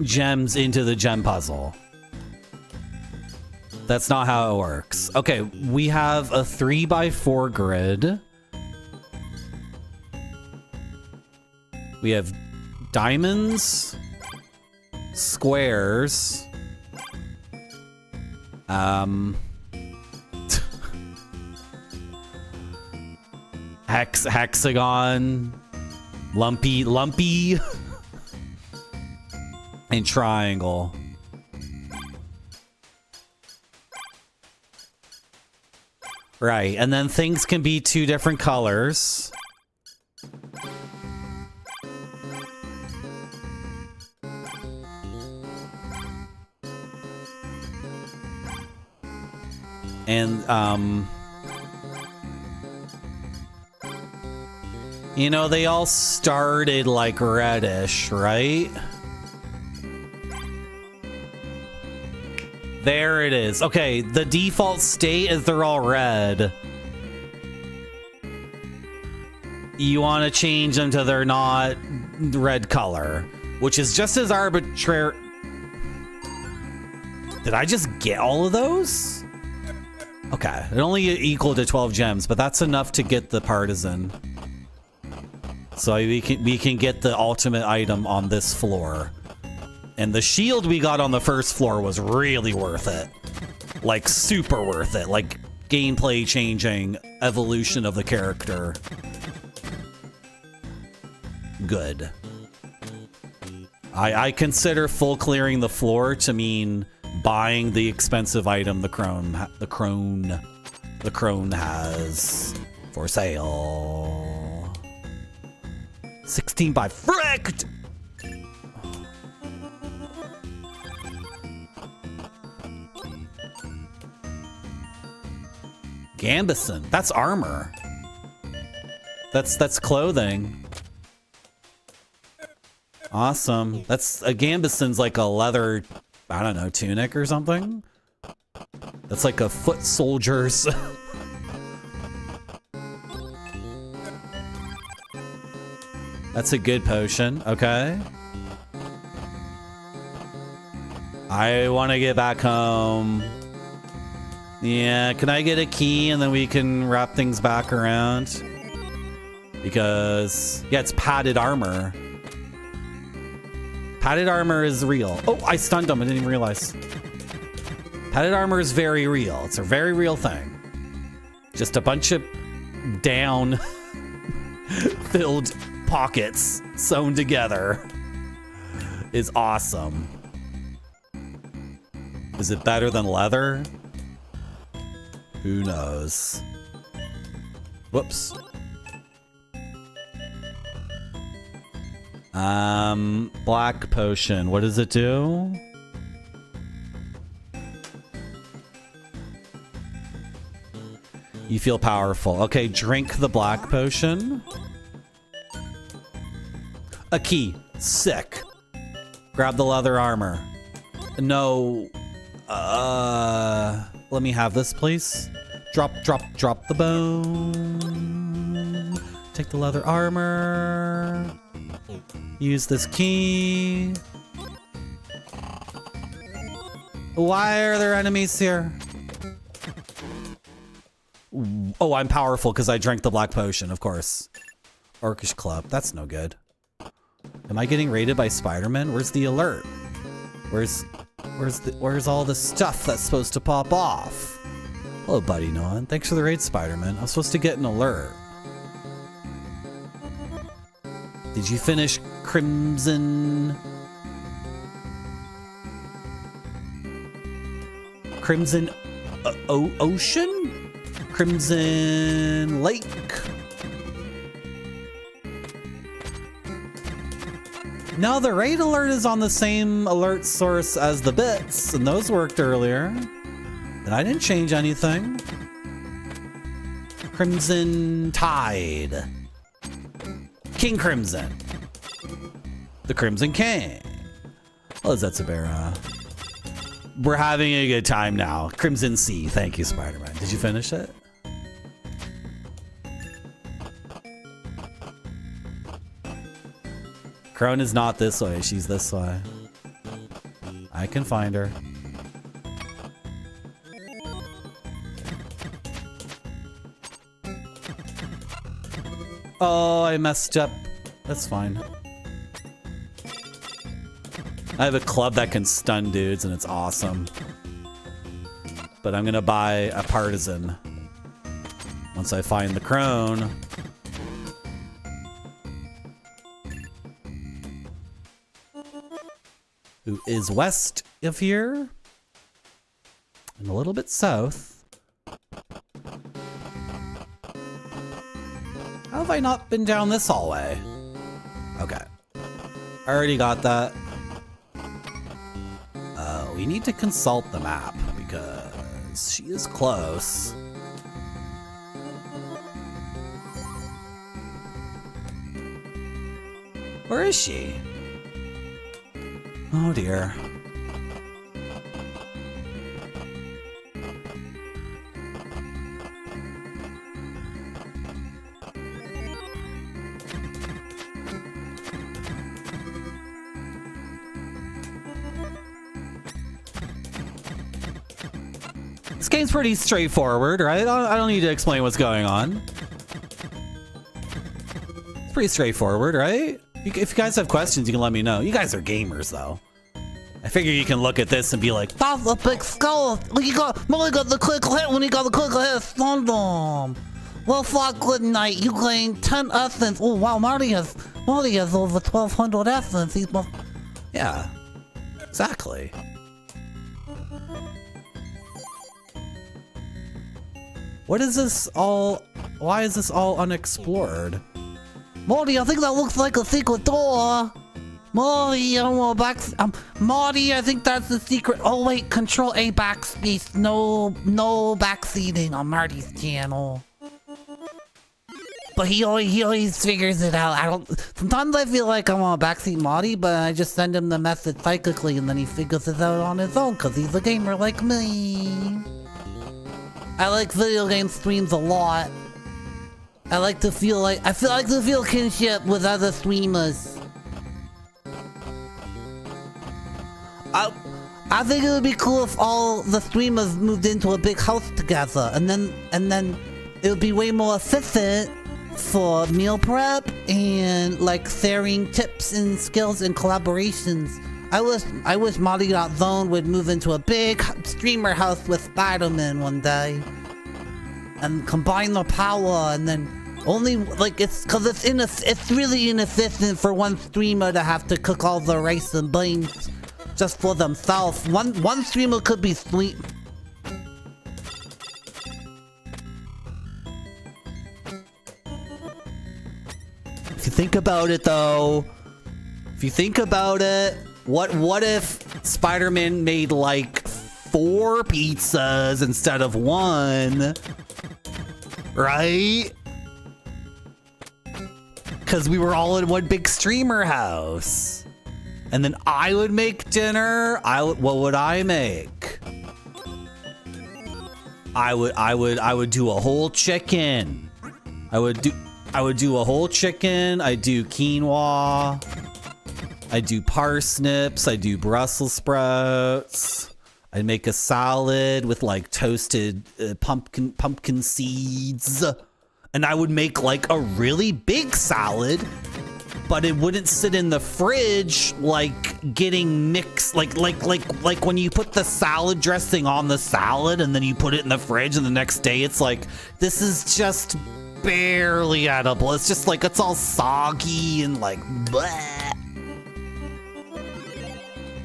gems into the gem puzzle. That's not how it works. Okay, we have a 3x4 grid. We have diamonds, squares, hexagon, lumpy, and triangle. Right, and then things can be 2 different colors. And, you know, they all started like reddish, right? There it is. Okay, the default state is they're all red. You want to change them to they're not red color, which is just as arbitrary. Did I just get all of those? Okay, it only equal to 12 gems, but that's enough to get the partisan. So we can get the ultimate item on this floor. And the shield we got on the first floor was really worth it. Like, super worth it. Like, gameplay changing, evolution of the character. Good. I consider full clearing the floor to mean buying the expensive item the crone has for sale. 16 by fricked! Gambison. That's armor. That's clothing. Awesome. That's a gambeson's like a leather, I don't know, tunic or something. That's like a foot soldier's. That's a good potion. Okay. I want to get back home. Yeah, can I get a key and then we can wrap things back around? Because, yeah, it's padded armor. Padded armor is real. Oh, I stunned him. I didn't even realize. Padded armor is very real. It's a very real thing. Just a bunch of down filled pockets sewn together is awesome. Is it better than leather? Who knows? Whoops. Black potion. What does it do? You feel powerful. Okay, drink the black potion. A key. Sick. Grab the leather armor. No. Let me have this, please. Drop the bone. Take the leather armor. Use this key. Why are there enemies here? Oh, I'm powerful because I drank the black potion, of course. Orcish Club. That's no good. Am I getting raided by Spider-Man? Where's the alert? Where's all the stuff that's supposed to pop off? Hello, buddy Nolan. Thanks for the raid, Spider-Man. I was supposed to get an alert. Did you finish Crimson Ocean? Crimson Lake? No, the raid alert is on the same alert source as the bits, and those worked earlier. And I didn't change anything. Crimson Tide. King Crimson. The Crimson King. Well, Zetsubera. We're having a good time now. Crimson Sea. Thank you, Spider-Man. Did you finish it? Crone is not this way. She's this way. I can find her. Oh, I messed up. That's fine. I have a club that can stun dudes and it's awesome. But I'm gonna buy a partisan once I find the crone. Who is west of here and a little bit south. How have I not been down this hallway? Okay. I already got that. We need to consult the map because she is close. Where is she? Oh dear. This game's pretty straightforward, right? I don't need to explain what's going on. It's pretty straightforward, right? If you guys have questions, you can let me know. You guys are gamers, though. I figure you can look at this and be like, that's a big skull. You only got the quick hit when you got the quick hit. Stunned him. Well, fuck, good night. You gained 10 essence. Oh, wow, Marty has over 1,200 essence. He's yeah, exactly. What is this all? Why is this all unexplored? Marty, I think that looks like a secret door. Marty, I don't want back. Marty, I think that's the secret. Oh wait, Control A backspace. No backseating on Marty's channel. But he always figures it out. Sometimes I feel like I want to backseat Marty, but I just send him the message psychically, and then he figures it out on his own because he's a gamer like me. I like video game streams a lot. I like to feel kinship with other streamers. I think it would be cool if all the streamers moved into a big house together, and then it would be way more efficient for meal prep and like sharing tips and skills and collaborations. I wish Molly.zone would move into a big streamer house with Spider-Man one day and combine their power, and then only like it's really inefficient for one streamer to have to cook all the rice and beans just for themselves. One streamer could be sweet. If you think about it, though, what if Spider-Man made like 4 pizzas instead of 1? Right? Because we were all in one big streamer house. And then I would make dinner. What would I make? I would do a whole chicken. I would do a whole chicken. I do quinoa. I do parsnips. I do Brussels sprouts. I'd make a salad with like toasted pumpkin seeds. And I would make like a really big salad, but it wouldn't sit in the fridge like getting mixed, like when you put the salad dressing on the salad and then you put it in the fridge and the next day it's like, this is just barely edible. It's just like, it's all soggy and like bleh.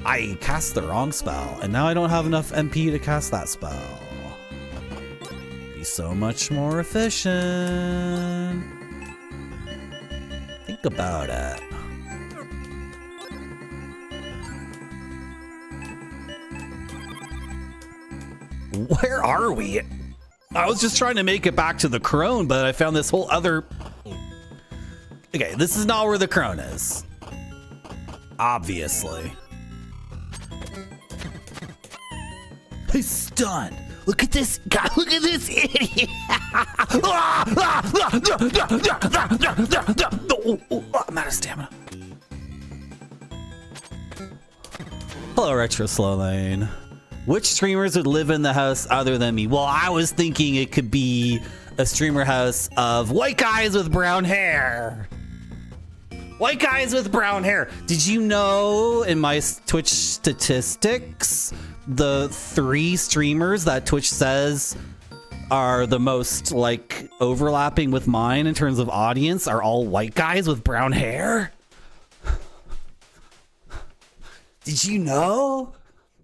I cast the wrong spell and now I don't have enough MP to cast that spell. Be so much more efficient. Think about it. Where are we? I was just trying to make it back to the crone, but I found this whole other... Okay, this is not where the crone is. Obviously. He's stunned. Look at this guy. Look at this idiot. I'm out of stamina. Hello, Retro Slow Lane. Which streamers would live in the house other than me? Well, I was thinking it could be a streamer house of white guys with brown hair. White guys with brown hair. Did you know in my Twitch statistics, the 3 streamers that Twitch says are the most like overlapping with mine in terms of audience are all white guys with brown hair? Did you know?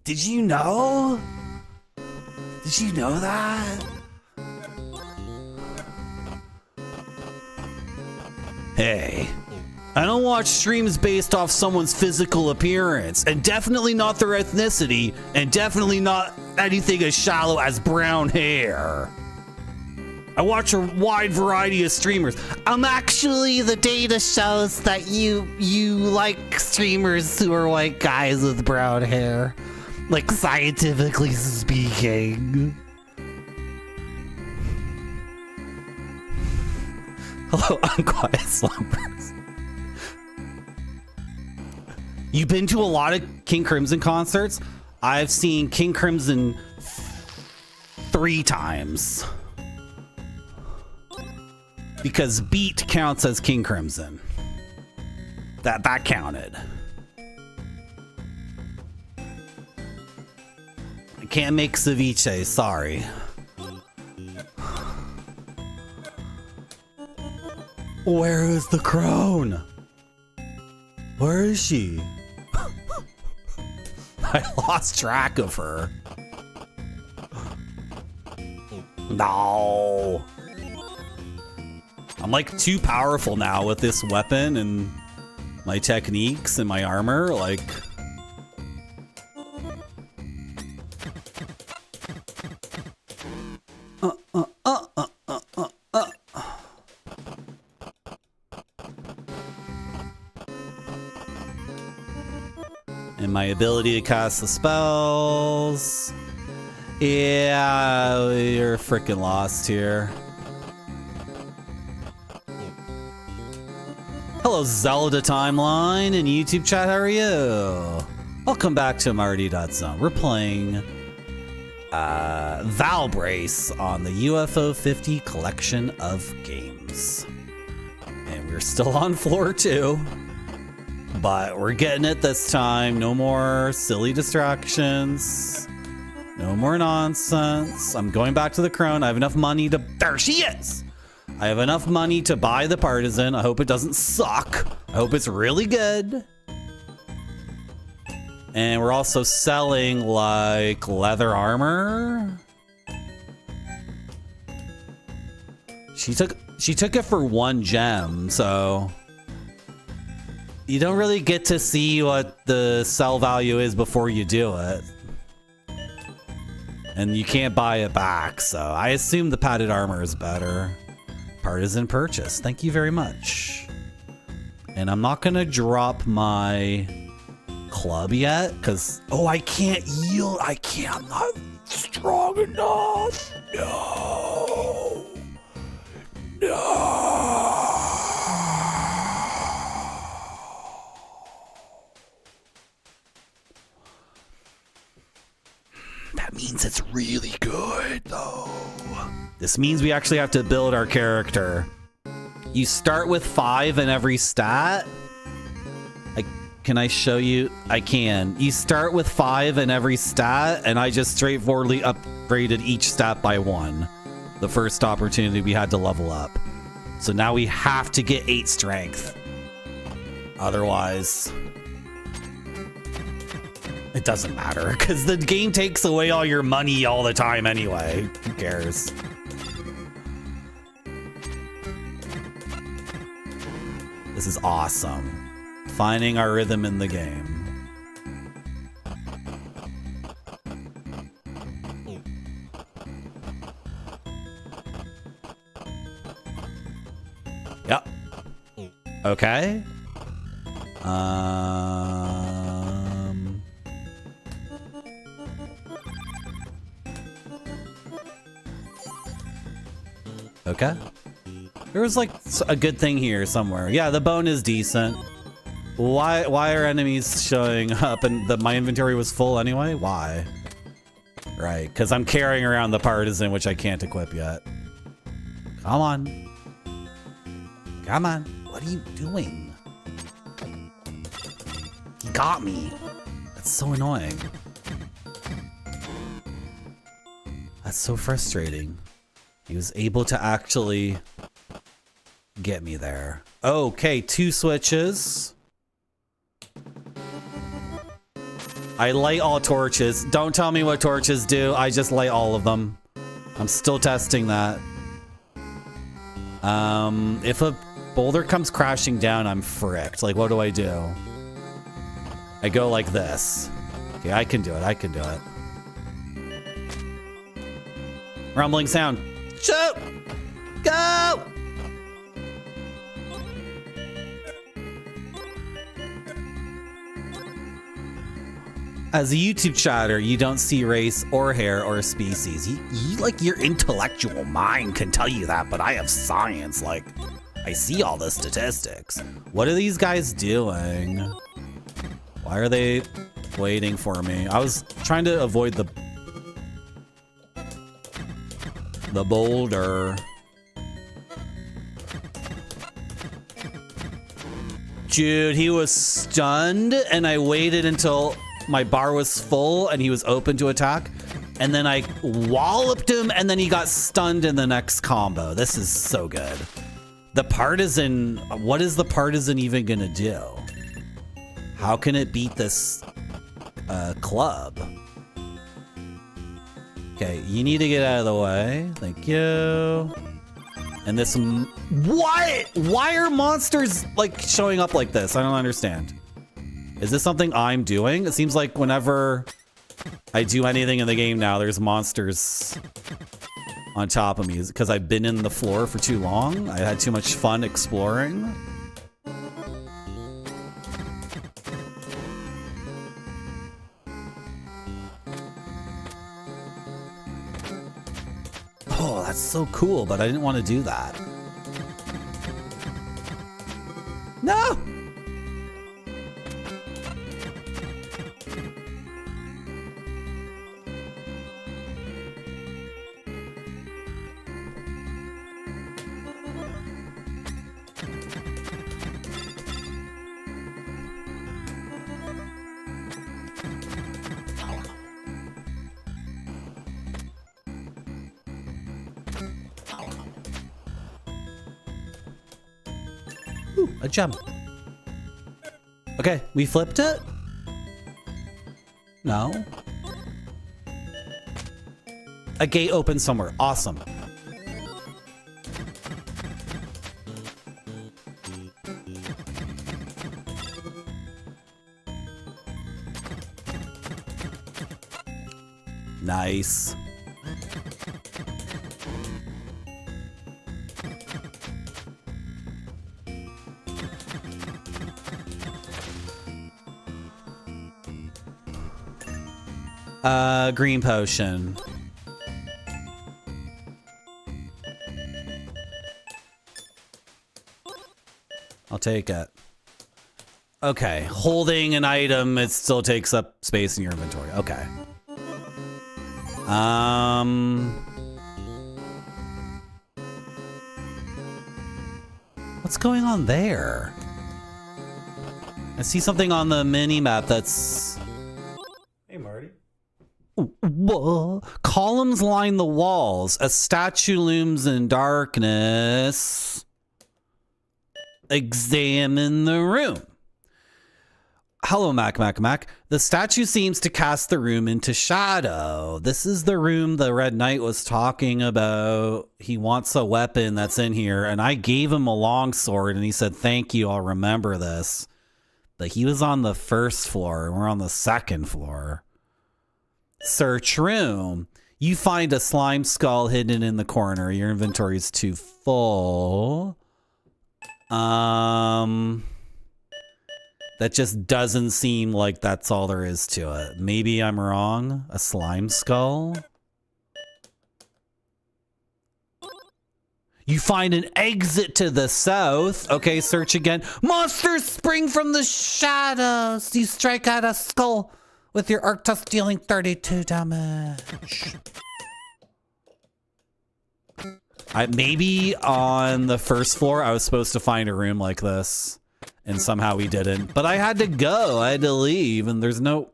Did you know? Did you know that? Hey, I don't watch streams based off someone's physical appearance, and definitely not their ethnicity, and definitely not anything as shallow as brown hair. I watch a wide variety of streamers. Actually, the data shows that you like streamers who are white guys with brown hair. Like, scientifically speaking. Hello, Unquiet Slumbers. You've been to a lot of King Crimson concerts? I've seen King Crimson 3 times. Because Beat counts as King Crimson. That counted. I can't make ceviche, sorry. Where is the crone? Where is she? I lost track of her. No. I'm like too powerful now with this weapon and my techniques and my armor, like... And my ability to cast the spells. Yeah, you're freaking lost here. Hello, Zelda Timeline and YouTube chat, how are you? Welcome back to Marty.zone. We're playing Valbrace on the UFO50 collection of games. And we're still on floor 2. But we're getting it this time. No more silly distractions. No more nonsense. I'm going back to the crone. I have enough money to... There she is! I have enough money to buy the partisan. I hope it doesn't suck. I hope it's really good. And we're also selling, like, leather armor. She took it for 1 gem, so... You don't really get to see what the sell value is before you do it. And you can't buy it back, so I assume the padded armor is better. Partisan purchase. Thank you very much. And I'm not gonna drop my club yet, because I can't yield. I'm not strong enough. No. That means it's really good, though. This means we actually have to build our character. You start with 5 in every stat. Can I show you? I can. You start with 5 in every stat, and I just straightforwardly upgraded each stat by 1. The first opportunity we had to level up. So now we have to get 8 strength. Otherwise... it doesn't matter, because the game takes away all your money all the time anyway. Who cares? This is awesome. Finding our rhythm in the game. Yep. Okay. Okay. There was like a good thing here somewhere. Yeah, the bone is decent. Why are enemies showing up and my inventory was full anyway? Why? Right, because I'm carrying around the partisan, which I can't equip yet. Come on. Come on. What are you doing? He got me. That's so annoying. That's so frustrating. He was able to actually get me there. Okay, 2 switches. I light all torches. Don't tell me what torches do. I just light all of them. I'm still testing that. If a boulder comes crashing down, I'm fricked. Like, what do? I go like this. Okay, I can do it. I can do it. Rumbling sound. Shoot! Go! As a YouTube chatter, you don't see race or hair or species. Like, your intellectual mind can tell you that, but I have science. Like, I see all the statistics. What are these guys doing? Why are they waiting for me? I was trying to avoid the boulder. Dude, he was stunned, and I waited until my bar was full and he was open to attack, and then I walloped him, and then he got stunned in the next combo. This is so good. The partisan, what is the partisan even gonna do? How can it beat this club? Okay, you need to get out of the way. Thank you. And this, what? Why are monsters like showing up like this? I don't understand. Is this something I'm doing? It seems like whenever I do anything in the game now, there's monsters on top of me. Is it because I've been in the floor for too long? I had too much fun exploring. Oh, that's so cool, but I didn't want to do that. No! A gem. Okay, we flipped it? No. A gate open somewhere. Awesome. Nice. Green potion. I'll take it. Okay, holding an item, it still takes up space in your inventory. Okay. What's going on there? I see something on the mini map that's... Hey, Marty. Whoa. Columns line the walls. A statue looms in darkness. Examine the room. Hello, Mac. The statue seems to cast the room into shadow. This is the room the Red Knight was talking about. He wants a weapon that's in here, and I gave him a longsword, and he said, thank you, I'll remember this. But he was on the first floor, and we're on the second floor. Search room. You find a slime skull hidden in the corner. Your inventory is too full. That just doesn't seem like that's all there is to it. Maybe I'm wrong. A slime skull? You find an exit to the south. Okay, search again. Monsters spring from the shadows. You strike at a skull with your Arctus, dealing 32 damage. Maybe on the first floor I was supposed to find a room like this. And somehow we didn't. But I had to go. I had to leave. And there's no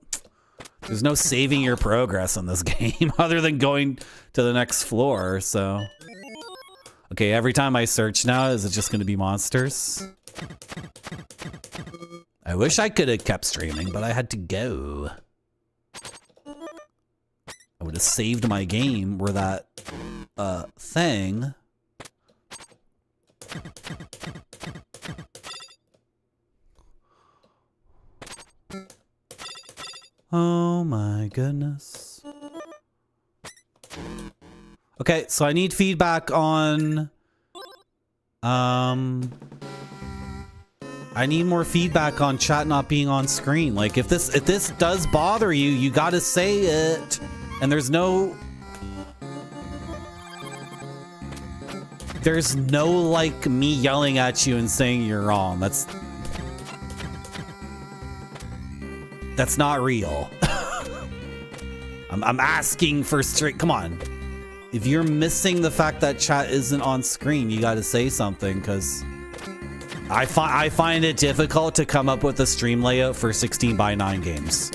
saving your progress in this game other than going to the next floor. So, okay, every time I search now, is it just going to be monsters? I wish I could have kept streaming, but I had to go. I would have saved my game where that thing. Oh my goodness. Okay, so I need feedback on I need more feedback on chat not being on screen. Like if this does bother you, you gotta say it. And there's no like me yelling at you and saying you're wrong. That's not real. I'm asking for straight. Come on. If you're missing the fact that chat isn't on screen, you got to say something, because I find it difficult to come up with a stream layout for 16:9 games.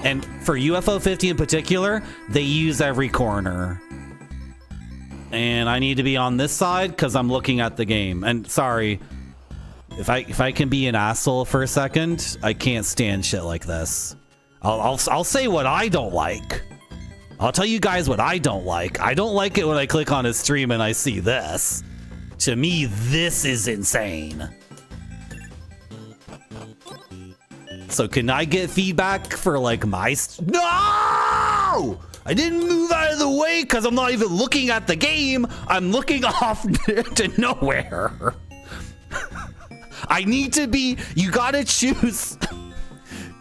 And for UFO50 in particular, they use every corner. And I need to be on this side because I'm looking at the game. And sorry, if I can be an asshole for a second, I can't stand shit like this. I'll say what I don't like. I'll tell you guys what I don't like. I don't like it when I click on a stream and I see this. To me, this is insane. So can I get feedback for like my... No! I didn't move out of the way because I'm not even looking at the game. I'm looking off to nowhere. I need to be... You gotta choose...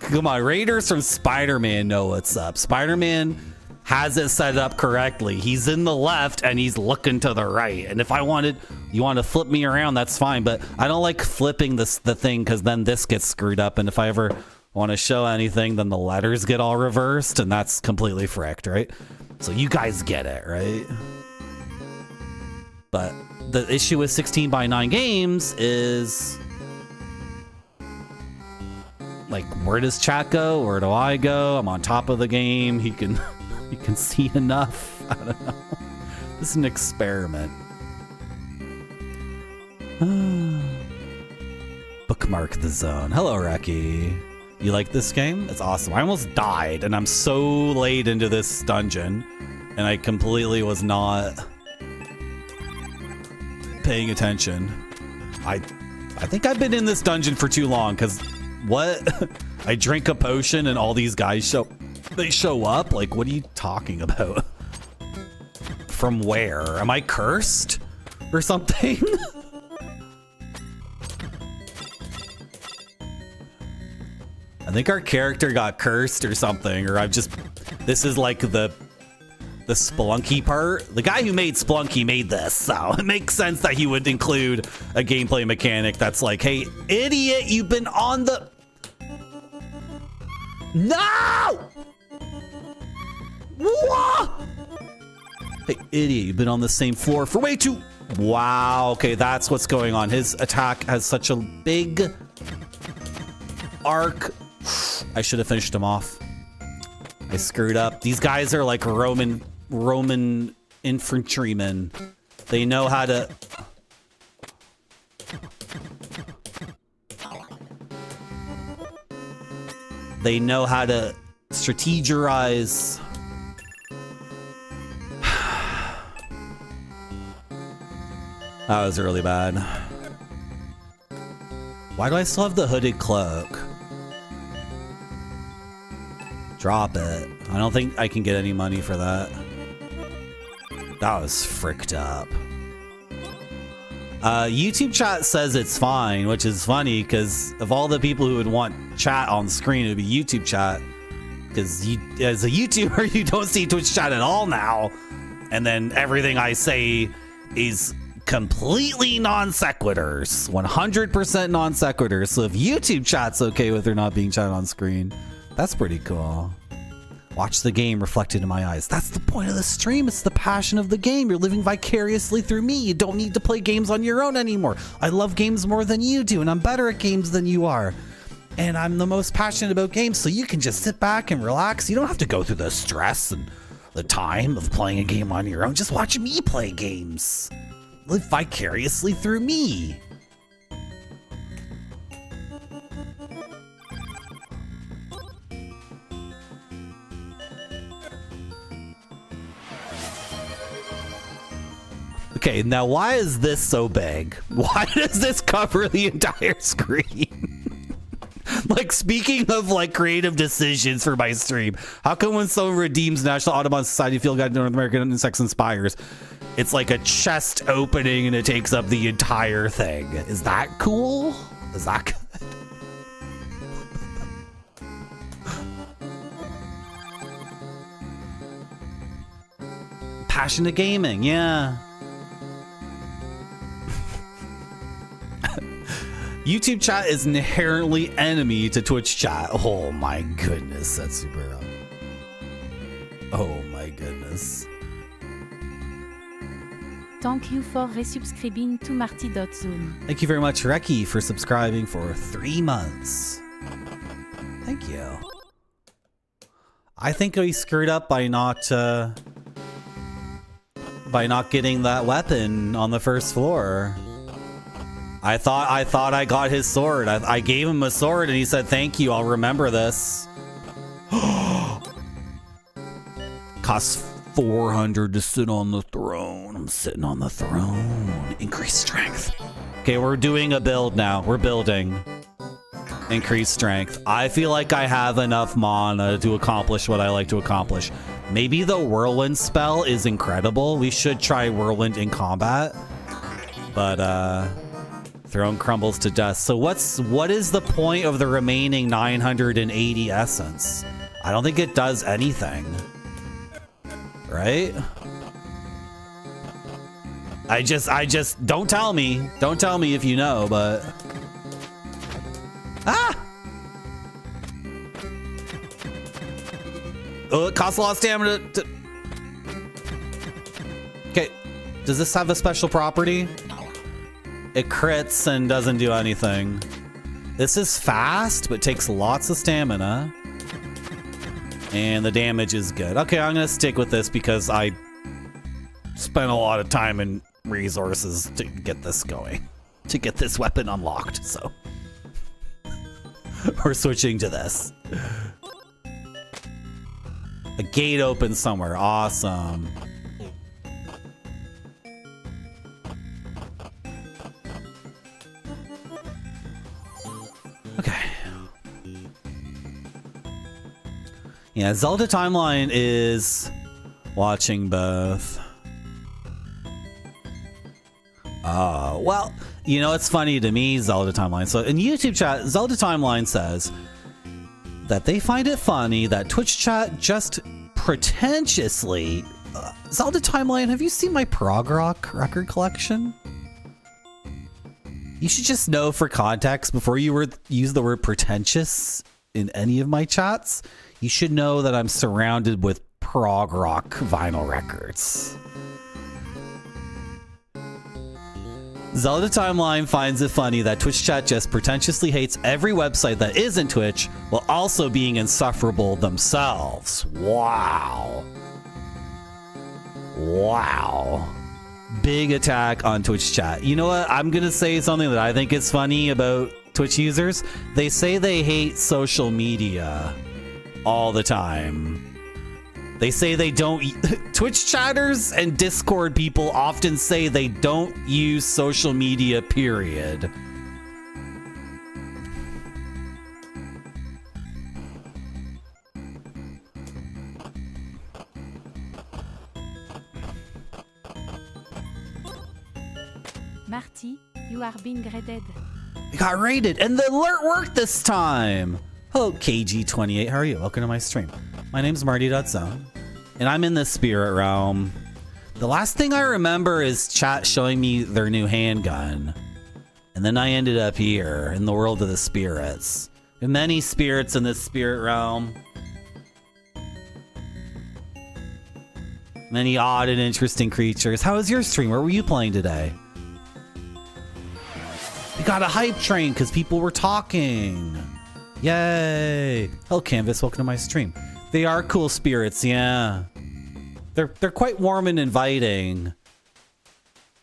Come on, Raiders from Spider-Man know what's up. Spider-Man has it set up correctly. He's in the left and he's looking to the right. And if I wanted... You want to flip me around, that's fine. But I don't like flipping the thing because then this gets screwed up. And if I ever want to show anything, then the letters get all reversed. And that's completely fricked, right? So you guys get it, right? But the issue with 16:9 games is... Like, where does chat go? Where do I go? I'm on top of the game. He can see enough. I don't know. This is an experiment. bookmark the zone. Hello, Reki. You like this game? It's awesome. I almost died, and I'm so late into this dungeon, and I completely was not paying attention. I think I've been in this dungeon for too long, because what? I drink a potion and all these guys show up? Like, what are you talking about? From where? Am I cursed or something? I think our character got cursed or something, or this is like the Splunky part. The guy who made Splunky made this, so it makes sense that he would include a gameplay mechanic that's like, hey, idiot, you've been on the... No! What? Hey, idiot, you've been on the same floor for way too... Wow, okay, that's what's going on. His attack has such a big arc. I should have finished him off. I screwed up. These guys are like Roman infantrymen. They know how to... They know how to strategize. That was really bad. Why do I still have the hooded cloak? Drop it. I don't think I can get any money for that. That was fricked up. YouTube chat says it's fine, which is funny because of all the people who would want chat on screen, it would be YouTube chat. Because as a YouTuber, you don't see Twitch chat at all now. And then everything I say is completely non sequiturs, 100% non sequiturs. So if YouTube chat's okay with there not being chat on screen, that's pretty cool. Watch the game reflected in my eyes. That's the point of the stream. It's the passion of the game. You're living vicariously through me. You don't need to play games on your own anymore. I love games more than you do, and I'm better at games than you are. And I'm the most passionate about games, so you can just sit back and relax. You don't have to go through the stress and the time of playing a game on your own. Just watch me play games. Live vicariously through me. Okay, now why is this so big? Why does this cover the entire screen? Like, speaking of like creative decisions for my stream, how come when someone redeems National Audubon Society Field Guide to North American Insects and Spires, it's like a chest opening and it takes up the entire thing? Is that cool? Is that good? Passionate gaming, yeah. YouTube chat is inherently enemy to Twitch chat. Oh my goodness, that's super wrong. Oh my goodness. Thank you for resubscribing to Marty.zone. Thank you very much, Reki, for subscribing for 3 months. Thank you. I think we screwed up by not getting that weapon on the first floor. I thought I got his sword. I gave him a sword and he said, thank you, I'll remember this. Costs 400 to sit on the throne. I'm sitting on the throne. Increase strength. Okay, we're doing a build now. We're building. Increase strength. I feel like I have enough mana to accomplish what I like to accomplish. Maybe the whirlwind spell is incredible. We should try whirlwind in combat. But, throne crumbles to dust. So what is the point of the remaining 980 essence? I don't think it does anything. Right? I just don't tell me. Don't tell me if you know, but ah! Oh, it costs a lot of stamina to... Okay. Does this have a special property? It crits and doesn't do anything. This is fast, but takes lots of stamina. And the damage is good. Okay, I'm gonna stick with this because I spent a lot of time and resources to get this going. To get this weapon unlocked, so. We're switching to this. A gate opens somewhere. Awesome. Okay. Yeah, Zelda Timeline is watching both. Well, you know, it's funny to me, Zelda Timeline. So in YouTube chat, Zelda Timeline says that they find it funny that Twitch chat just pretentiously... Zelda Timeline, have you seen my prog rock record collection? You should just know for context, before you use the word pretentious in any of my chats, you should know that I'm surrounded with prog rock vinyl records. Zelda Timeline finds it funny that Twitch chat just pretentiously hates every website that isn't Twitch while also being insufferable themselves. Wow. Wow. Big attack on Twitch chat. You know what? I'm going to say something that I think is funny about Twitch users. They say they hate social media all the time. They say they don't... Twitch chatters and Discord people often say they don't use social media, period. Marty, you are being graded. We got raided and the alert worked this time. Hello, KG28. How are you? Welcome to my stream. My name's Marty.Zone, and I'm in the spirit realm. The last thing I remember is chat showing me their new handgun. And then I ended up here in the world of the spirits. There are many spirits in this spirit realm. Many odd and interesting creatures. How was your stream? Where were you playing today? We got a hype train because people were talking. Yay. Hello, Canvas. Welcome to my stream. They are cool spirits, yeah. They're quite warm and inviting.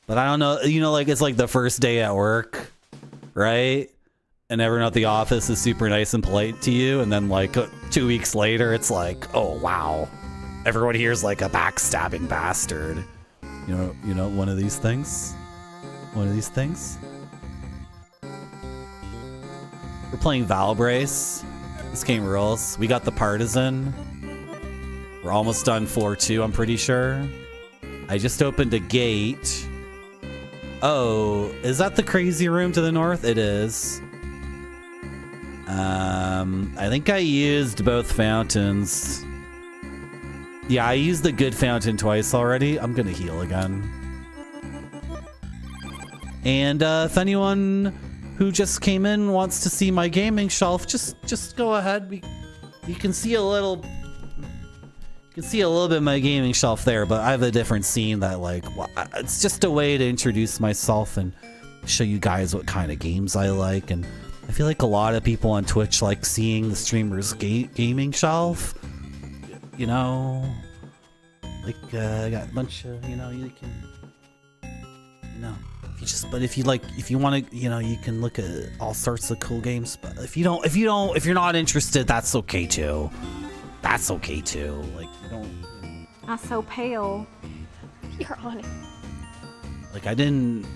But I don't know, you know, like it's like the first day at work, right? And everyone at the office is super nice and polite to you, and then like 2 weeks later, it's like, oh wow, everyone here is like a backstabbing bastard. You know, one of these things. One of these things. We're playing Valbrace. This game rules. We got the Partisan. We're almost done floor 2, I'm pretty sure. I just opened a gate. Oh, is that the crazy room to the north? It is. I think I used both fountains. Yeah, I used the good fountain twice already. I'm gonna heal again. And if anyone who just came in wants to see my gaming shelf, just go ahead. You can see a little... You can see a little bit of my gaming shelf there, but I have a different scene that, like, well, it's just a way to introduce myself and show you guys what kind of games I like. And I feel like a lot of people on Twitch like seeing the streamer's gaming shelf. You know, like I got a bunch of, you know, you can, you know, if you want to, you know, you can look at all sorts of cool games. But if you're not interested, that's okay too. That's okay too. Like, you don't. I'm so pale. You're on it. Like, I didn't.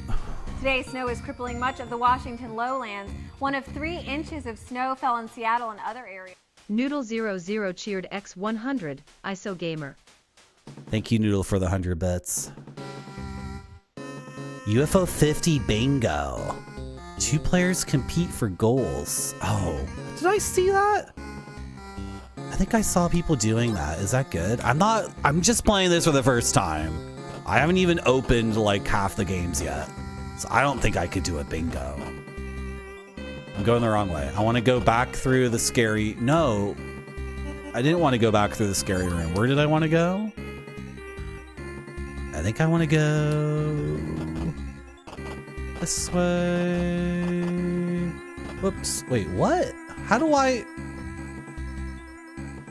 Today, snow is crippling much of the Washington lowlands. 1 of 3 inches of snow fell in Seattle and other areas. Noodle00 cheered X100, ISO Gamer. Thank you, Noodle, for the 100 bits. UFO50 bingo. 2 players compete for goals. Oh, did I see that? I think I saw people doing that. Is that good? I'm just playing this for the first time. I haven't even opened like half the games yet. So I don't think I could do a bingo. I'm going the wrong way. I want to go back through the scary... No, I didn't want to go back through the scary room. Where did I want to go? I think I want to go this way. Whoops. Wait, what? How do I...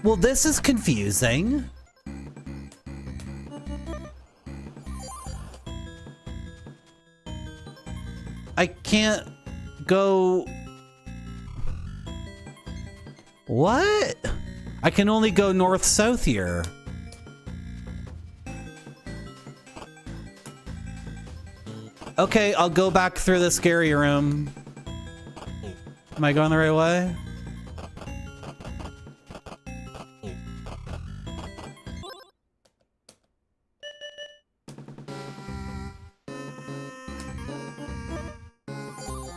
Well, this is confusing. I can't go... What? I can only go north-south here. Okay, I'll go back through the scary room. Am I going the right way?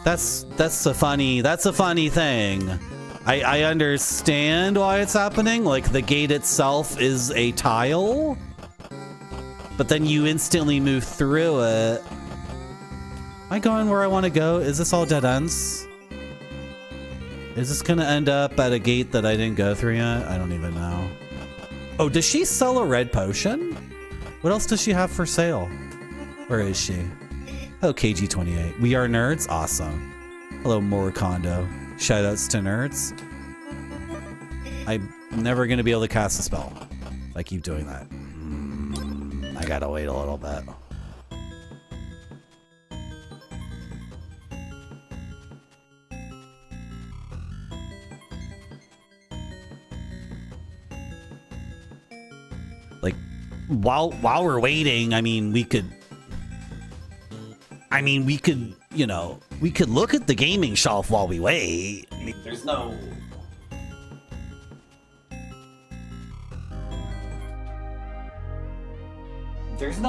That's a funny thing. I understand why it's happening. Like, the gate itself is a tile, but then you instantly move through it. Am I going where I want to go? Is this all dead ends? Is this gonna end up at a gate that I didn't go through yet? I don't even know. Oh, does she sell a red potion? What else does she have for sale? Where is she? Oh, KG28. We are nerds? Awesome. Hello, Morikondo. Shoutouts to nerds. I'm never gonna be able to cast a spell if I keep doing that. I gotta wait a little bit. Like, while we're waiting, I mean, we could, you know, we could look at the gaming shelf while we wait. I mean, there's no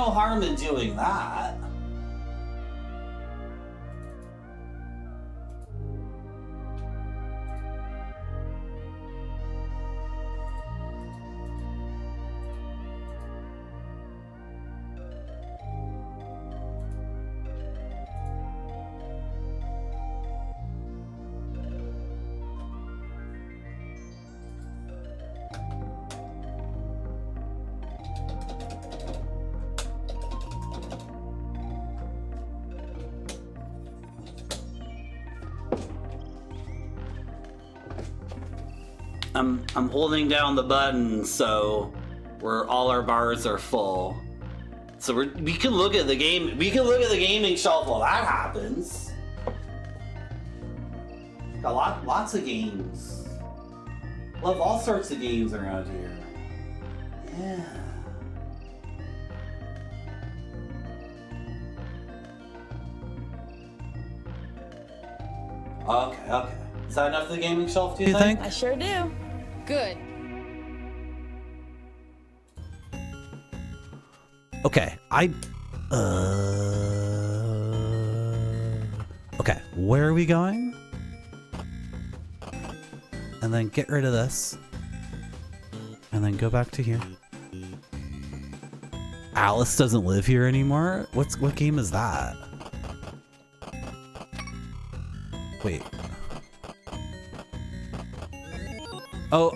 harm in doing that. I'm holding down the button so all our bars are full. So we can look at the game. We can look at the gaming shelf while that happens. Got lots of games. Love all sorts of games around here. Yeah. Okay. Is that enough for the gaming shelf, do you think? I sure do. Good. Okay, okay, where are we going? And then get rid of this. And then go back to here. Alice doesn't live here anymore? What game is that? Wait. Oh,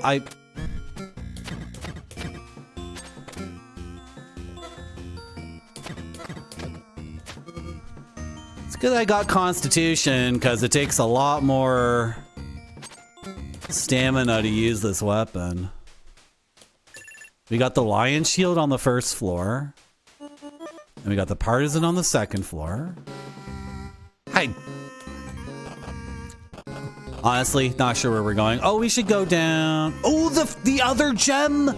It's good I got Constitution, because it takes a lot more stamina to use this weapon. We got the Lion Shield on the first floor. And we got the Partisan on the second floor. Honestly, not sure where we're going. Oh, we should go down. Oh, the other gem.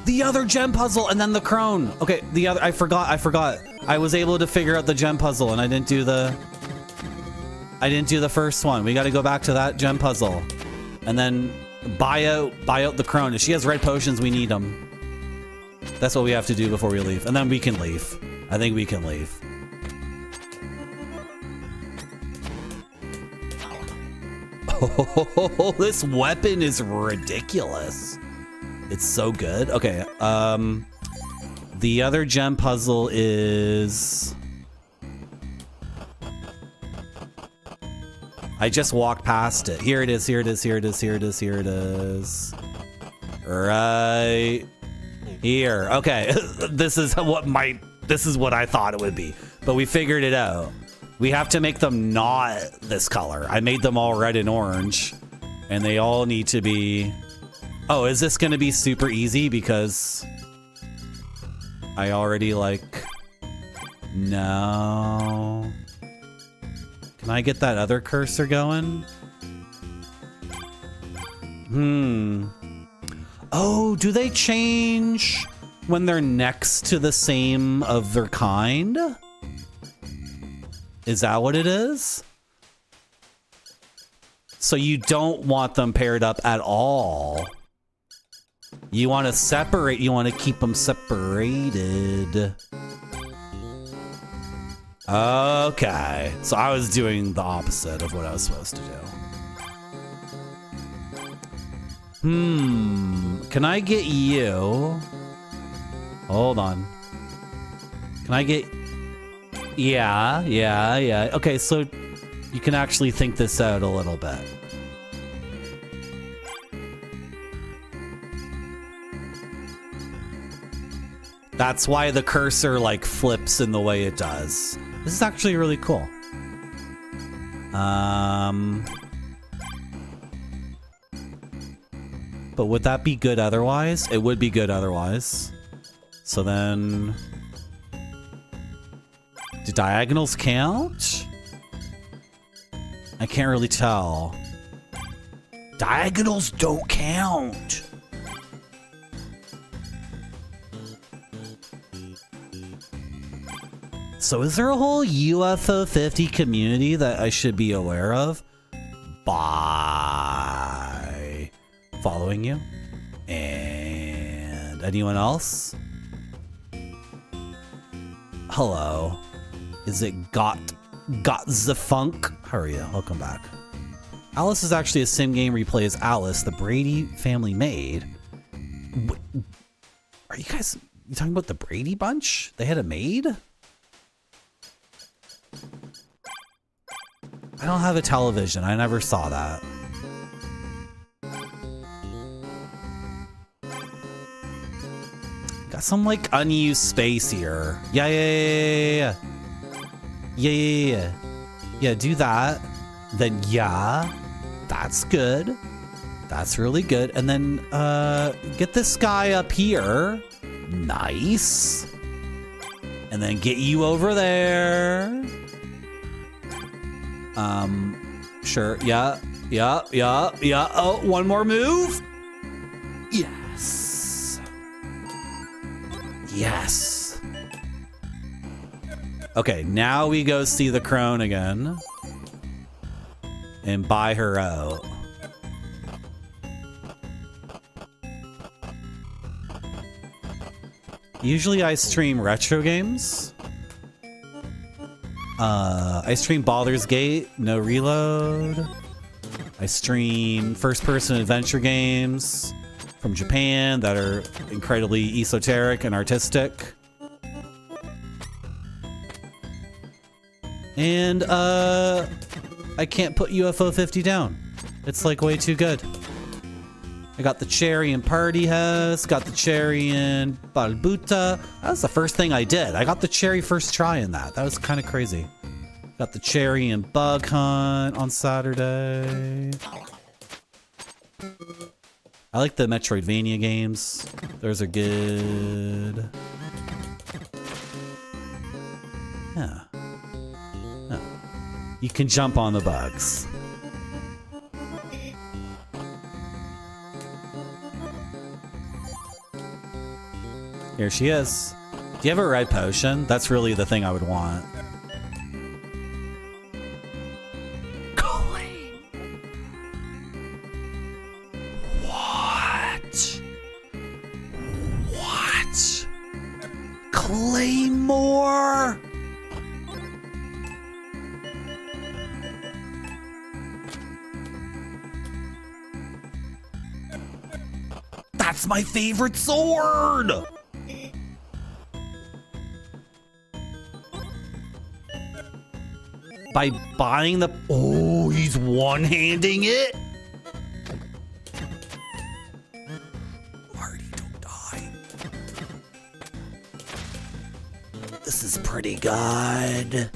The other gem puzzle and then the crone. Okay, I forgot. I was able to figure out the gem puzzle and I didn't do the first one. We got to go back to that gem puzzle and then buy out the crone. If she has red potions, we need them. That's what we have to do before we leave. And then we can leave. I think we can leave. Oh, this weapon is ridiculous. It's so good. Okay, the other gem puzzle is... I just walked past it. Here it is, here it is, here it is, here it is, here it is. Right here. Okay, this is what I thought it would be, but we figured it out. We have to make them not this color. I made them all red and orange, and they all need to be... Oh, is this gonna be super easy because I already No. Can I get that other cursor going? Oh, do they change when they're next to the same of their kind? Is that what it is? So you don't want them paired up at all. You want to separate, you want to keep them separated. Okay, so I was doing the opposite of what I was supposed to do. Can I get you? Hold on. Can I get... Yeah. Okay, so you can actually think this out a little bit. That's why the cursor like flips in the way it does. This is actually really cool. But would that be good otherwise? It would be good otherwise. So then... do diagonals count? I can't really tell. Diagonals don't count. So is there a whole UFO50 community that I should be aware of? By following you? And anyone else? Hello. Is it Got the Funk? How are you? Welcome back. Alice is actually a sim game where you play as Alice, the Brady family maid. Are you talking about the Brady Bunch? They had a maid? I don't have a television. I never saw that. Got some like unused space here. Yeah, do that. Then yeah, that's good. That's really good. And then get this guy up here. Nice. And then get you over there. Sure. Yeah. Oh, one more move. Yes. Okay, now we go see the crone again and buy her out. Usually I stream retro games. I stream Baldur's Gate, no reload. I stream first-person adventure games from Japan that are incredibly esoteric and artistic. And, I can't put UFO50 down. It's, like, way too good. I got the cherry in Party House, got the cherry in Balbuta. That was the first thing I did. I got the cherry first try in that. That was kind of crazy. Got the cherry in Bug Hunt on Saturday. I like the Metroidvania games. Those are good. Yeah. You can jump on the bugs. Here she is. Do you have a red potion? That's really the thing I would want. What? Claymore? That's my favorite sword! By buying the... Oh, he's one-handing it? Marty, don't die. This is pretty good.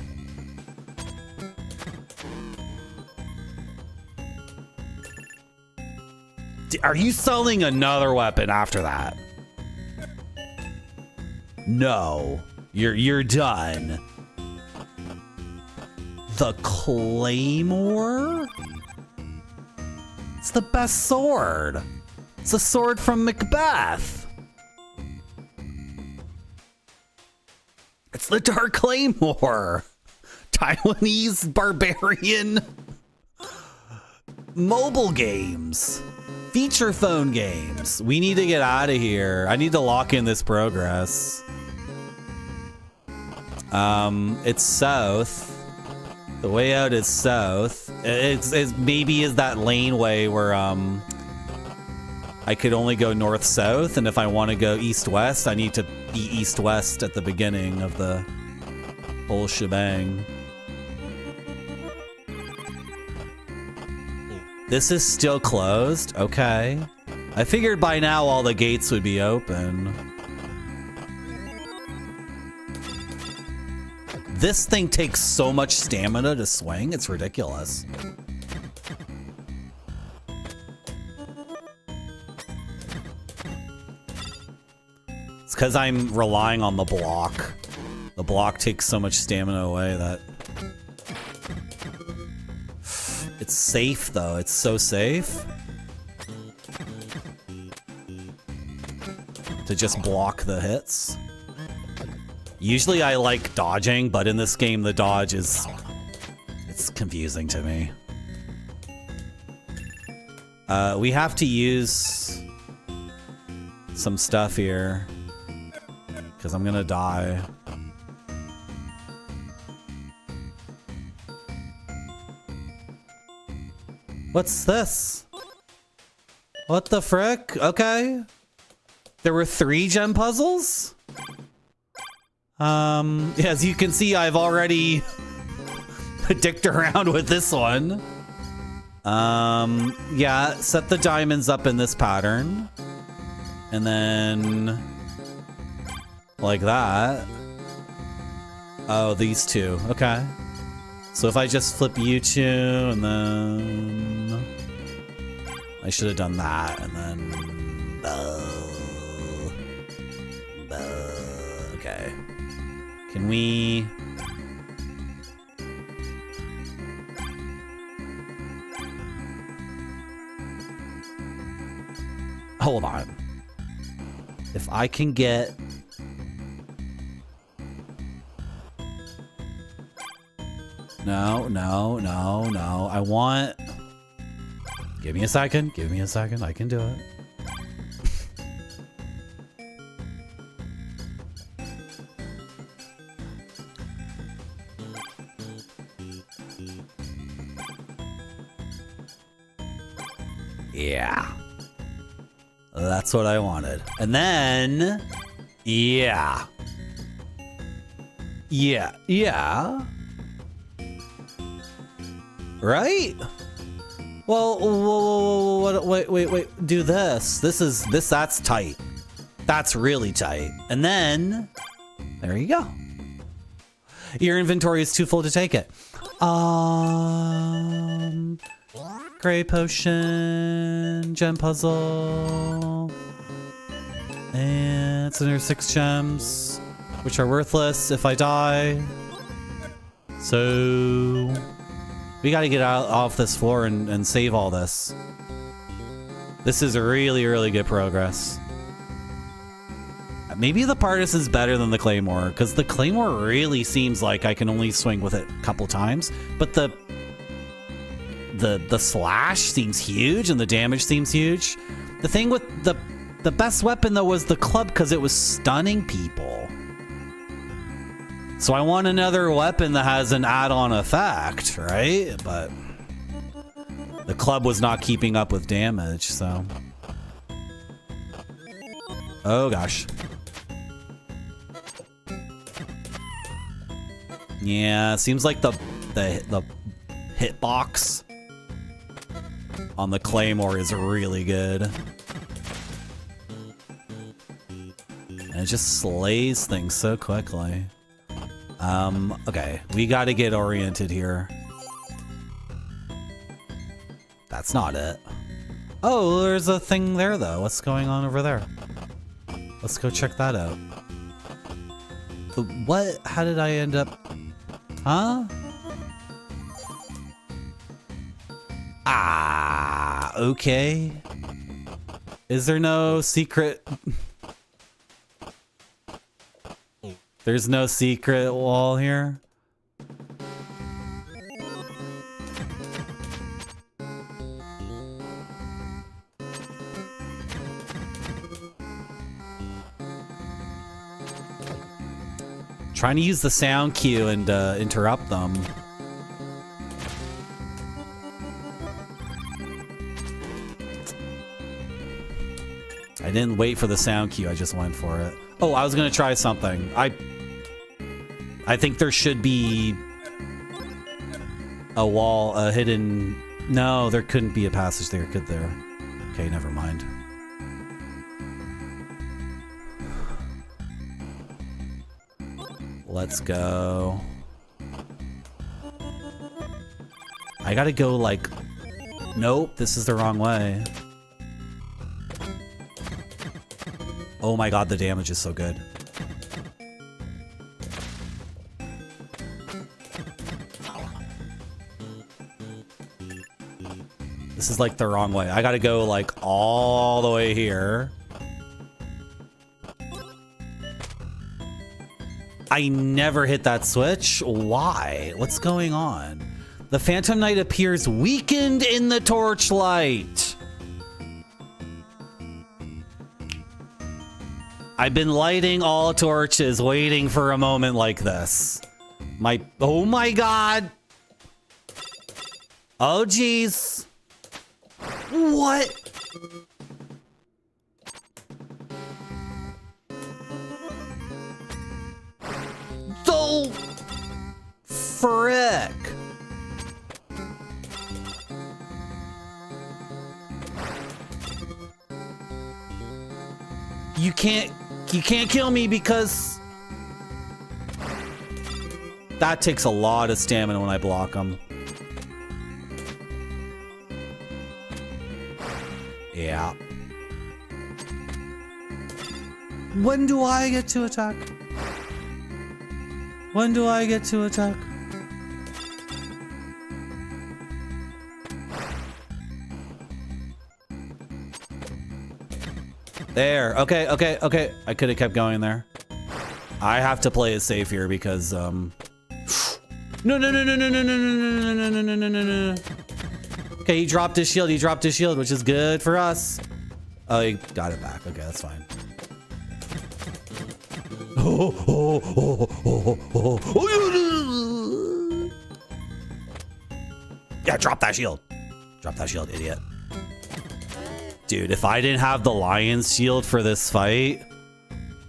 Are you selling another weapon after that? No. You're done. The Claymore? It's the best sword. It's a sword from Macbeth. It's the Dark Claymore. Taiwanese barbarian mobile games. Feature phone games. We need to get out of here. I need to lock in this progress. It's south. The way out is south. It's maybe is that laneway where I could only go north-south, and if I want to go east-west, I need to be east-west at the beginning of the whole shebang. This is still closed? Okay. I figured by now all the gates would be open. This thing takes so much stamina to swing, it's ridiculous. It's because I'm relying on the block. The block takes so much stamina away that... It's safe though, it's so safe. To just block the hits. Usually I like dodging, but in this game the dodge is... It's confusing to me. We have to use some stuff here. Because I'm gonna die. What's this? What the frick? Okay. There were 3 gem puzzles? As you can see, I've already dicked around with this one. Yeah, set the diamonds up in this pattern. And then... like that. Oh, these 2. Okay. So if I just flip you 2, and then... I should have done that, and then... Okay. Can we... Hold on. If I can get... No. I want... Give me a second. Give me a second. I can do it. Yeah. That's what I wanted. And then... Yeah. Yeah. Right? Well, wait. Do this. That's tight. That's really tight. And then... There you go. Your inventory is too full to take it. Gray potion, gem puzzle, and it's another 6 gems, which are worthless if I die. So we got to get out off this floor and save all this. This is really good progress. Maybe the Partisan's better than the Claymore, because the Claymore really seems like I can only swing with it a couple times, but the slash seems huge and the damage seems huge. The thing with the best weapon though was the club, because it was stunning people. So I want another weapon that has an add-on effect, right? But the club was not keeping up with damage, so... Oh gosh. Yeah, seems like the hitbox on the Claymore is really good. And it just slays things so quickly. Okay, we gotta get oriented here. That's not it. Oh, there's a thing there though. What's going on over there? Let's go check that out. What? How did I end up... Huh? Okay. Is there no secret? There's no secret wall here? Trying to use the sound cue and interrupt them. I didn't wait for the sound cue, I just went for it. Oh, I was gonna try something. I think there should be a wall, a hidden... No, there couldn't be a passage there, could there? Okay, never mind. Let's go. I gotta go like... Nope, this is the wrong way. Oh my god, the damage is so good. This is like the wrong way. I gotta go like all the way here. I never hit that switch. Why? What's going on? The Phantom Knight appears weakened in the torchlight. I've been lighting all torches, waiting for a moment like this. Oh my god. Oh jeez. What? So frick. You can't kill me because that takes a lot of stamina when I block them. Yeah. When do I get to attack? When do I get to attack? There. Okay, okay, okay. I could have kept going there. I have to play it safe here because no. Okay, he dropped his shield. He dropped his shield, which is good for us. Oh, he got it back. Okay, that's fine. Yeah, drop that shield. Drop that shield, idiot. Dude, if I didn't have the lion's shield for this fight,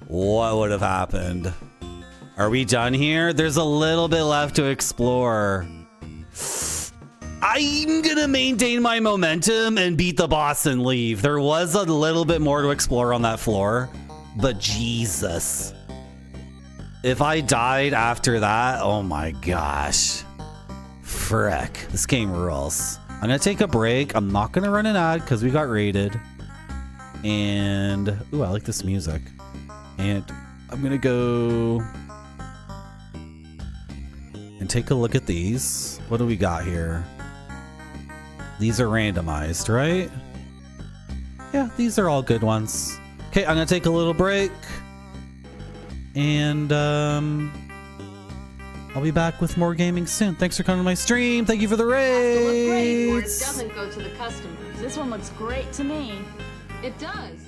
what would have happened? Are we done here? There's a little bit left to explore. I'm gonna maintain my momentum and beat the boss and leave. There was a little bit more to explore on that floor, but Jesus. If I died after that, oh my gosh. Frick, this game rules. I'm gonna take a break. I'm not gonna run an ad because we got raided. And, ooh, I like this music. And I'm gonna go and take a look at these. What do we got here? These are randomized, right? Yeah, these are all good ones. Okay, I'm gonna take a little break. And I'll be back with more gaming soon. Thanks for coming to my stream. Thank you for the raids. Or it doesn't go to the customers. This one looks great to me. It does.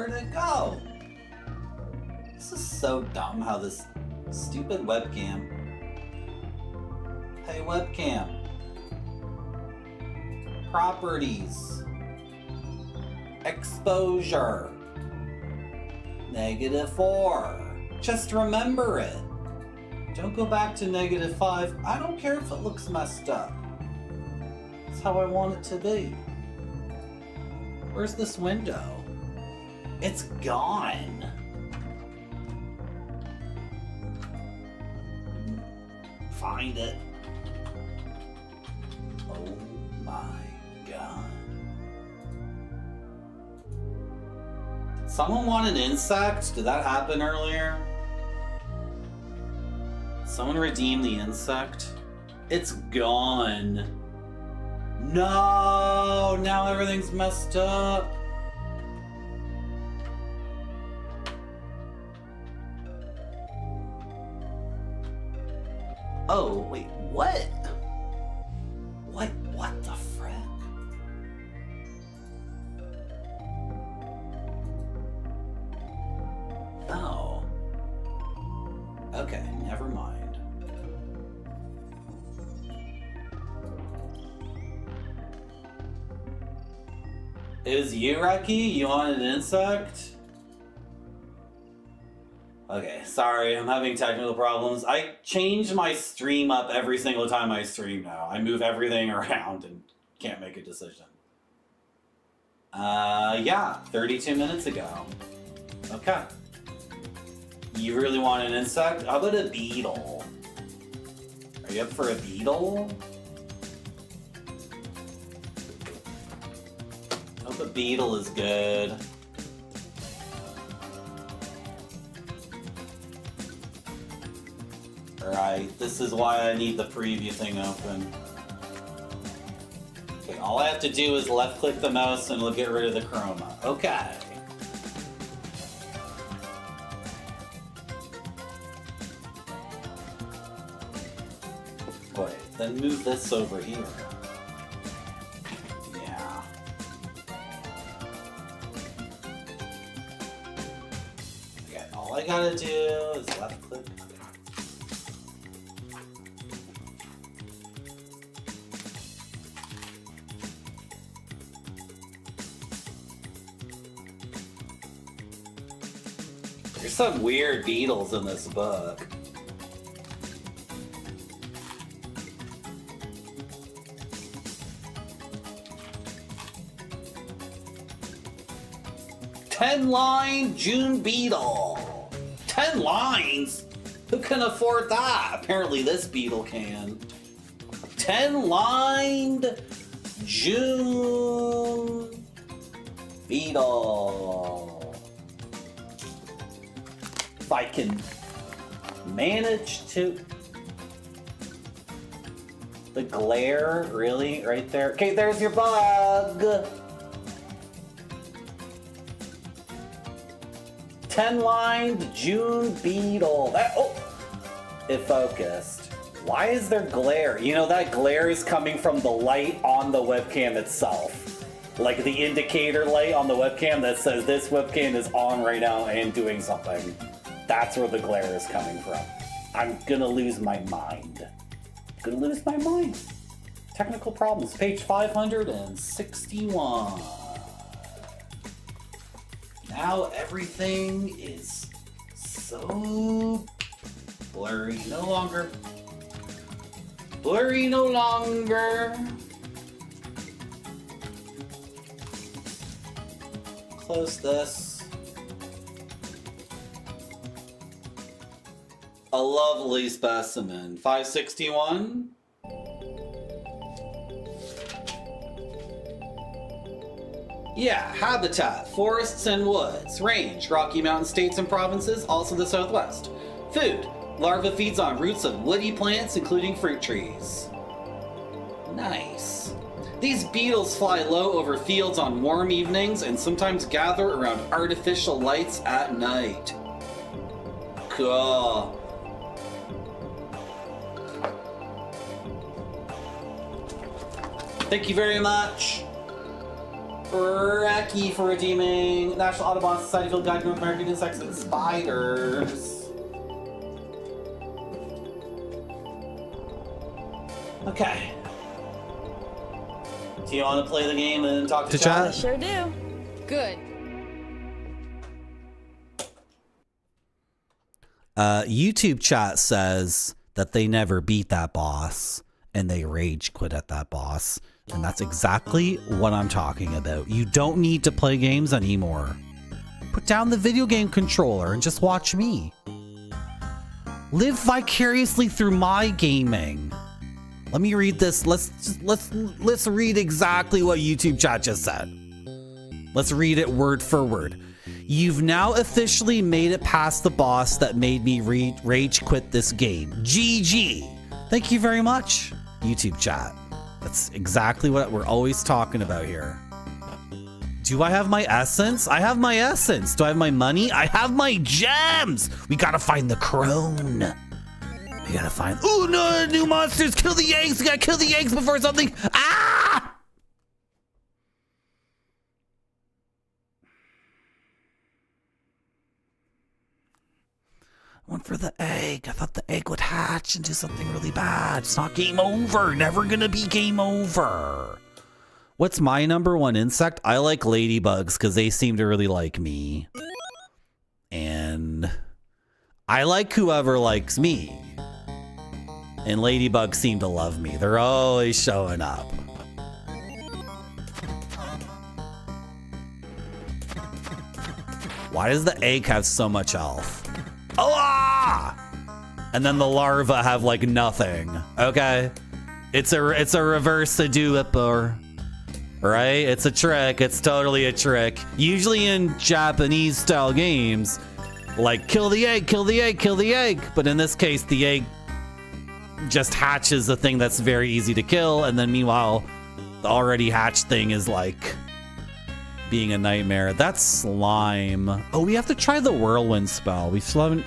Where'd it go? This is so dumb how this stupid webcam. Hey, webcam. Properties. Exposure. -4. Just remember it. Don't go back to -5. I don't care if it looks messed up. It's how I want it to be. Where's this window? It's gone. Find it. Oh my god. Did someone want an insect? Did that happen earlier? Someone redeem the insect? It's gone. No! Now everything's messed up. Oh, wait, what? What the frick? Oh. Okay, never mind. Is you, Reki? You want an insect? Okay, sorry, I'm having technical problems. I change my stream up every single time I stream now. I move everything around and can't make a decision. Yeah, 32 minutes ago. Okay. You really want an insect? How about a beetle? Are you up for a beetle? Hope a beetle is good. Alright, this is why I need the preview thing open. Okay, all I have to do is left click the mouse and it'll get rid of the chroma. Okay. Wait, then move this over here. Yeah. Okay, all I gotta do is left click. There's some weird beetles in this book. $10-line June beetle. 10 lines? Who can afford that? Apparently this beetle can. 10-lined June beetle. If I can manage to... The glare, really? Right there? Okay, there's your bug! 10-lined June beetle. That, oh! It focused. Why is there glare? You know, that glare is coming from the light on the webcam itself. Like the indicator light on the webcam that says this webcam is on right now and doing something. That's where the glare is coming from. I'm gonna lose my mind. Gonna lose my mind. Technical problems. Page 561. Now everything is so blurry. No longer. Blurry no longer. Close this. A lovely specimen. 561. Yeah, habitat, forests and woods. Range, Rocky Mountain states and provinces, also the Southwest. Food, larva feeds on roots of woody plants, including fruit trees. Nice. These beetles fly low over fields on warm evenings and sometimes gather around artificial lights at night. Cool. Thank you very much. Racky for redeeming National Audubon Society Field Guide to North American Insects and Spiders. Okay. Do you want to play the game and talk to chat? Sure do. Good. YouTube chat says that they never beat that boss and they rage quit at that boss. And that's exactly what I'm talking about. You don't need to play games anymore. Put down the video game controller and just watch me. Live vicariously through my gaming. Let me read this. Let's read exactly what YouTube chat just said. Let's read it word for word. You've now officially made it past the boss that made me rage quit this game. GG. Thank you very much, YouTube chat. That's exactly what we're always talking about here. Do I have my essence? I have my essence. Do I have my money? I have my gems. We gotta find the crone. We gotta find... Oh no, new monsters. Kill the eggs. We gotta kill the eggs before something... Ah! Went for the egg. I thought the egg would hatch and do something really bad. It's not game over. Never gonna be game over. What's my number one insect? I like ladybugs because they seem to really like me. And I like whoever likes me. And ladybugs seem to love me. They're always showing up. Why does the egg have so much health? Oh, ah! And then the larva have like nothing. Okay, it's a reverse Saduiper, right? It's a trick. It's totally a trick. Usually in Japanese style games, like kill the egg, kill the egg, kill the egg. But in this case, the egg just hatches a thing that's very easy to kill, and then meanwhile, the already hatched thing is like being a nightmare. That's slime. Oh, we have to try the whirlwind spell. We still haven't...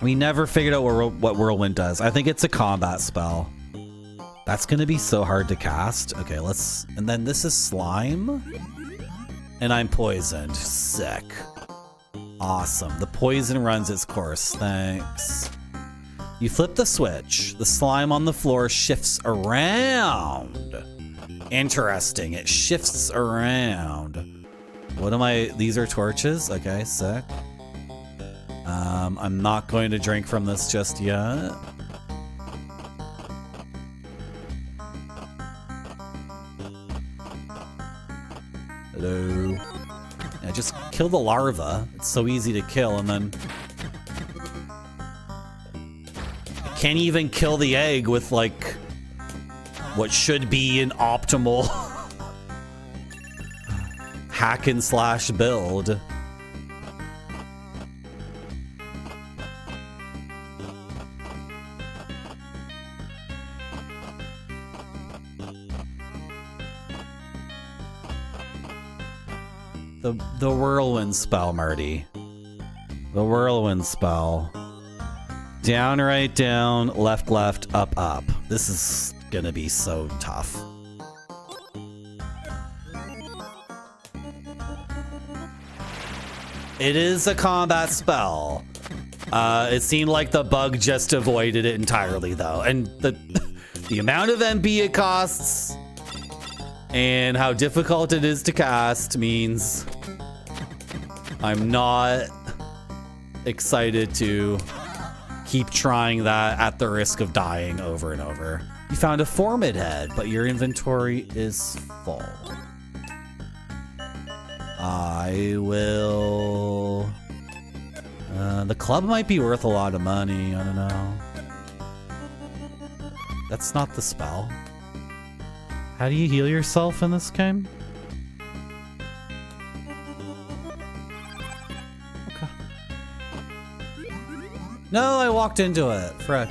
We never figured out what whirlwind does. I think it's a combat spell. That's gonna be so hard to cast. Okay, let's... And then this is slime. And I'm poisoned. Sick. Awesome. The poison runs its course. Thanks. You flip the switch. The slime on the floor shifts around. Interesting. It shifts around. What am I? These are torches. Okay, sick. I'm not going to drink from this just yet. Hello. Yeah, just kill the larva. It's so easy to kill, and then I can't even kill the egg with like what should be an optimal hack and slash build. The whirlwind spell, Marty. The whirlwind spell. Down, right, down, left, left, up, up. This is gonna be so tough. It is a combat spell. It seemed like the bug just avoided it entirely, though. And the amount of MP it costs and how difficult it is to cast means I'm not excited to keep trying that at the risk of dying over and over. You found a formid head, but your inventory is full. I will... the club might be worth a lot of money. I don't know. That's not the spell. How do you heal yourself in this game? Okay. No, I walked into it. Frick.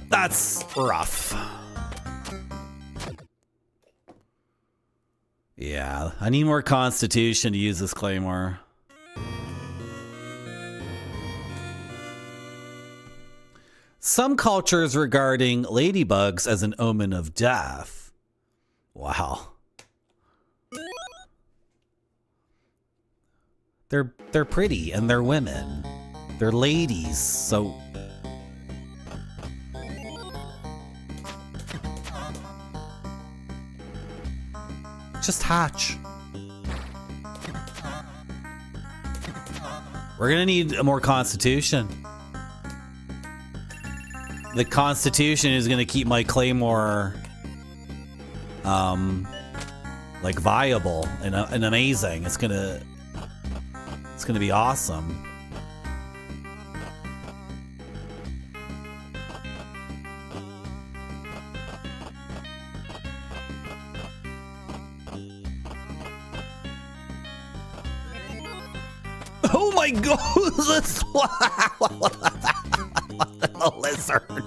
That's rough. Yeah, I need more constitution to use this claymore. some cultures regarding ladybugs as an omen of death. Wow. They're pretty and they're women. They're ladies, so just hatch. We're gonna need more constitution. The constitution is gonna keep my claymore like viable and amazing. It's gonna be awesome. Oh my god, this a lizard, man.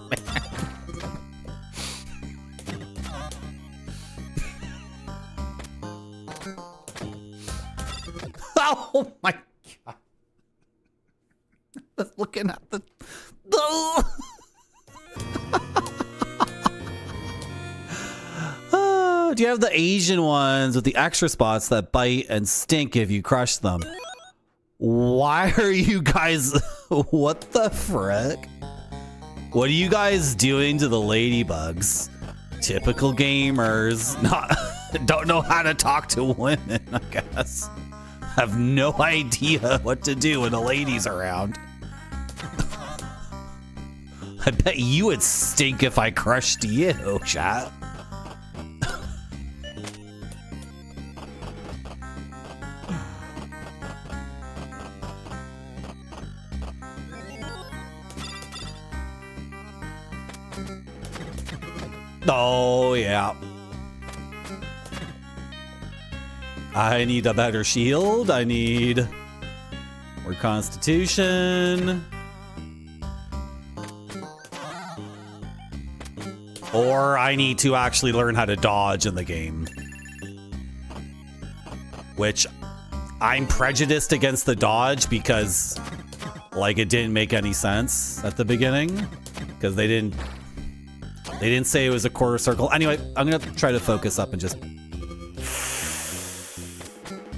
Oh my god. Just looking at the oh, do you have the Asian ones with the extra spots that bite and stink if you crush them? Why are you guys... What the frick? What are you guys doing to the ladybugs? Typical gamers. Don't know how to talk to women, I guess. Have no idea what to do when a lady's around. I bet you would stink if I crushed you, chat. Oh, yeah. I need a better shield. I need more constitution. Or I need to actually learn how to dodge in the game. Which I'm prejudiced against the dodge because, like, it didn't make any sense at the beginning. Because they didn't say it was a quarter circle. Anyway, I'm gonna try to focus up and just...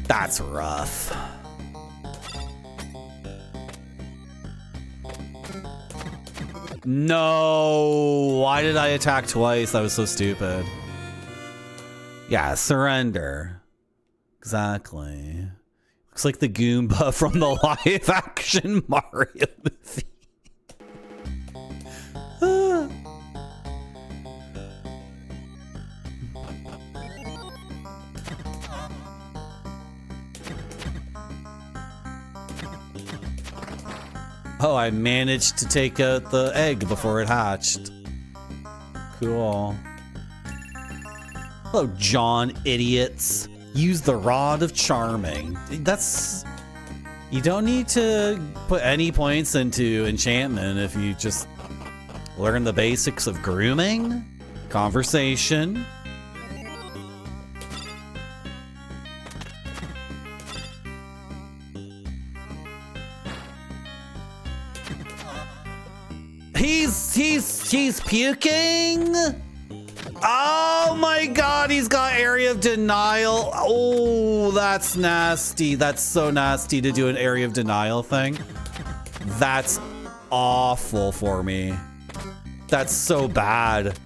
That's rough. No! Why did I attack twice? That was so stupid. Yeah, surrender. Exactly. Looks like the Goomba from the live-action Mario movie. Oh, I managed to take out the egg before it hatched. Cool. Hello, John, idiots. Use the Rod of Charming. That's... You don't need to put any points into enchantment if you just learn the basics of grooming, conversation. He's puking. Oh my god, he's got area of denial. Oh, that's nasty. That's so nasty to do an area of denial thing. That's awful for me. That's so bad.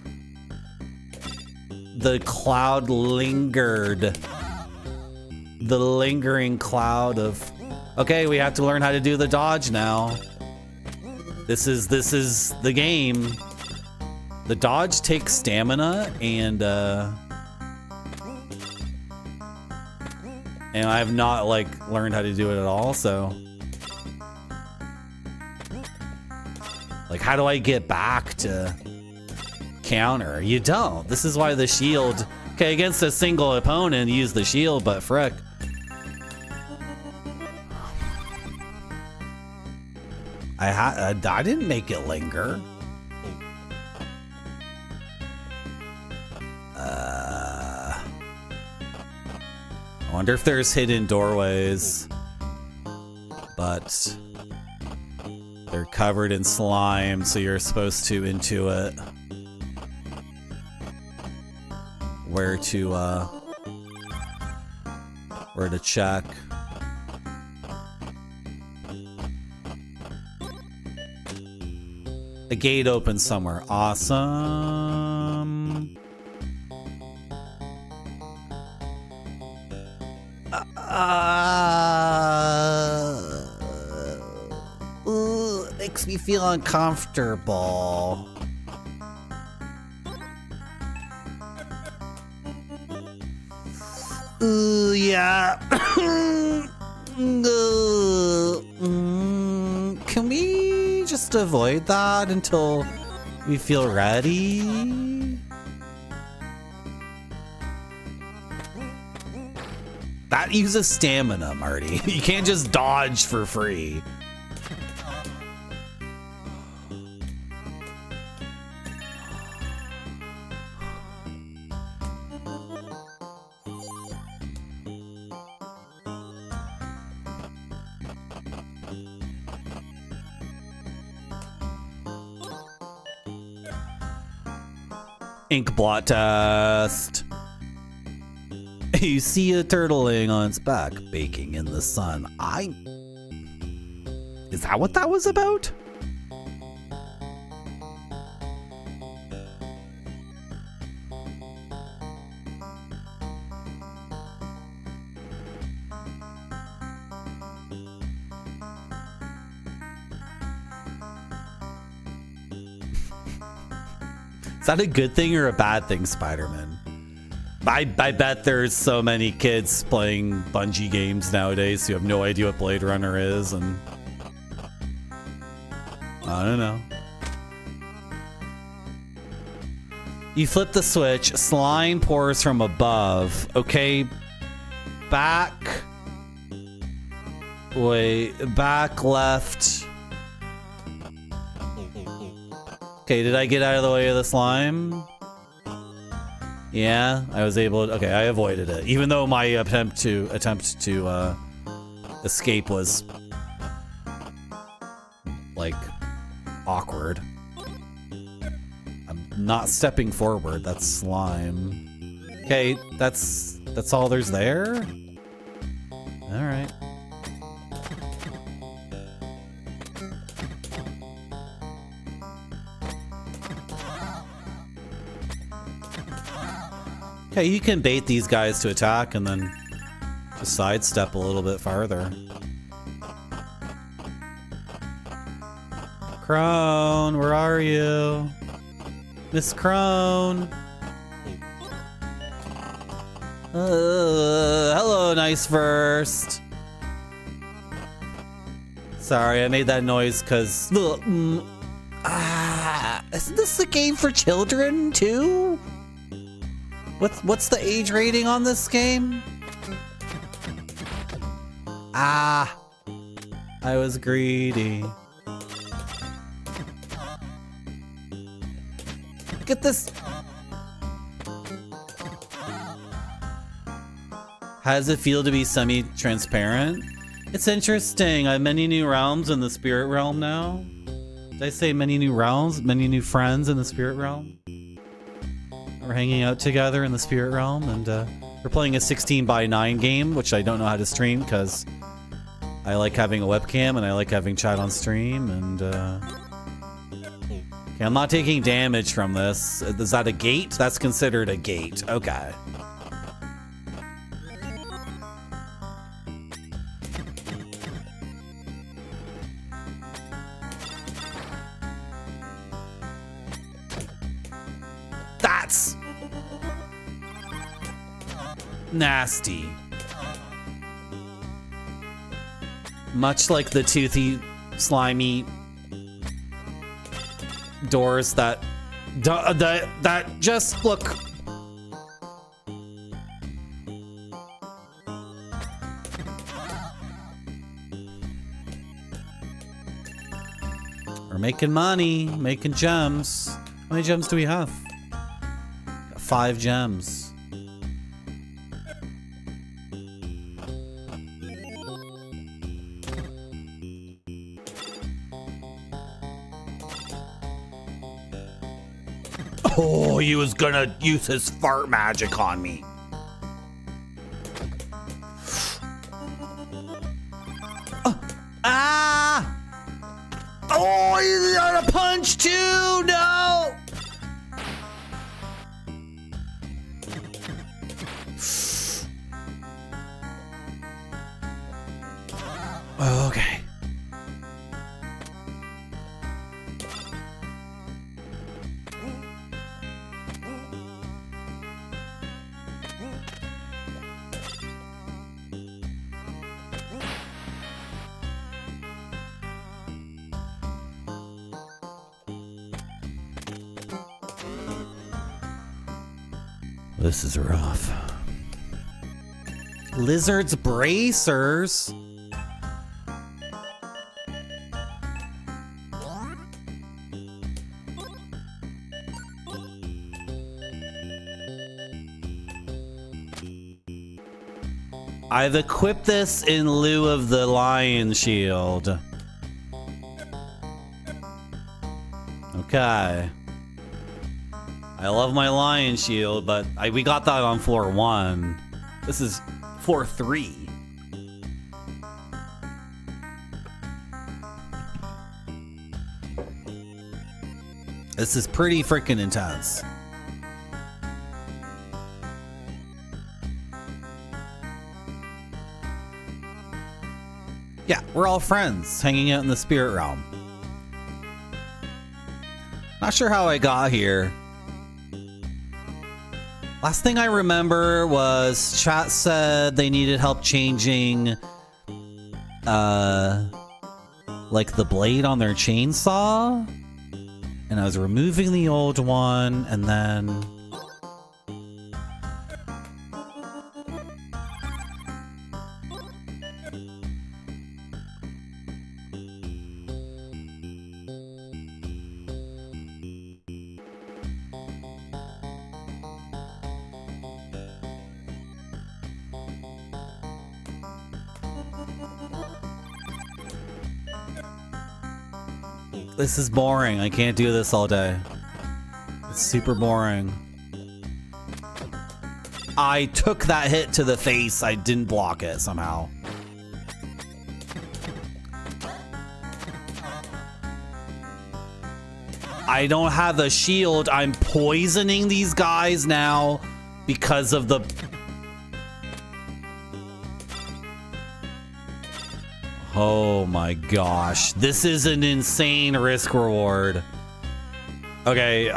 The cloud lingered. The lingering cloud of... Okay, we have to learn how to do the dodge now. This is the game. The dodge takes stamina and I have not like learned how to do it at all, so like how do I get back to counter? You don't. This is why the shield, okay, against a single opponent use the shield, but frick. I didn't make it linger. I wonder if there's hidden doorways. But They're covered in slime, so you're supposed to intuit where to check. A gate opens somewhere. Awesome. It makes me feel uncomfortable. Ooh, yeah. Can we just avoid that until we feel ready? That uses stamina, Marty. You can't just dodge for free. Ink blot test. You see a turtle laying on its back, baking in the sun. Is that what that was about? Is that a good thing or a bad thing, Spider-Man? I bet there's so many kids playing Bungie games nowadays who have no idea what Blade Runner is, and I don't know. You flip the switch, slime pours from above. Okay, back. Wait, back left. Okay, did I get out of the way of the slime? Yeah, I was able to, okay, I avoided it. Even though my attempt to escape was like awkward. I'm not stepping forward, that's slime. Okay, that's all there's there? All right. Okay, you can bait these guys to attack and then just sidestep a little bit farther. Crone, where are you? Miss Crone. Hello, nice first. Sorry, I made that noise because... isn't this a game for children, too? What's the age rating on this game? I was greedy. Look at this. How does it feel to be semi-transparent? It's interesting. I have many new realms in the spirit realm now. Did I say many new realms? Many new friends in the spirit realm? We're hanging out together in the spirit realm, and we're playing a 16:9 game, which I don't know how to stream because I like having a webcam and I like having chat on stream. And okay, I'm not taking damage from this. Is that a gate? That's considered a gate. Okay. That's nasty. Much like the toothy, slimy doors that just look. We're making money, making gems. How many gems do we have? 5 gems. Oh, he was gonna use his fart magic on me. Ah! Oh, he's got a punch too! No! Okay. This is rough. Lizard's bracers. I've equipped this in lieu of the lion shield. Okay. I love my lion shield, but we got that on floor 1. This is floor 3. This is pretty freaking intense. Yeah, we're all friends hanging out in the spirit realm. Not sure how I got here. Last thing I remember was chat said they needed help changing like the blade on their chainsaw. And I was removing the old one and then this is boring. I can't do this all day. It's super boring. I took that hit to the face. I didn't block it somehow. I don't have a shield. I'm poisoning these guys now because of the... Oh my gosh. This is an insane risk reward. Okay,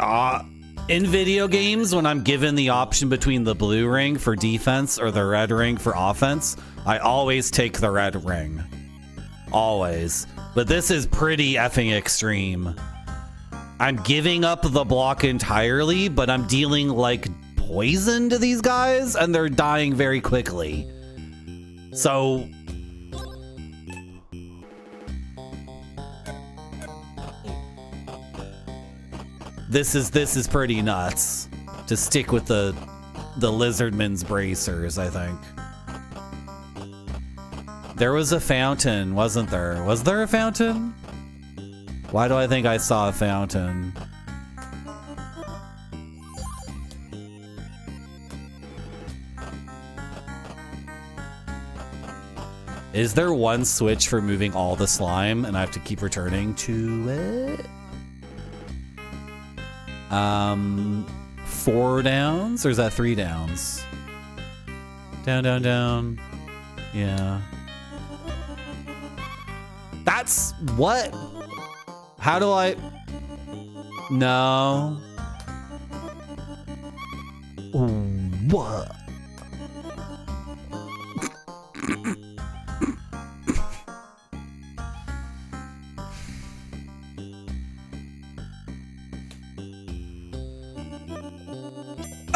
in video games, when I'm given the option between the blue ring for defense or the red ring for offense, I always take the red ring. Always. But this is pretty effing extreme. I'm giving up the block entirely, but I'm dealing like poison to these guys and they're dying very quickly. So... This is pretty nuts. To stick with the lizardman's bracers, I think. There was a fountain, wasn't there? Was there a fountain? Why do I think I saw a fountain? Is there one switch for moving all the slime and I have to keep returning to it? 4 downs, or is that 3 downs? Down, down, down. Yeah. That's what? How do I? No. What?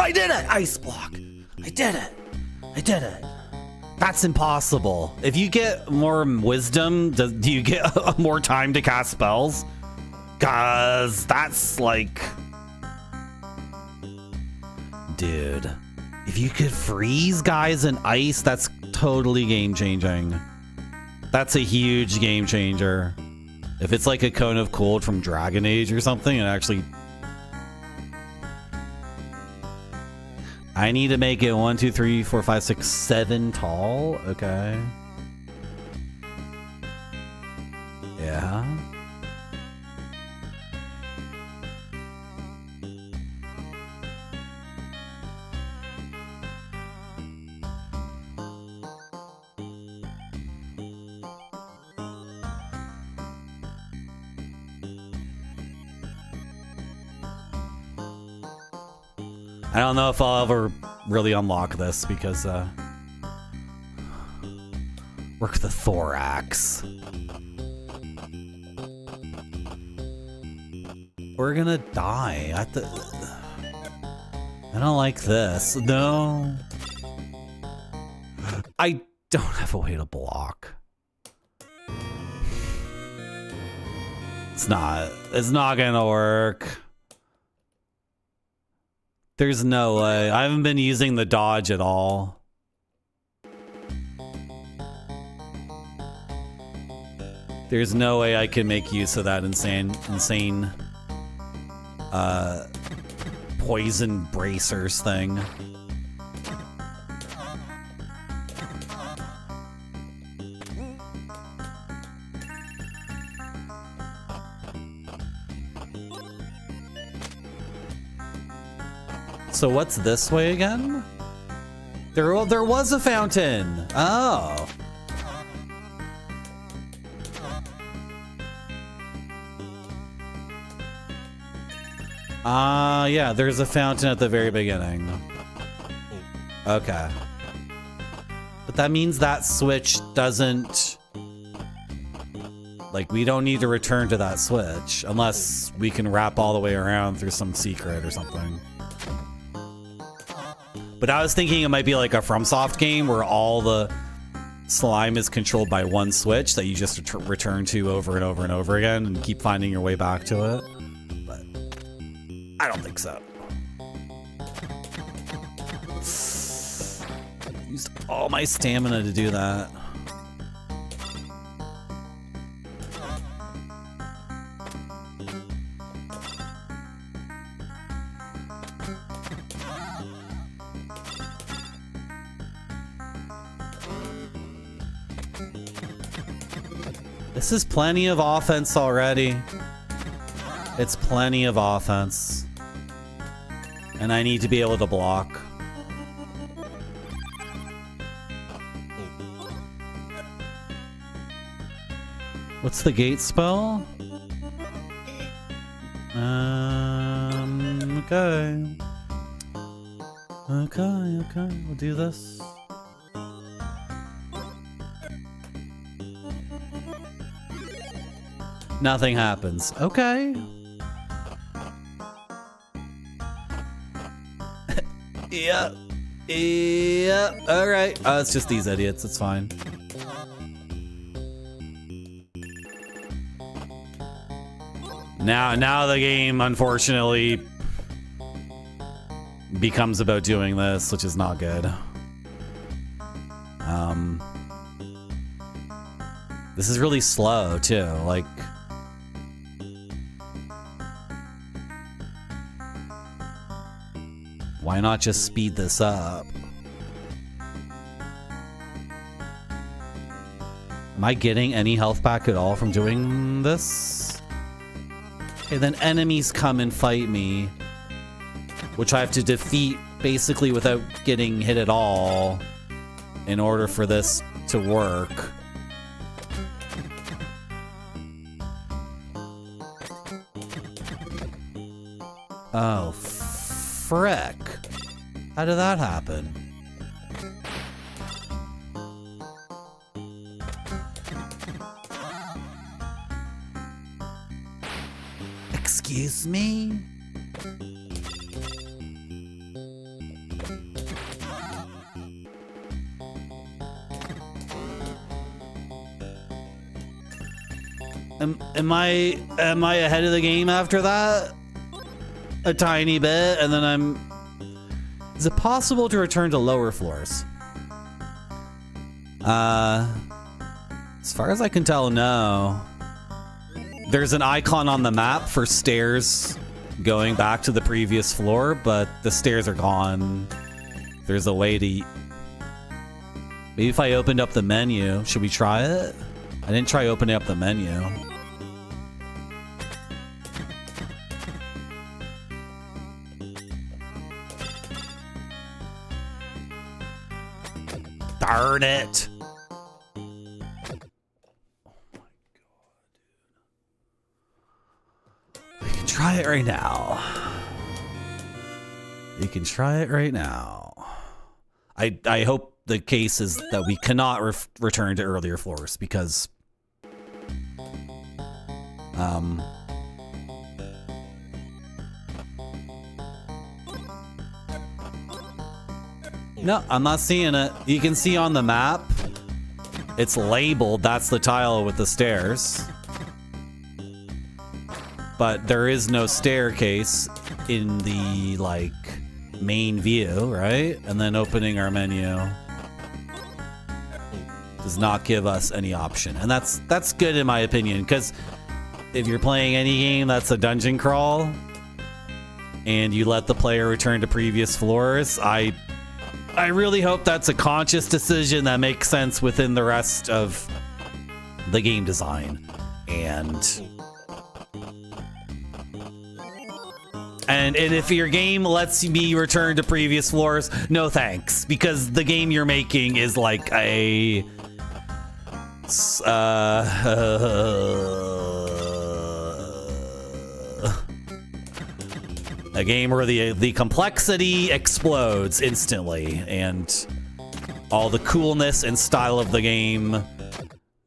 I did it! Ice block. I did it. I did it. That's impossible. If you get more wisdom, do you get more time to cast spells? Cause that's like... Dude. If you could freeze guys in ice, that's totally game changing. That's a huge game changer. If it's like a cone of cold from Dragon Age or something, it actually... I need to make it 1, 2, 3, 4, 5, 6, 7 tall. Okay. Yeah. I don't know if I'll ever really unlock this because work the thorax. We're gonna die. I don't like this. No. I don't have a way to block. It's not gonna work. There's no way. I haven't been using the dodge at all. There's no way I can make use of that insane poison bracers thing. So what's this way again? There was a fountain. Oh. Yeah, there's a fountain at the very beginning. Okay. But that means that switch doesn't... Like, we don't need to return to that switch unless we can wrap all the way around through some secret or something. But I was thinking it might be like a FromSoft game where all the slime is controlled by one switch that you just return to over and over and over again and keep finding your way back to it. But I don't think so. Used all my stamina to do that. This is plenty of offense already. It's plenty of offense. And I need to be able to block. What's the gate spell? Okay. Okay, we'll do this. Nothing happens. Okay. Yeah. Yeah. Alright. It's just these idiots. It's fine. Now the game, unfortunately, becomes about doing this, which is not good. This is really slow, too. Like... Why not just speed this up? Am I getting any health back at all from doing this? Okay, then enemies come and fight me, which I have to defeat basically without getting hit at all in order for this to work. Oh, frick. How did that happen? Excuse me? Am I ahead of the game after that? A tiny bit, and then Is it possible to return to lower floors? As far as I can tell, no. There's an icon on the map for stairs going back to the previous floor, but the stairs are gone. there's a way to... Maybe if I opened up the menu, should we try it? I didn't try opening up the menu. Darn it! We can try it right now. We can try it right now. I hope the case is that we cannot return to earlier floors because no, I'm not seeing it. You can see on the map it's labeled, that's the tile with the stairs, but there is no staircase in the like main view, right? And then opening our menu does not give us any option, and that's good in my opinion, because if you're playing any game that's a dungeon crawl and you let the player return to previous floors, I really hope that's a conscious decision that makes sense within the rest of the game design. And if your game lets me return to previous floors, no thanks, because the game you're making is like a game where the complexity explodes instantly, and all the coolness and style of the game,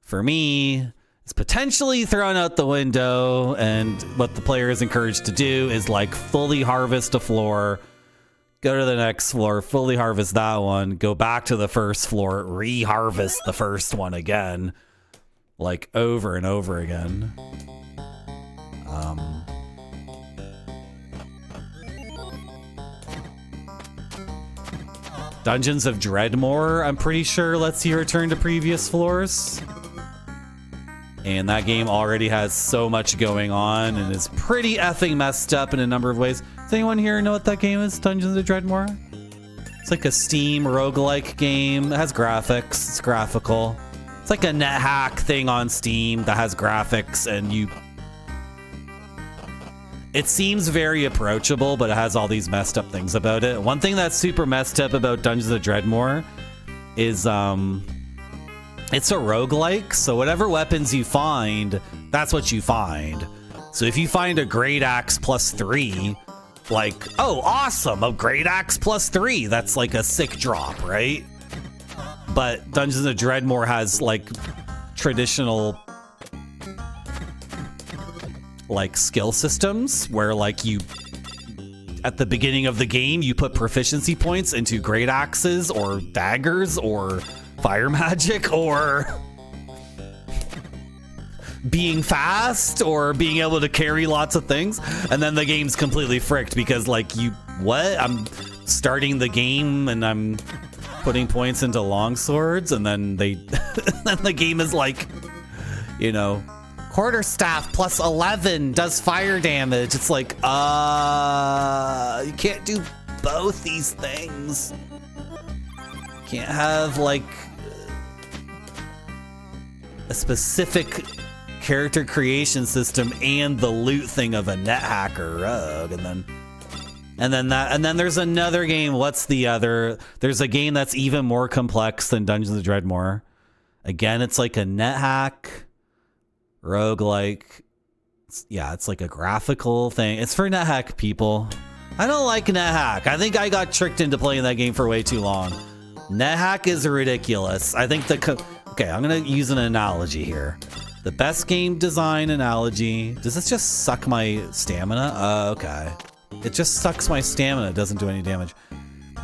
for me, is potentially thrown out the window. And what the player is encouraged to do is like fully harvest a floor, go to the next floor, fully harvest that one, go back to the first floor, re-harvest the first one again, like over and over again. Dungeons of Dreadmore, I'm pretty sure lets you return to previous floors. And that game already has so much going on and is pretty effing messed up in a number of ways. Does anyone here know what that game is, Dungeons of Dreadmore? It's like a Steam roguelike game. It has graphics. It's graphical. It's like a net hack thing on Steam that has graphics, and it seems very approachable, but it has all these messed up things about it. One thing that's super messed up about Dungeons of Dreadmore is it's a roguelike, so whatever weapons you find, that's what you find. So if you find a great axe +3, like, oh, awesome, a great axe +3, that's like a sick drop, right? But Dungeons of Dreadmore has like traditional like skill systems where like you at the beginning of the game you put proficiency points into great axes or daggers or fire magic or being fast or being able to carry lots of things, and then the game's completely fricked because like I'm starting the game and I'm putting points into longswords, and then then the game is like, you know, quarterstaff +11 does fire damage. It's like, you can't do both these things. Can't have like a specific character creation system and the loot thing of a net hacker rogue, and then there's another game. What's the other? There's a game that's even more complex than Dungeons of Dreadmore. Again, it's like a net hack roguelike. Yeah, it's like a graphical thing. It's for NetHack people. I don't like NetHack. I think I got tricked into playing that game for way too long. NetHack is ridiculous. I think okay, I'm gonna use an analogy here. The best game design analogy. Does this just suck my stamina? Okay. It just sucks my stamina. It doesn't do any damage.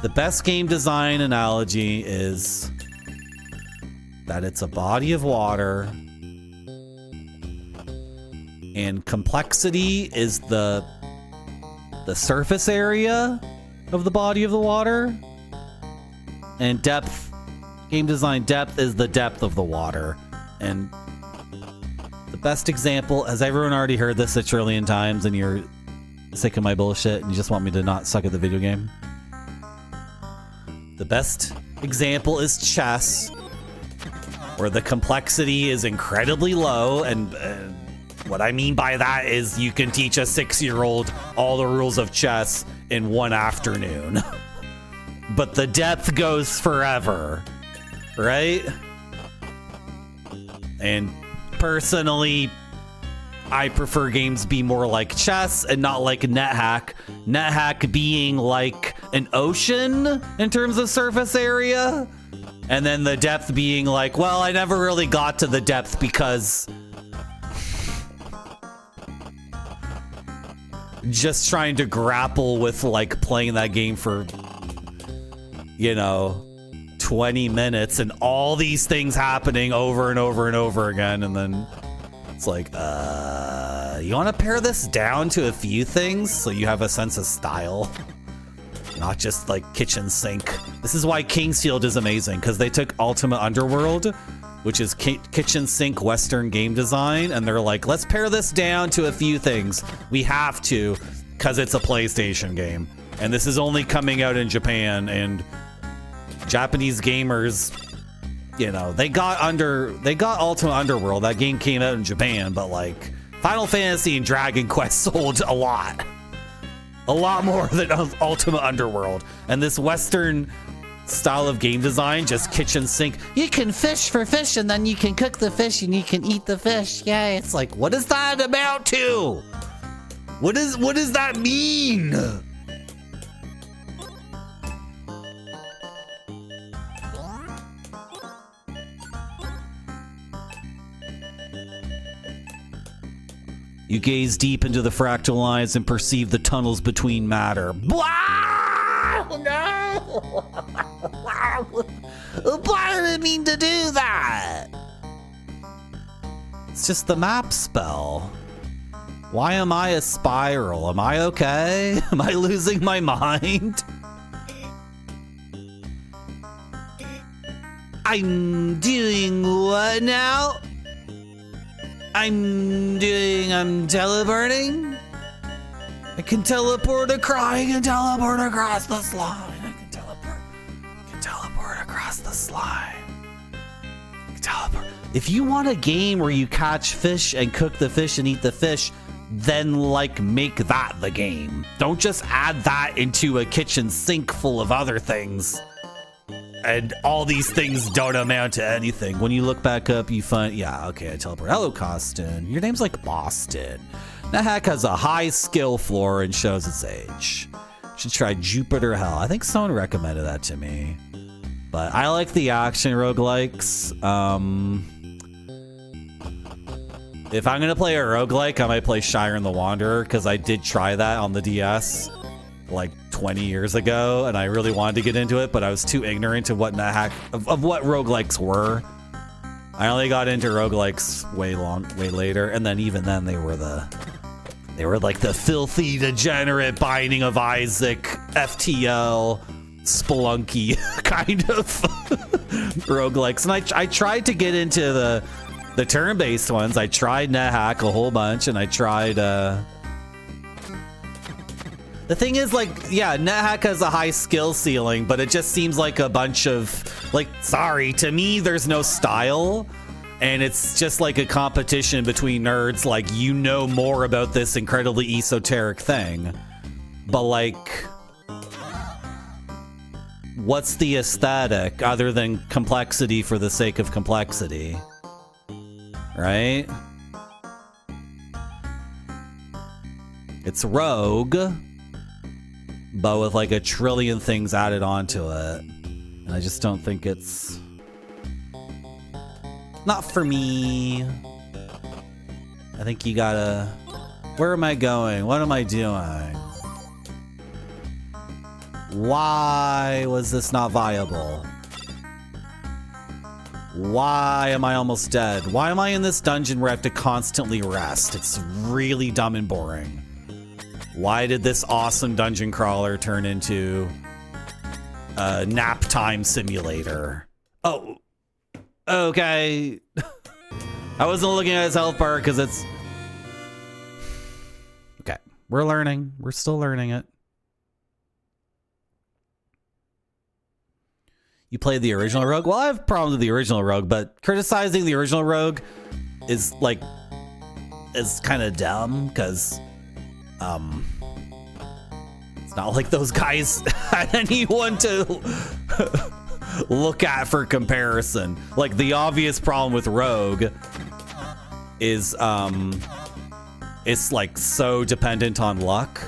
The best game design analogy is that it's a body of water, and complexity is the surface area of the body of the water, and depth, game design depth, is the depth of the water. And the best example, has everyone already heard this a trillion times and you're sick of my bullshit and you just want me to not suck at the video game? The best example is chess, where the complexity is incredibly low, and what I mean by that is you can teach a 6-year-old all the rules of chess in one afternoon. But the depth goes forever, right? And personally, I prefer games be more like chess and not like NetHack. NetHack being like an ocean in terms of surface area, and then the depth being like, well, I never really got to the depth because just trying to grapple with like playing that game for, you know, 20 minutes and all these things happening over and over and over again, and then it's like, you want to pare this down to a few things so you have a sense of style, not just like kitchen sink. This is why Kingsfield is amazing, because they took Ultima Underworld, which is kitchen sink Western game design, and they're like, let's pare this down to a few things. We have to, because it's a PlayStation game, and this is only coming out in Japan, and Japanese gamers, you know, they got Ultima Underworld. That game came out in Japan, but like Final Fantasy and Dragon Quest sold a lot more than Ultima Underworld. And this Western style of game design, just kitchen sink. You can fish for fish, and then you can cook the fish, and you can eat the fish. Yay! It's like, what does that amount to? What does that mean? You gaze deep into the fractal eyes and perceive the tunnels between matter. Blah! No! Why did it mean to do that? It's just the map spell. Why am I a spiral? Am I okay? Am I losing my mind? I'm doing what now? I'm teleporting. I can teleport across the slime. I can teleport across the slime. If you want a game where you catch fish and cook the fish and eat the fish, then like make that the game. Don't just add that into a kitchen sink full of other things. And all these things don't amount to anything. When you look back up, you find, yeah, okay, I teleport. Hello, Costin. Your name's like Boston. NetHack has a high skill floor and shows its age. Should try Jupiter Hell. I think someone recommended that to me. But I like the action roguelikes. If I'm going to play a roguelike, I might play Shire the Wanderer, because I did try that on the DS like 20 years ago, and I really wanted to get into it, but I was too ignorant of what NetHack of what roguelikes were. I only got into roguelikes way later, and then even then they were like the filthy, degenerate Binding of Isaac, FTL, Spelunky kind of roguelikes. And I tried to get into the turn-based ones. I tried NetHack a whole bunch, and I tried the thing is, like, yeah, NetHack has a high skill ceiling, but it just seems like a bunch of, like, sorry, to me, there's no style, and it's just like a competition between nerds, like, you know more about this incredibly esoteric thing, but, like, what's the aesthetic other than complexity for the sake of complexity, right? It's Rogue, but with like a trillion things added onto it. And I just don't think it's... not for me. I think you gotta... where am I going? What am I doing? Why was this not viable? Why am I almost dead? Why am I in this dungeon where I have to constantly rest? It's really dumb and boring. Why did this awesome dungeon crawler turn into a nap time simulator? Oh, okay. I wasn't looking at his health bar because it's... okay, we're learning. We're still learning it. you play the original Rogue. Well, I have problems with the original Rogue, but criticizing the original Rogue is like is kind of dumb because it's not like those guys had anyone to look at for comparison. Like the obvious problem with Rogue is it's like so dependent on luck.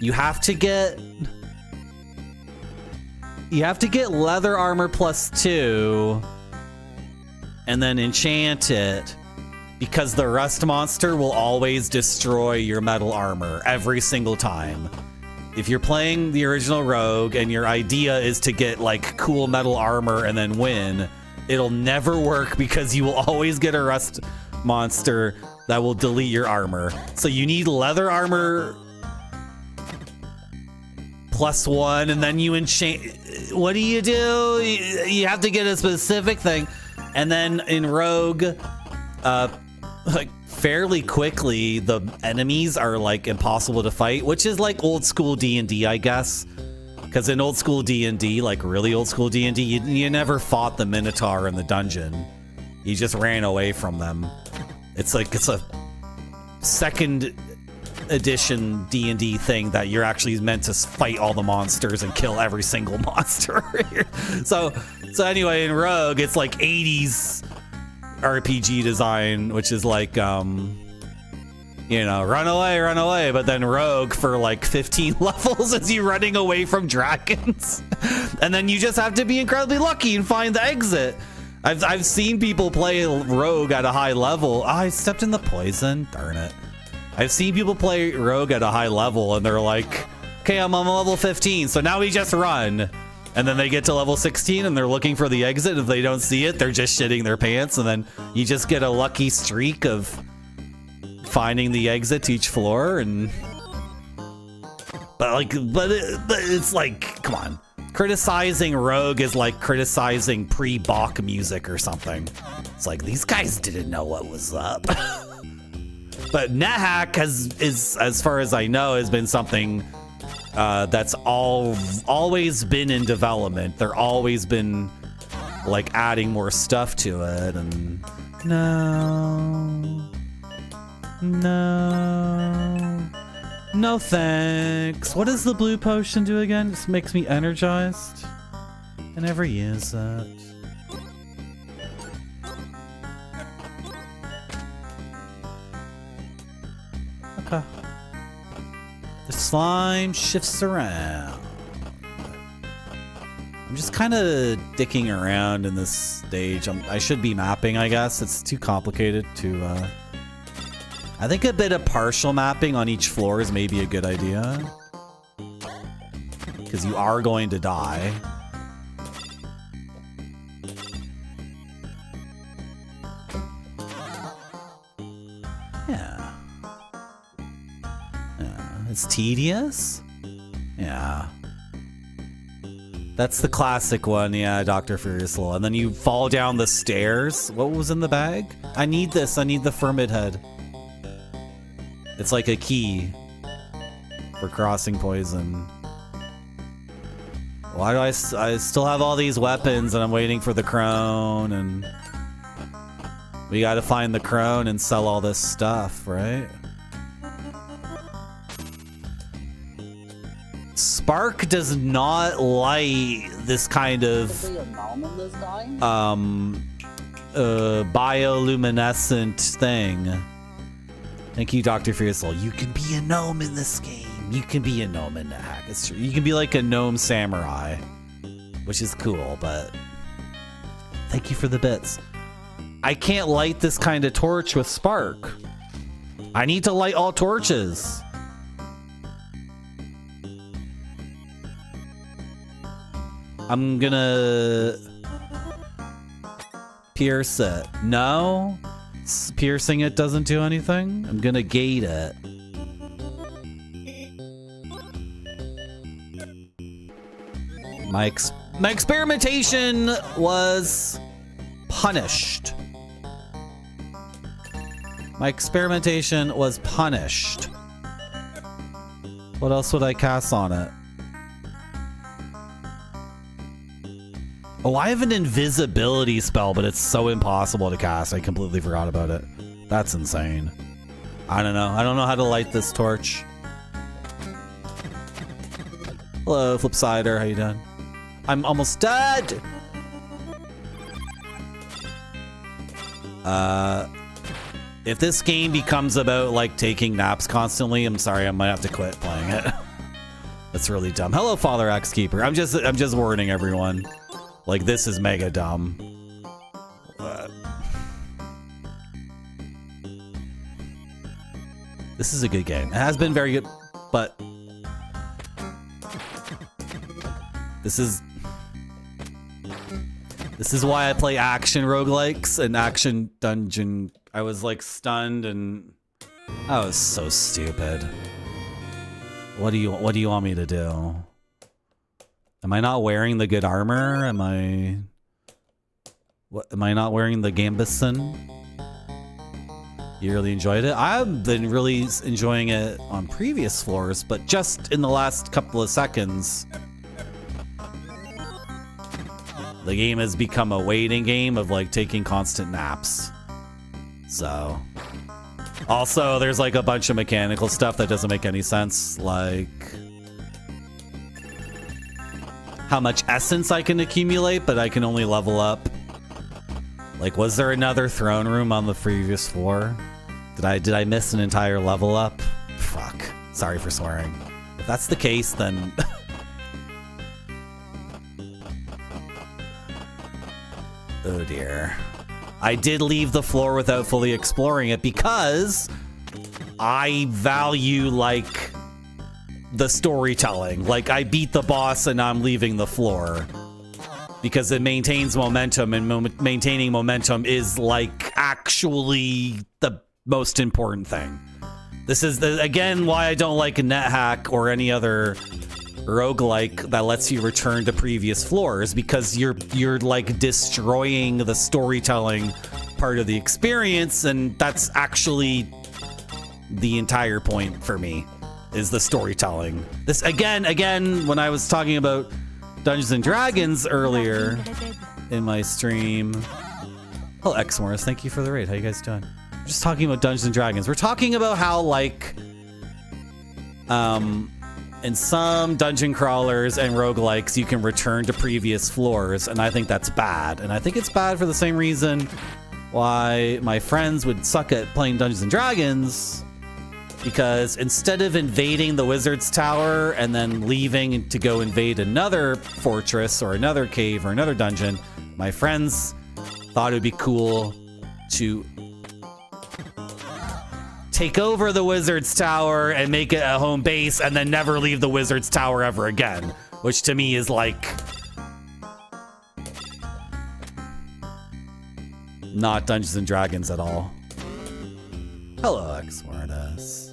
You have to get leather armor +2 and then enchant it, because the rust monster will always destroy your metal armor every single time. If you're playing the original Rogue and your idea is to get like cool metal armor and then win, it'll never work because you will always get a rust monster that will delete your armor. So you need leather armor +1 and then you enchant. What do? You have to get a specific thing. And then in Rogue, like fairly quickly, the enemies are like impossible to fight, which is like old school D&D, I guess. Because in old school D&D, like really old school D&D, you never fought the Minotaur in the dungeon. You just ran away from them. It's like it's a second edition D&D thing that you're actually meant to fight all the monsters and kill every single monster. so anyway, in Rogue, it's like 80s RPG design, which is like run away, but then Rogue for like 15 levels is you running away from dragons. And then you just have to be incredibly lucky and find the exit. I've seen people play Rogue at a high level. I stepped in the poison, darn it. I've seen people play Rogue at a high level and they're like, okay, I'm on level 15, so now we just run. And then they get to level 16 and they're looking for the exit. If they don't see it, they're just shitting their pants. And then you just get a lucky streak of finding the exit to each floor. But it's like, come on. Criticizing Rogue is like criticizing pre-Bach music or something. It's like, these guys didn't know what was up. But NetHack is, as far as I know, has been something that's always been in development. They're always been like adding more stuff to it, and no thanks. What does the blue potion do again? Just makes me energized. I never use it. Okay. The slime shifts around. I'm just kind of dicking around in this stage. I should be mapping, I guess. It's too complicated to... I think a bit of partial mapping on each floor is maybe a good idea. Because you are going to die. Yeah. It's tedious? Yeah. That's the classic one, yeah, Dr. Furiously. And then you fall down the stairs. What was in the bag? I need this. I need the Fermid head. It's like a key for crossing poison. Why do I still have all these weapons and I'm waiting for the crone, and we gotta find the crone and sell all this stuff, right? Spark does not like this kind of bioluminescent thing. Thank you, Dr. Fiercel. You can be a gnome in this game. You can be a gnome in NetHack. It's true. You can be like a gnome samurai, which is cool, but thank you for the bits. I can't light this kind of torch with Spark. I need to light all torches. I'm gonna pierce it. No? Piercing it doesn't do anything? I'm gonna gate it. My experimentation was punished. My experimentation was punished. What else would I cast on it? Oh, I have an invisibility spell, but it's so impossible to cast. I completely forgot about it. That's insane. I don't know. I don't know how to light this torch. Hello, Flipsider. How you doing? I'm almost dead. If this game becomes about like taking naps constantly, I'm sorry, I might have to quit playing it. That's really dumb. Hello, Father Axe Keeper. I'm just warning everyone. Like, this is mega dumb. This is a good game. It has been very good, but this is why I play action roguelikes and action dungeon. I was like stunned and that was so stupid. What do you want me to do? Am I not wearing the good armor? Am I not wearing the gambeson? You really enjoyed it? I've been really enjoying it on previous floors, but just in the last couple of seconds, the game has become a waiting game of like taking constant naps. So, also there's like a bunch of mechanical stuff that doesn't make any sense, like how much essence I can accumulate, but I can only level up. Like, was there another throne room on the previous floor? Did I miss an entire level up? Fuck. Sorry for swearing. If that's the case, then oh dear. I did leave the floor without fully exploring it because I value, like, the storytelling. Like, I beat the boss and now I'm leaving the floor because it maintains momentum, and maintaining momentum is, like, actually the most important thing. This is, again, why I don't like NetHack or any other roguelike that lets you return to previous floors, because you're like destroying the storytelling part of the experience, and that's actually the entire point for me, is the storytelling. This again when I was talking about Dungeons and Dragons earlier in my stream. Oh, X Morris, thank you for the raid. How you guys doing? We're just talking about Dungeons and Dragons. We're talking about how, like, in some dungeon crawlers and roguelikes, you can return to previous floors, and I think that's bad. And I think it's bad for the same reason why my friends would suck at playing Dungeons and Dragons, because instead of invading the wizard's tower and then leaving to go invade another fortress or another cave or another dungeon, my friends thought it would be cool to take over the wizard's tower and make it a home base and then never leave the wizard's tower ever again, which to me is like not Dungeons and Dragons at all. Hello, X Smartass.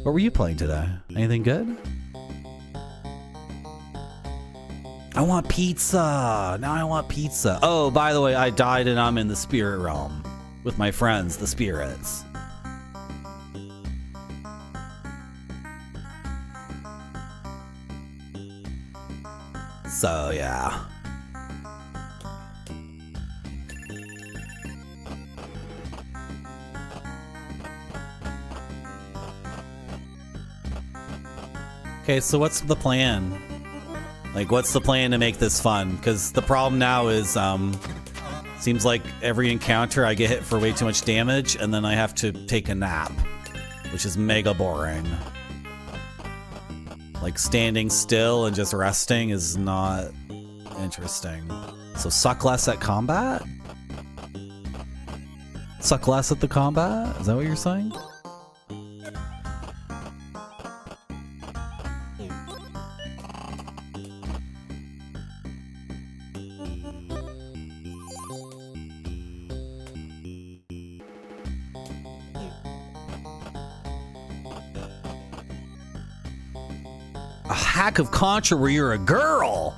What were you playing today? Anything good? I want pizza. Now I want pizza. Oh, by the way, I died and I'm in the spirit realm with my friends, the spirits. So, yeah. Okay, so what's the plan? Like, what's the plan to make this fun? Because the problem now is, seems like every encounter I get hit for way too much damage, and then I have to take a nap, which is mega boring. Like, standing still and just resting is not interesting. So suck less at combat? Suck less at the combat? Is that what you're saying? A hack of Contra where you're a girl.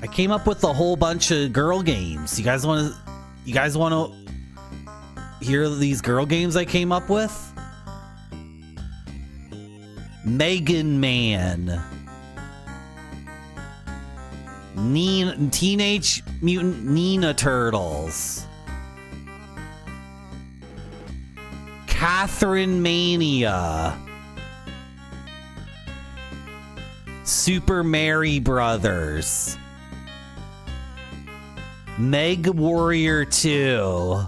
I came up with a whole bunch of girl games. You guys want to hear these girl games I came up with? Megan Man. Teenage Mutant Ninja Turtles. Catherine Mania. Super Mary Brothers. Meg Warrior 2.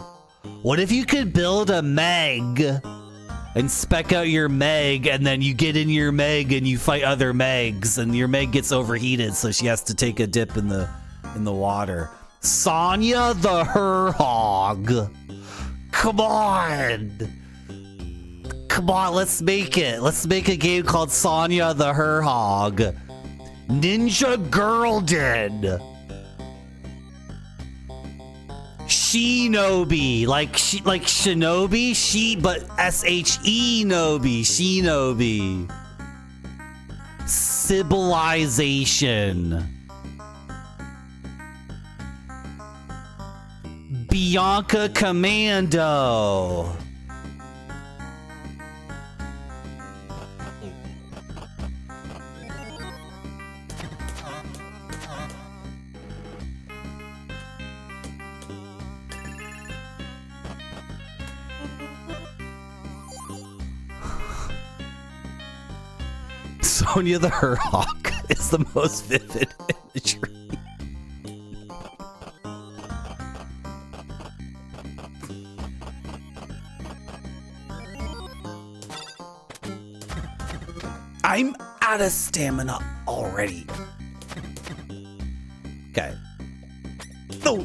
What if you could build a Meg and spec out your Meg, and then you get in your Meg and you fight other Megs, and your Meg gets overheated, so she has to take a dip in the water. Sonya the Herhog. Come on. Come on, let's make it. Let's make a game called Sonya the Herhog. Ninja Girl did. Shinobi, like Shinobi, but S-H-E-Nobi, Shinobi. Civilization. Bianca Commando. Sonya the Herhog is the most vivid imagery. I'm out of stamina already. Okay. Oh,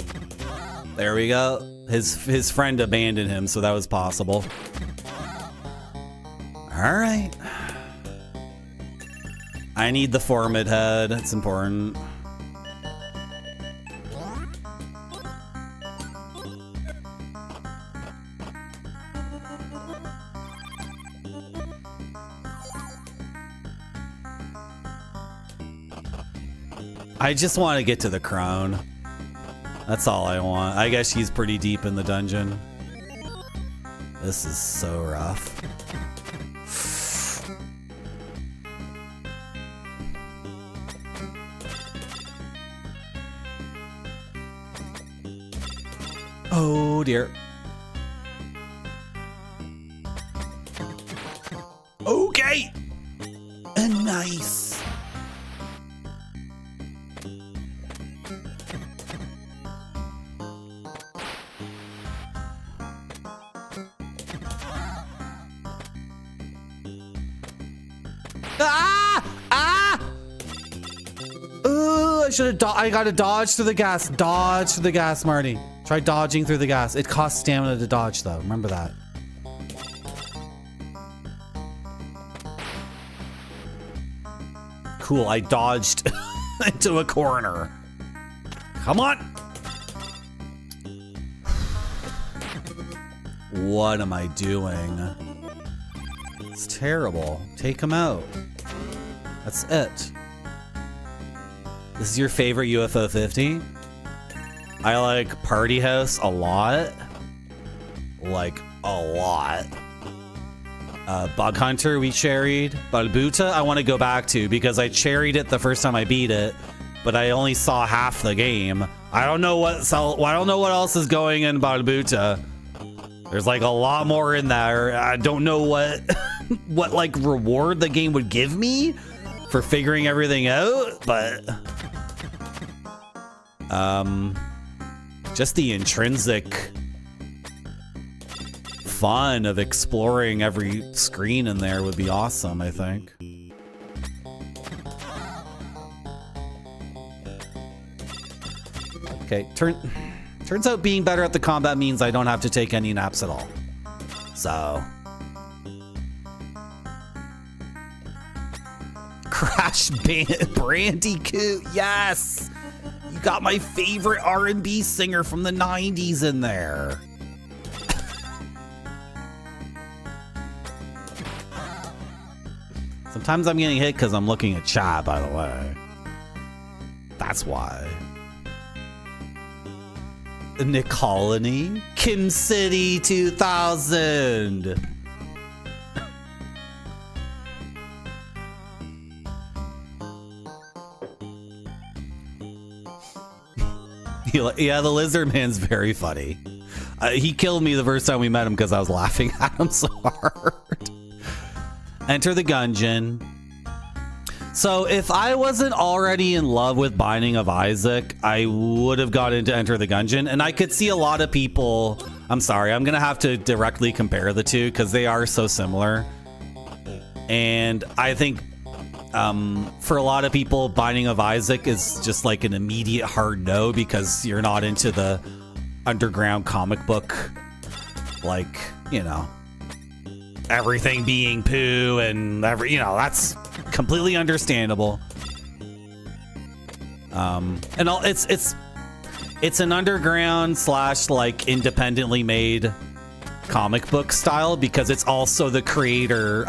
there we go. His friend abandoned him, so that was possible. All right. I need the Formid head. It's important. I just want to get to the crown. That's all I want. I guess she's pretty deep in the dungeon. This is so rough. Oh dear. Okay. Nice. I should have. I gotta dodge through the gas. Dodge through the gas, Marty. Try dodging through the gas. It costs stamina to dodge, though. Remember that. Cool. I dodged into a corner. Come on. What am I doing? It's terrible. Take him out. That's it. This is your favorite UFO50? I like Party House a lot. Like, a lot. Bug Hunter we cherried. Balbuta I want to go back to because I cherried it the first time I beat it, but I only saw half the game. I don't know what else is going in Balbuta. There's like a lot more in there. I don't know what what like reward the game would give me for figuring everything out, but just the intrinsic fun of exploring every screen in there would be awesome, I think. Okay, turns out being better at the combat means I don't have to take any naps at all. So Crash Bandicoot, yes! You got my favorite R&B singer from the 90s in there. Sometimes I'm getting hit because I'm looking at chat, by the way. That's why. Nick Colony, Kim City 2000. Yeah, the lizard man's very funny. He killed me the first time we met him because I was laughing at him so hard. Enter the Gungeon. So if I wasn't already in love with Binding of Isaac, I would have got into Enter the Gungeon. And I could see a lot of people... I'm sorry, I'm going to have to directly compare the two because they are so similar. And I think for a lot of people, Binding of Isaac is just like an immediate hard no because you're not into the underground comic book, like, you know, everything being poo and that's completely understandable. And all it's an underground / like independently made comic book style because it's also the creator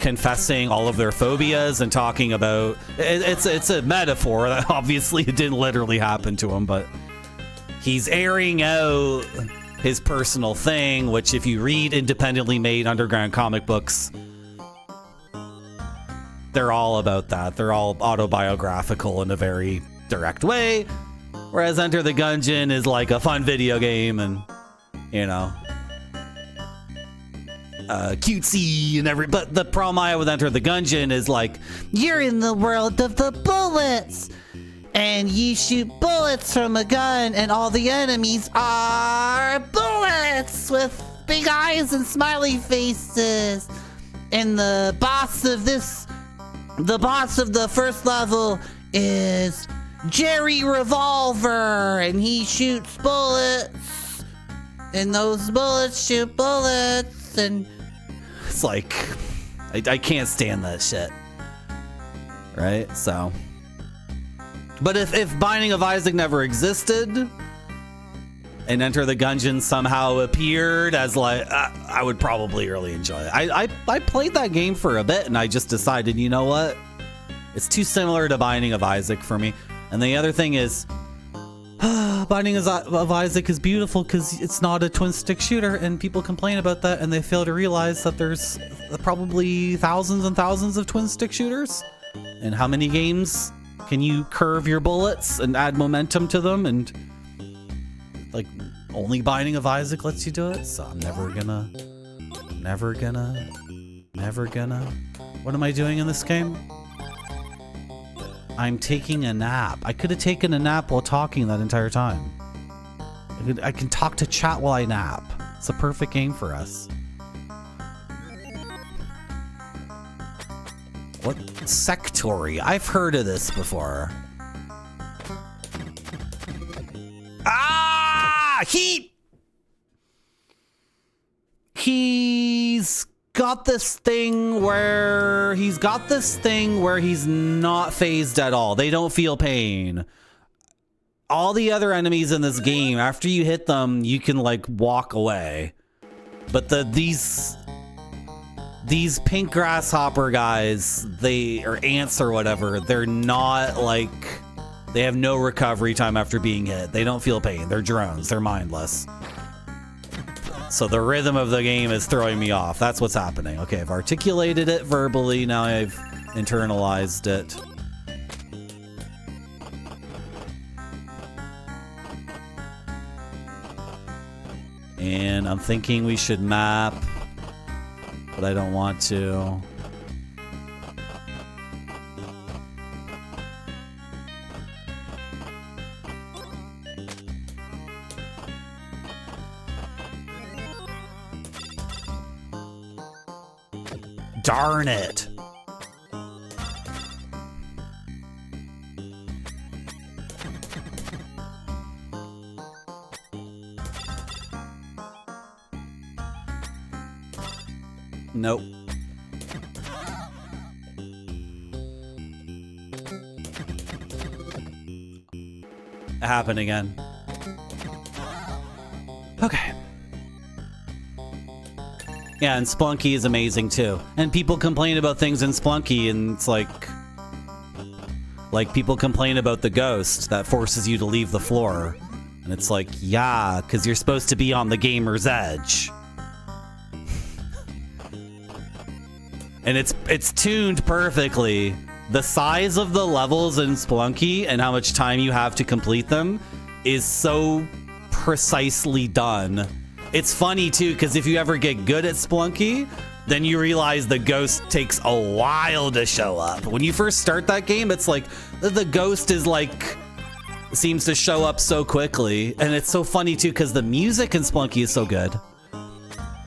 confessing all of their phobias and talking about it's a metaphor that obviously it didn't literally happen to him, but he's airing out his personal thing, which if you read independently made underground comic books, they're all about that. They're all autobiographical in a very direct way, whereas Enter the Gungeon is like a fun video game and, you know, cutesy and but the problem I have with Enter the Gungeon is like, You're in the world of the bullets! And you shoot bullets from a gun, and all the enemies are bullets with big eyes and smiley faces. And the boss of the first level is Jerry Revolver, and he shoots bullets, and those bullets shoot bullets, and it's like, I can't stand that shit. Right? So... But if Binding of Isaac never existed and Enter the Gungeon somehow appeared as like, I would probably really enjoy it. I played that game for a bit and I just decided, you know what? It's too similar to Binding of Isaac for me. And the other thing is, Binding of Isaac is beautiful because it's not a twin stick shooter, and people complain about that and they fail to realize that there's probably thousands and thousands of twin stick shooters. And how many games can you curve your bullets and add momentum to them? And like only Binding of Isaac lets you do it. So I'm never gonna. What am I doing in this game? I'm taking a nap. I could have taken a nap while talking that entire time. I can talk to chat while I nap. It's a perfect game for us. What? Sectory. I've heard of this before. Ah! He's got this thing where he's not phased at all. They don't feel pain. All the other enemies in this game, after you hit them, you can like walk away. But these pink grasshopper guys, or ants or whatever, they're not like, they have no recovery time after being hit. They don't feel pain. They're drones. They're mindless. So the rhythm of the game is throwing me off. That's what's happening. Okay, I've articulated it verbally. Now I've internalized it. And I'm thinking we should map, but I don't want to. Darn it. Nope. It happened again. Okay. Yeah, and Splunky is amazing too. And people complain about things in Splunky, and it's like people complain about the ghost that forces you to leave the floor. And it's like, yeah, because you're supposed to be on the gamer's edge. And it's tuned perfectly The size of the levels in Spelunky and how much time you have to complete them is so precisely done. It's funny too, because if you ever get good at Spelunky, then you realize the ghost takes a while to show up. When you first start that game, it's like the ghost is like seems to show up so quickly, and it's so funny too because the music in Spelunky is so good.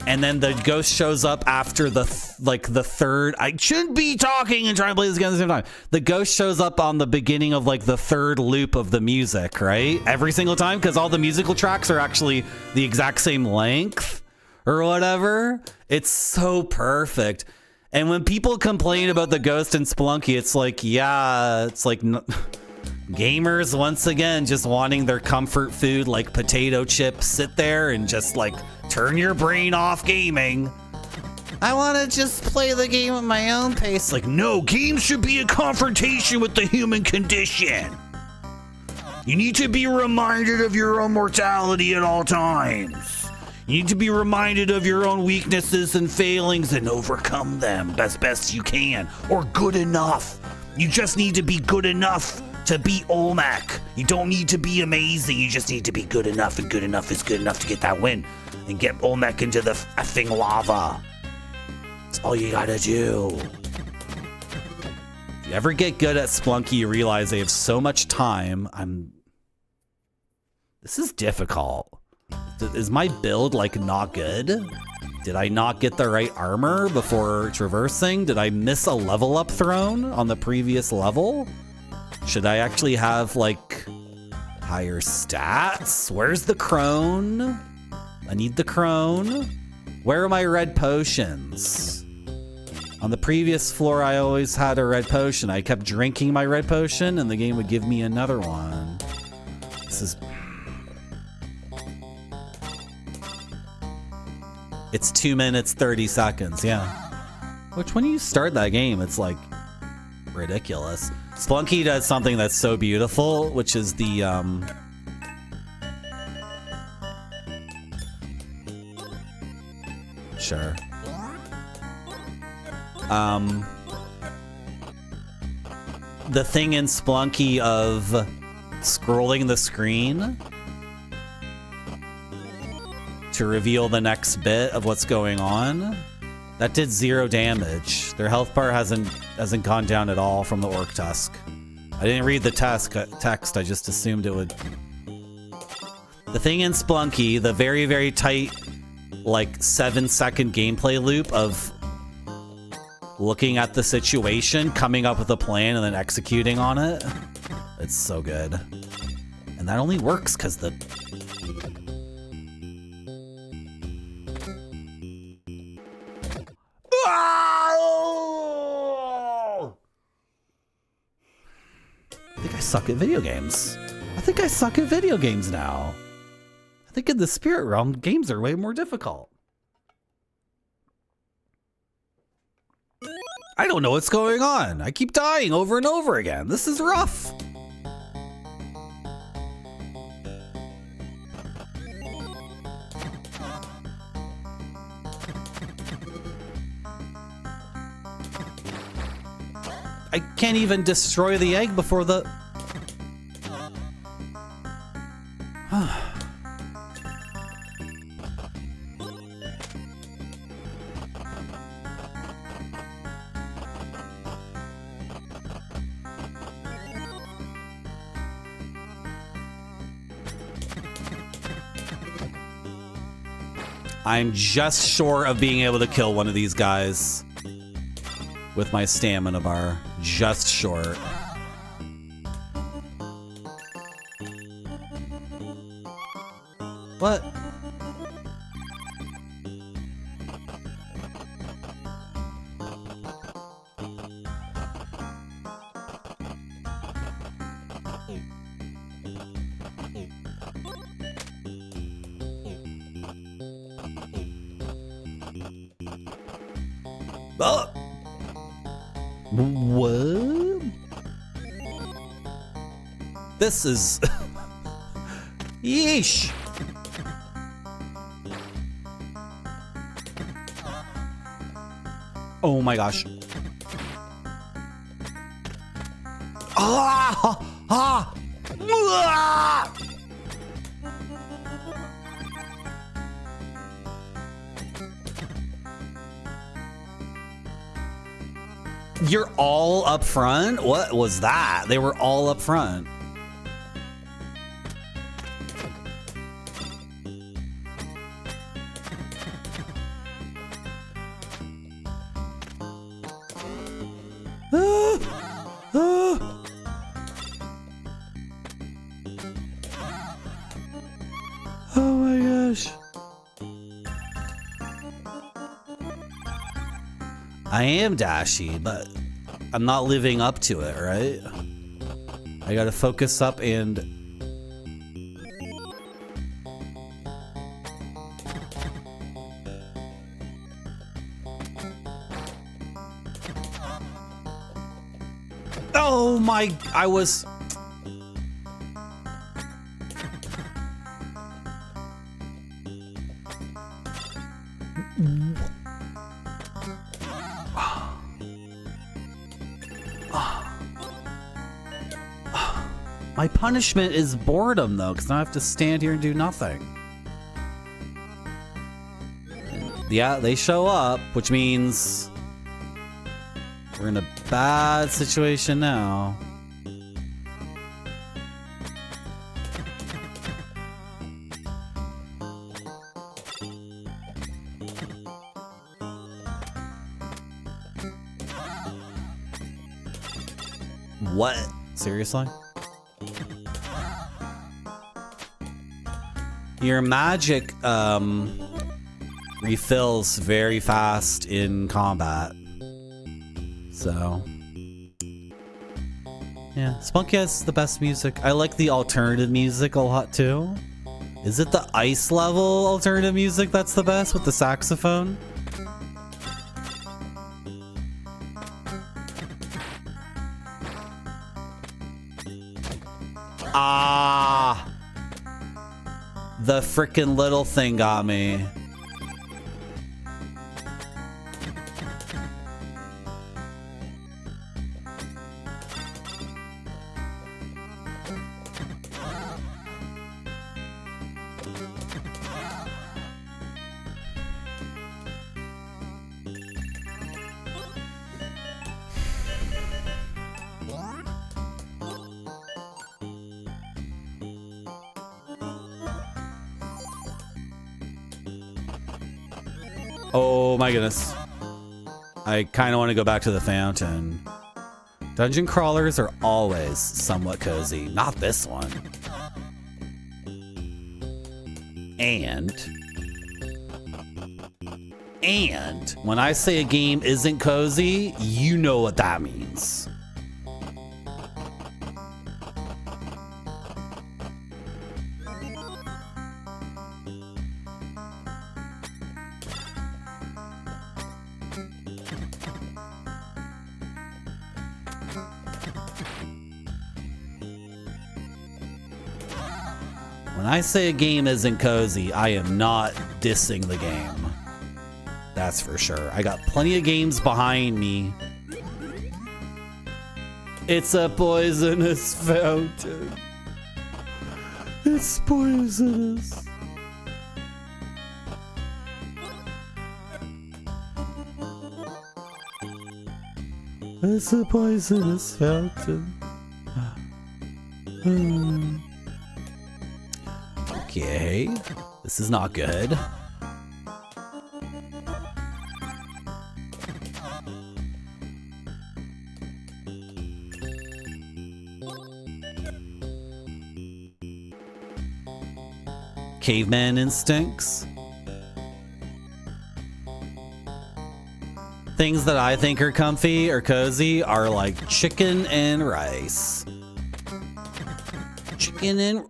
And then the ghost shows up after the third. I shouldn't be talking and trying to play this game at the same time. The ghost shows up on the beginning of like the third loop of the music, right? Every single time, because all the musical tracks are actually the exact same length or whatever. It's so perfect. And when people complain about the ghost in Spelunky, it's like, yeah, it's like gamers once again just wanting their comfort food like potato chips. Sit there and just like turn your brain off gaming. I want to just play the game at my own pace. Like, no, games should be a confrontation with the human condition. You need to be reminded of your own mortality at all times. You need to be reminded of your own weaknesses and failings and overcome them as best you can, or good enough. You just need to be good enough to beat Olmec. You don't need to be amazing. You just need to be good enough, and good enough is good enough to get that win and get Olmec into the effing lava. That's all you gotta do. If you ever get good at Spelunky, you realize they have so much time. This is difficult. Is my build like not good? Did I not get the right armor before traversing? Did I miss a level up throne on the previous level? Should I actually have like higher stats? Where's the crone? I need the crone. Where are my red potions? On the previous floor, I always had a red potion. I kept drinking my red potion and the game would give me another one. This is... It's 2 minutes, 30 seconds, yeah. Which when you start that game, it's like ridiculous. Spelunky does something that's so beautiful, which is the, Sure. The thing in Spelunky of scrolling the screen to reveal the next bit of what's going on, that did 0 damage. Their health bar hasn't gone down at all from the orc tusk. I didn't read the text, I just assumed it would. The thing in Spelunky, the very, very tight, like 7-second gameplay loop of looking at the situation, coming up with a plan, and then executing on it. It's so good. And that only works because the... I think I suck at video games. I think I suck at video games now. I think in the spirit realm, games are way more difficult. I don't know what's going on. I keep dying over and over again. This is rough. I can't even destroy the egg before the... I'm just short of being able to kill one of these guys with my stamina bar. Just short. What? Oh. What? This is... Yeesh. Oh my gosh. Ah! Ah! Ah! You're all up front? What was that? They were all up front. Ah! Ah! Oh my gosh. I am dashy, but I'm not living up to it, right? I gotta focus up and... Oh my... I was... My punishment is boredom, though, because now I have to stand here and do nothing. Yeah, they show up, which means we're in a bad situation now. What? Seriously? Your magic refills very fast in combat. So yeah, Spunky has the best music. I like the alternative music a lot too. Is it the ice level alternative music that's the best with the saxophone? Ah, the frickin' little thing got me. Oh my goodness. I kind of want to go back to the fountain. Dungeon crawlers are always somewhat cozy. Not this one. And when I say a game isn't cozy, you know what that means. When I say a game isn't cozy, I am not dissing the game. That's for sure. I got plenty of games behind me. It's a poisonous fountain. It's poisonous. It's a poisonous fountain. Okay, this is not good. Caveman instincts. Things that I think are comfy or cozy are like chicken and rice. Chicken and...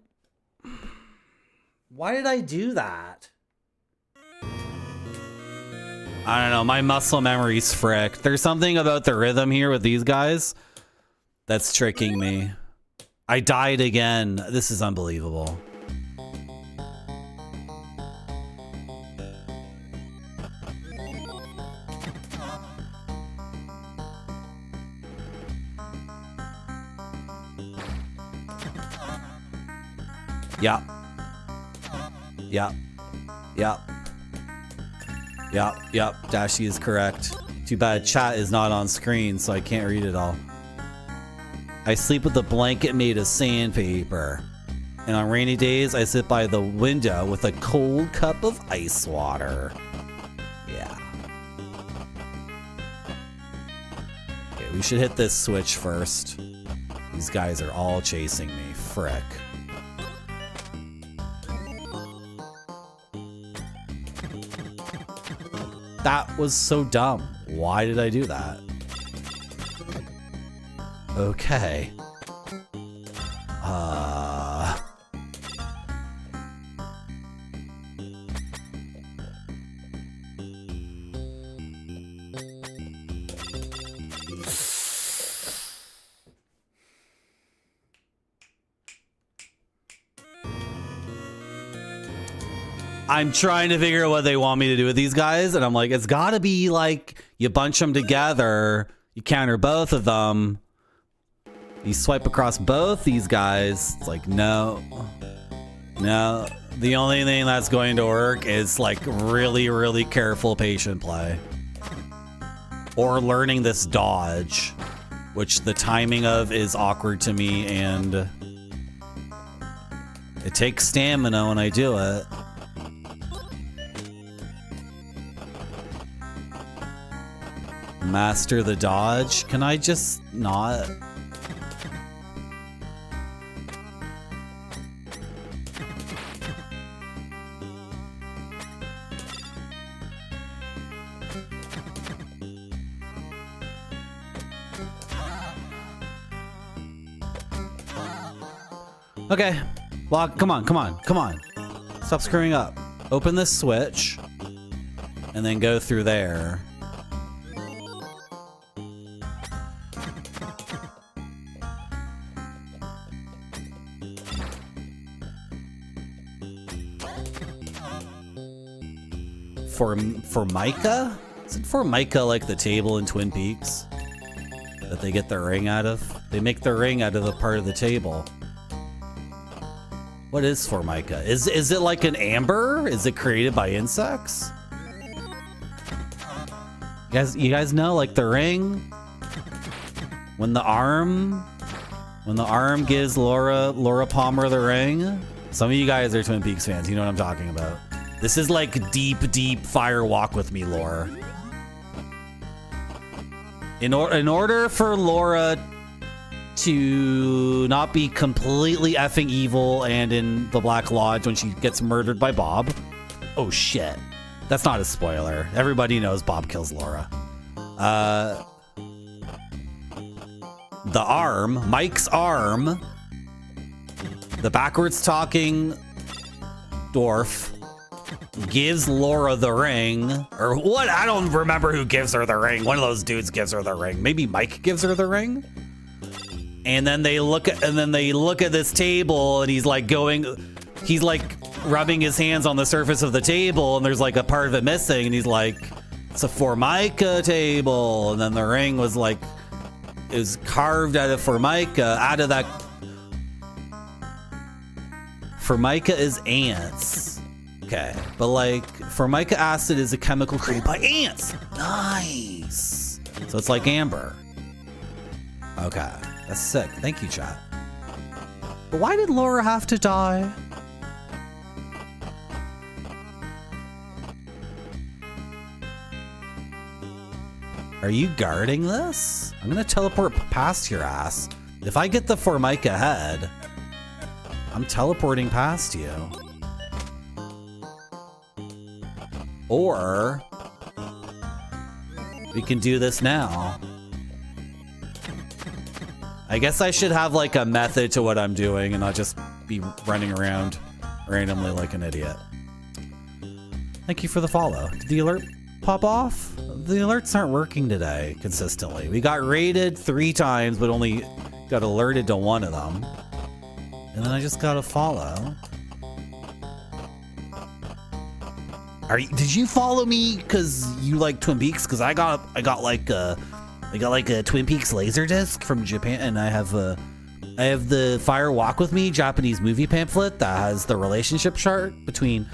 Why did I do that? I don't know. My muscle memory's fricked. There's something about the rhythm here with these guys that's tricking me. I died again. This is unbelievable. Yep. Yep. Yep. Yep. Yep. Dashi is correct. Too bad chat is not on screen, so I can't read it all. I sleep with a blanket made of sandpaper. And on rainy days, I sit by the window with a cold cup of ice water. Yeah. Okay, we should hit this switch first. These guys are all chasing me. Frick. That was so dumb. Why did I do that? Okay. I'm trying to figure out what they want me to do with these guys, and I'm like, it's gotta be like, you bunch them together, you counter both of them, you swipe across both these guys. It's like, no. No. The only thing that's going to work is like really, really careful patient play. Or learning this dodge, which the timing of is awkward to me, and it takes stamina when I do it. Master the dodge. Can I just not? Okay. Well, come on, come on, come on. Stop screwing up. Open this switch and then go through there. Formica? Is it Formica like the table in Twin Peaks that they get their ring out of? They make their ring out of the part of the table. What is Formica? Is it like an amber? Is it created by insects? You guys know, like the ring? When the arm gives Laura Palmer the ring? Some of you guys are Twin Peaks fans, you know what I'm talking about. This is like deep, deep fire walk with me lore. In order for Laura to not be completely effing evil and in the Black Lodge when she gets murdered by Bob. Oh shit. That's not a spoiler. Everybody knows Bob kills Laura. The arm, Mike's arm, the backwards talking dwarf, gives Laura the ring, or what? I don't remember who gives her the ring. One of those dudes gives her the ring. Maybe Mike gives her the ring. And then they look at this table, and he's like rubbing his hands on the surface of the table, and there's like a part of it missing, and he's like, it's a Formica table. And then the ring was like, it was carved out of Formica, out of that. Formica is ants. Okay, but like Formica acid is a chemical created by ants. Nice. So it's like amber. Okay, that's sick. Thank you, chat. But why did Laura have to die? Are you guarding this? I'm gonna teleport past your ass. If I get the Formica head, I'm teleporting past you. Or we can do this now. I guess I should have like a method to what I'm doing and not just be running around randomly like an idiot. Thank you for the follow. Did the alert pop off? The alerts aren't working today consistently. We got raided 3 times, but only got alerted to 1 of them. And then I just got a follow. Did you follow me because you like Twin Peaks? Because I got like a Twin Peaks laser disc from Japan, and I have I have the Fire Walk With Me Japanese movie pamphlet that has the relationship chart between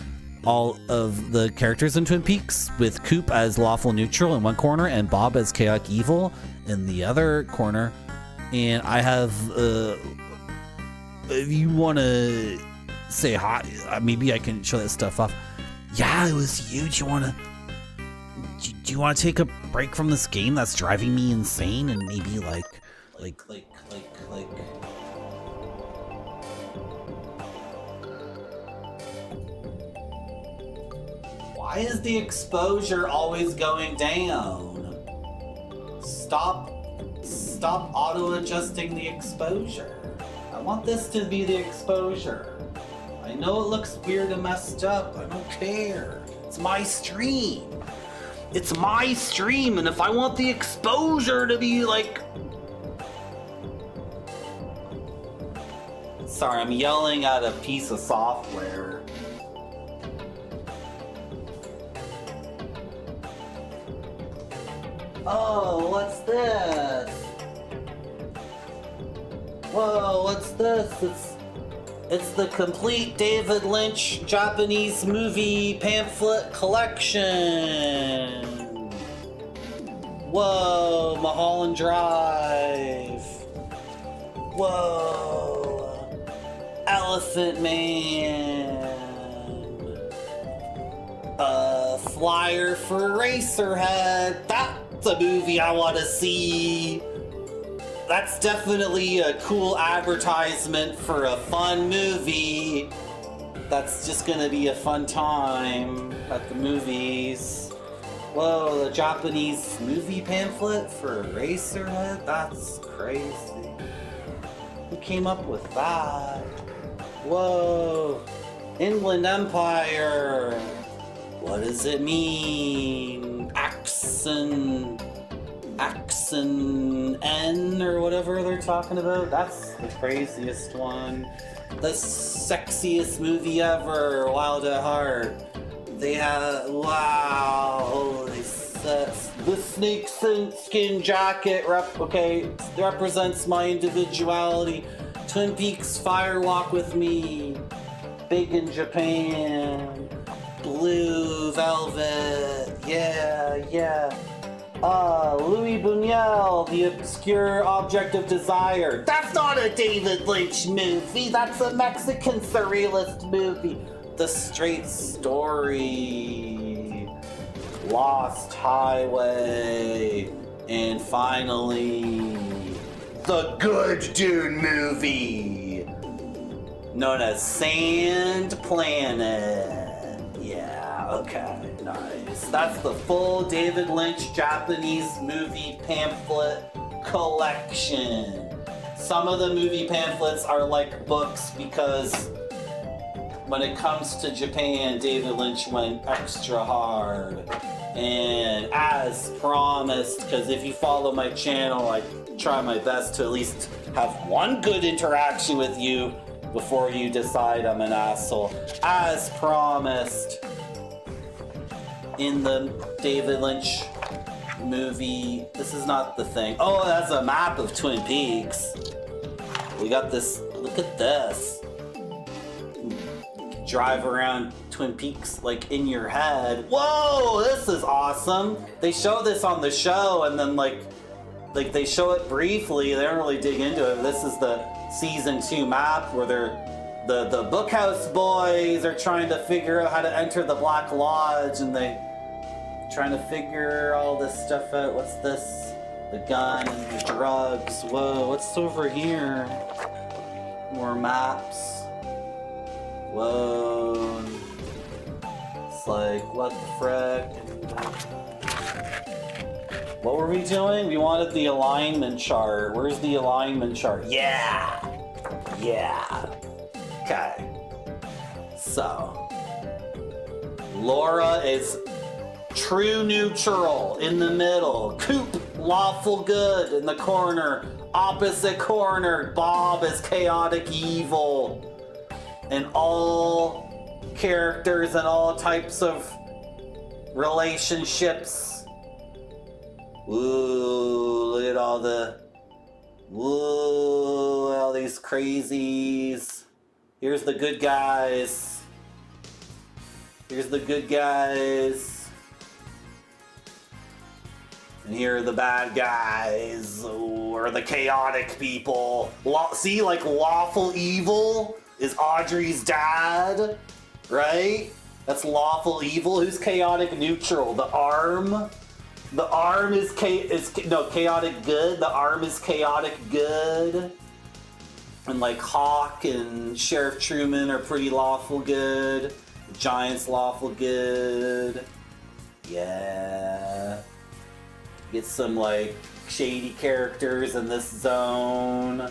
all of the characters in Twin Peaks, with Coop as lawful neutral in one corner and Bob as chaotic evil in the other corner. And I have, if you want to say hi, maybe I can show that stuff off. Yeah, it was huge. Do you want to take a break from this game that's driving me insane and maybe like. Why is the exposure always going down? Stop auto-adjusting the exposure. I want this to be the exposure. I know it looks weird and messed up. I don't care. It's my stream. It's my stream, and if I want the exposure to be like... Sorry, I'm yelling at a piece of software. Oh, what's this? Whoa, what's this? It's the complete David Lynch Japanese movie pamphlet collection. Whoa, Mulholland Drive. Whoa, Elephant Man. A flyer for Eraserhead. That's a movie I want to see. That's definitely a cool advertisement for a fun movie. That's just gonna be a fun time at the movies. Whoa, the Japanese movie pamphlet for Eraserhead? That's crazy. Who came up with that? Whoa, Inland Empire. What does it mean? Axon N or whatever they're talking about. That's the craziest one. The sexiest movie ever, Wild at Heart. They have, wow, holy sets. The snake skin jacket represents my individuality. Twin Peaks Fire Walk With Me. Big in Japan. Blue velvet. Yeah. Louis Buñuel, The Obscure Object of Desire. That's not a David Lynch movie. That's a Mexican surrealist movie. The Straight Story. Lost Highway. And finally, the Good Dude movie, known as Sand Planet. Yeah, okay, nice. That's the full David Lynch Japanese movie pamphlet collection. Some of the movie pamphlets are like books because when it comes to Japan, David Lynch went extra hard. And as promised, because if you follow my channel, I try my best to at least have one good interaction with you before you decide I'm an asshole. As promised, in the David Lynch movie, this is not the thing. Oh, that's a map of Twin Peaks. We got this, look at this. Drive around Twin Peaks like in your head. Whoa, this is awesome. They show this on the show and then like they show it briefly. They don't really dig into it. This is the season 2 map where the Bookhouse boys are trying to figure out how to enter the Black Lodge, and they trying to figure all this stuff out. What's this? The gun and the drugs. Whoa, what's over here? More maps. Whoa. It's like, what the frick? What were we doing? We wanted the alignment chart. Where's the alignment chart? Yeah! Okay. So, Laura is true neutral in the middle. Coop, lawful good in the corner. Opposite corner, Bob is chaotic evil. And all characters and all types of relationships. Ooh, look at all the Whoa, all these crazies. Here's the good guys. Here's the good guys. And here are the bad guys, or the chaotic people. See, like, lawful evil is Audrey's dad, right? That's lawful evil. Who's chaotic neutral? The arm? The arm is chaotic good. The arm is chaotic good. And like Hawk and Sheriff Truman are pretty lawful good. Giant's lawful good. Yeah. Get some like shady characters in this zone.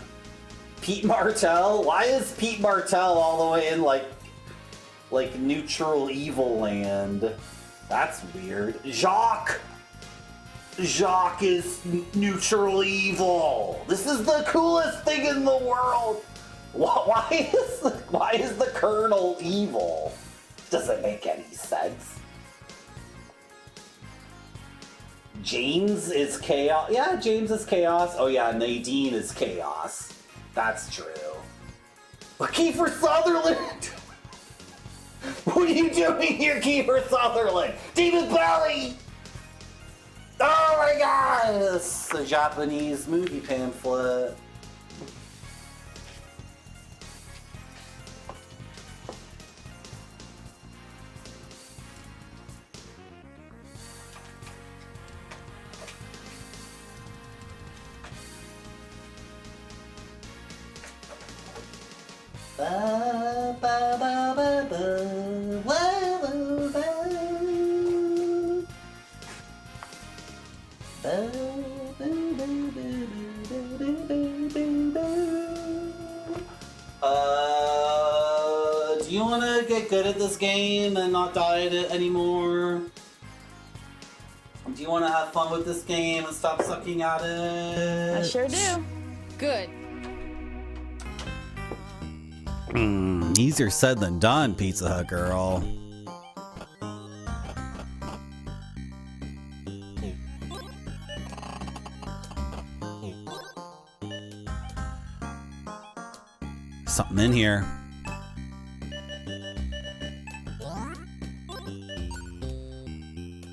Pete Martell? Why is Pete Martell all the way in like neutral evil land? That's weird. Jacques is neutral evil. This is the coolest thing in the world. Why is the Colonel evil? Doesn't make any sense. James is chaos. Yeah, James is chaos. Oh yeah, Nadine is chaos. That's true. But Kiefer Sutherland! What are you doing here, Kiefer Sutherland? Demon Belly! Oh my god! It's a Japanese movie pamphlet. Ba, ba, ba, ba, ba. Whoa, ba. Ba, ba, ba, ba. Do you want to get good at this game and not die at it anymore? Do you want to have fun with this game and stop sucking at it? I sure do. Good. Easier said than done, Pizza Hut girl. Something in here.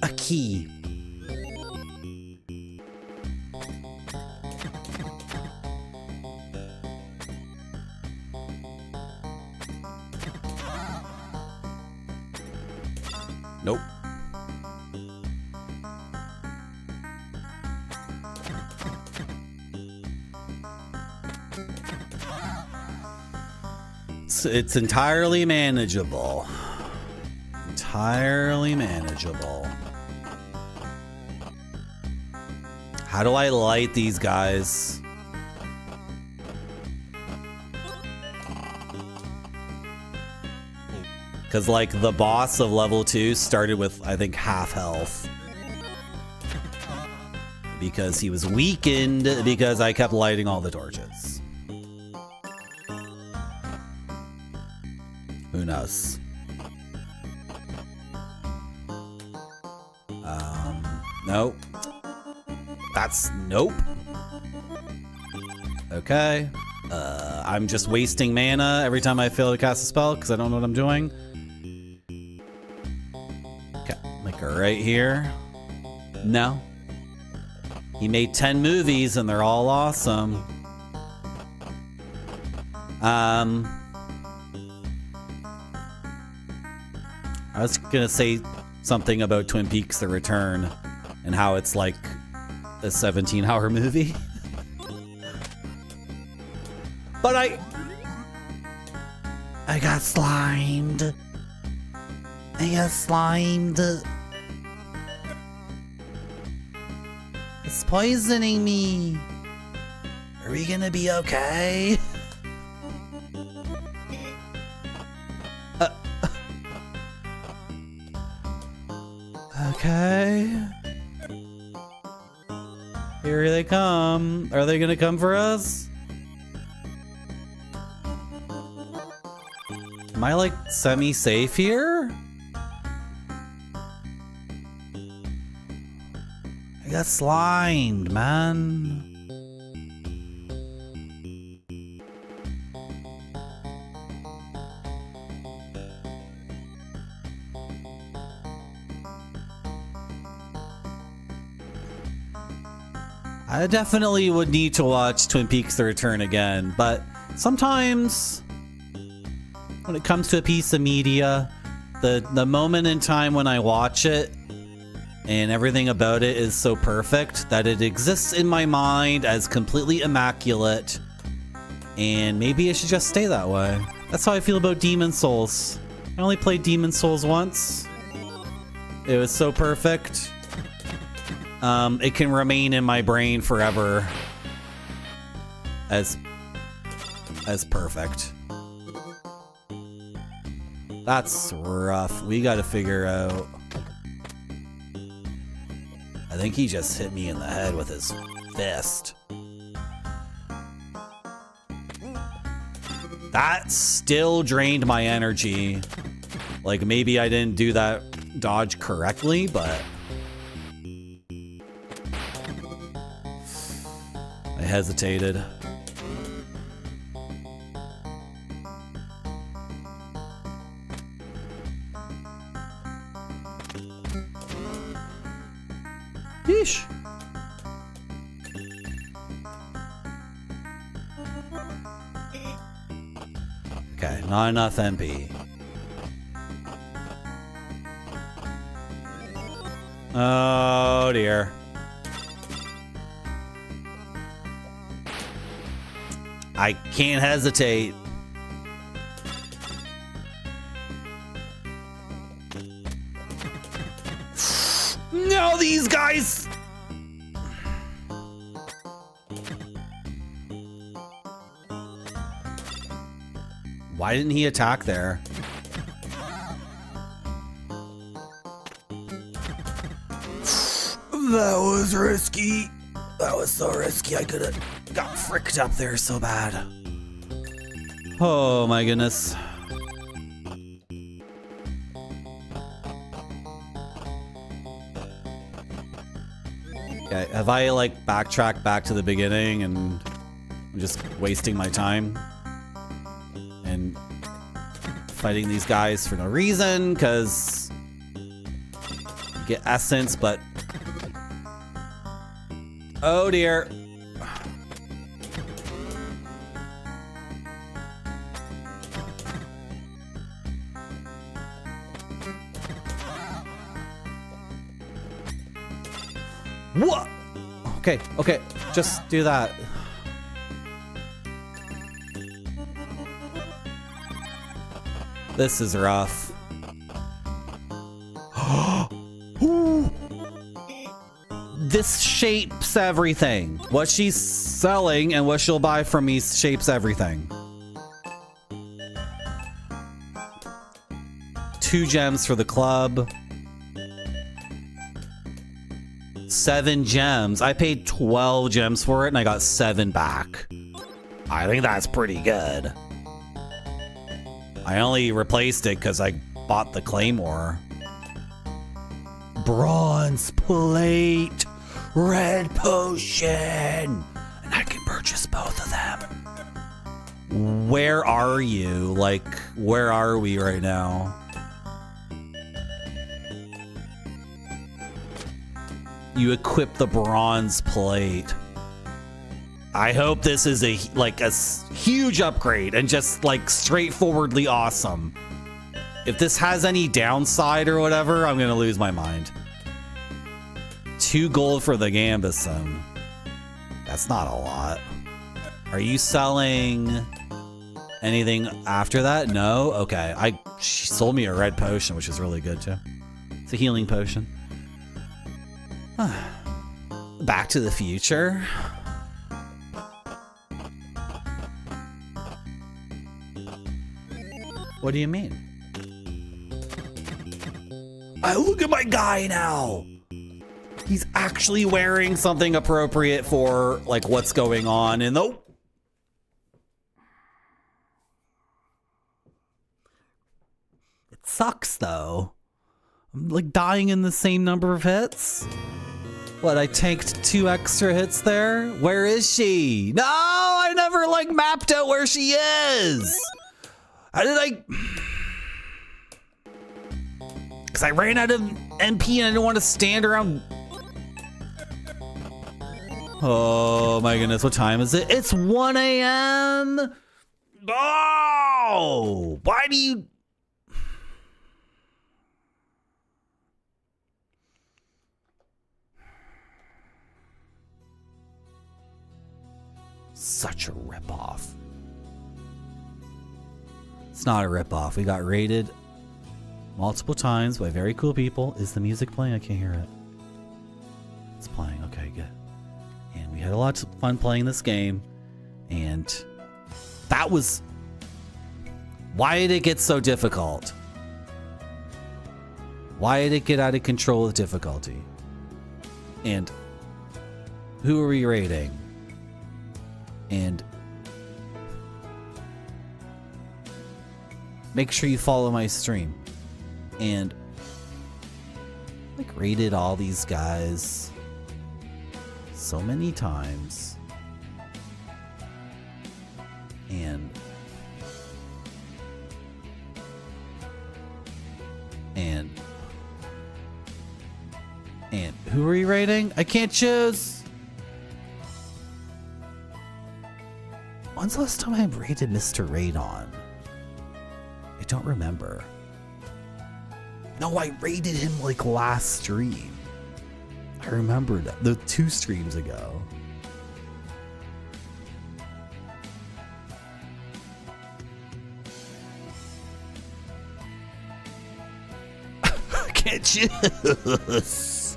A key. Nope. It's entirely manageable. Entirely manageable. How do I light these guys? Because, like, the boss of level 2 started with, I think, half health. Because he was weakened because I kept lighting all the torches. Who knows? Nope. That's nope. Okay. I'm just wasting mana every time I fail to cast a spell because I don't know what I'm doing. Okay, like right here. No. He made 10 movies and they're all awesome. I was gonna say something about Twin Peaks: The Return and how it's like a 17-hour movie. But I got slimed. I got slimed. It's poisoning me. Are we gonna be okay? Okay. Here they come. Are they gonna come for us? Am I like semi-safe here? I got slimed, man. I definitely would need to watch Twin Peaks: The Return again, but sometimes when it comes to a piece of media, the moment in time when I watch it and everything about it is so perfect that it exists in my mind as completely immaculate, and maybe it should just stay that way. That's how I feel about Demon Souls. I only played Demon Souls once. It was so perfect. It can remain in my brain forever as perfect. That's rough. We gotta figure out. I think he just hit me in the head with his fist. That still drained my energy. Like, maybe I didn't do that dodge correctly, but I hesitated. Yeesh. Okay, not enough MP. Oh dear. I can't hesitate. No, these guys! Why didn't he attack there? That was risky. That was so risky. I could have got fricked up there so bad. Oh my goodness. Okay, have I like backtracked back to the beginning and I'm just wasting my time and fighting these guys for no reason because you get essence, but oh dear. What? Okay, okay, just do that. This is rough. This shapes everything. What she's selling and what she'll buy from me shapes everything. 2 gems for the club. 7 gems. I paid 12 gems for it and I got 7 back. I think that's pretty good. I only replaced it because I bought the claymore. Bronze plate. Red potion. And I can purchase both of them. Where are you? Like, where are we right now? You equip the bronze plate. I hope this is a huge upgrade and just like straightforwardly awesome. If this has any downside or whatever, I'm gonna lose my mind. 2 gold for the Gambeson. That's not a lot. Are you selling anything after that? No? Okay. She sold me a red potion, which is really good too. It's a healing potion. Back to the Future. What do you mean? I look at my guy now. He's actually wearing something appropriate for like what's going on in the... It sucks though. I'm like dying in the same number of hits. What, I tanked 2 extra hits there? Where is she? No, I never like mapped out where she is. How did I... Because I ran out of MP and I didn't want to stand around Oh my goodness, what time is it? It's 1 a.m. Oh, why do you... Such a ripoff. It's not a ripoff. We got raided multiple times by very cool people. Is the music playing? I can't hear it. It's playing. Okay, good. And we had a lot of fun playing this game. And that was... Why did it get so difficult? Why did it get out of control with difficulty? And who are we raiding? And make sure you follow my stream. And like raided all these guys so many times. And who are you raiding? I can't choose. When's the last time I raided Mr. Radon? I don't remember. No, I raided him like last stream. I remember that. The 2 streams ago. I can't choose.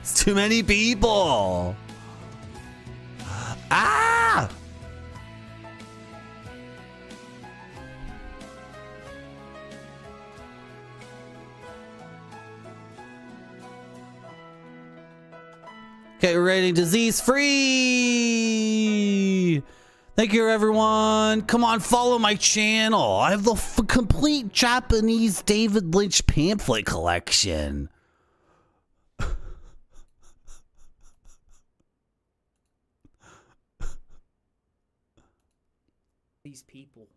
It's too many people. Ah! Okay, we're rating disease free. Thank you, everyone. Come on, follow my channel. I have the complete Japanese David Lynch pamphlet collection. These people.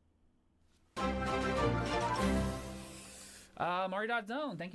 Mario.zone, thank you.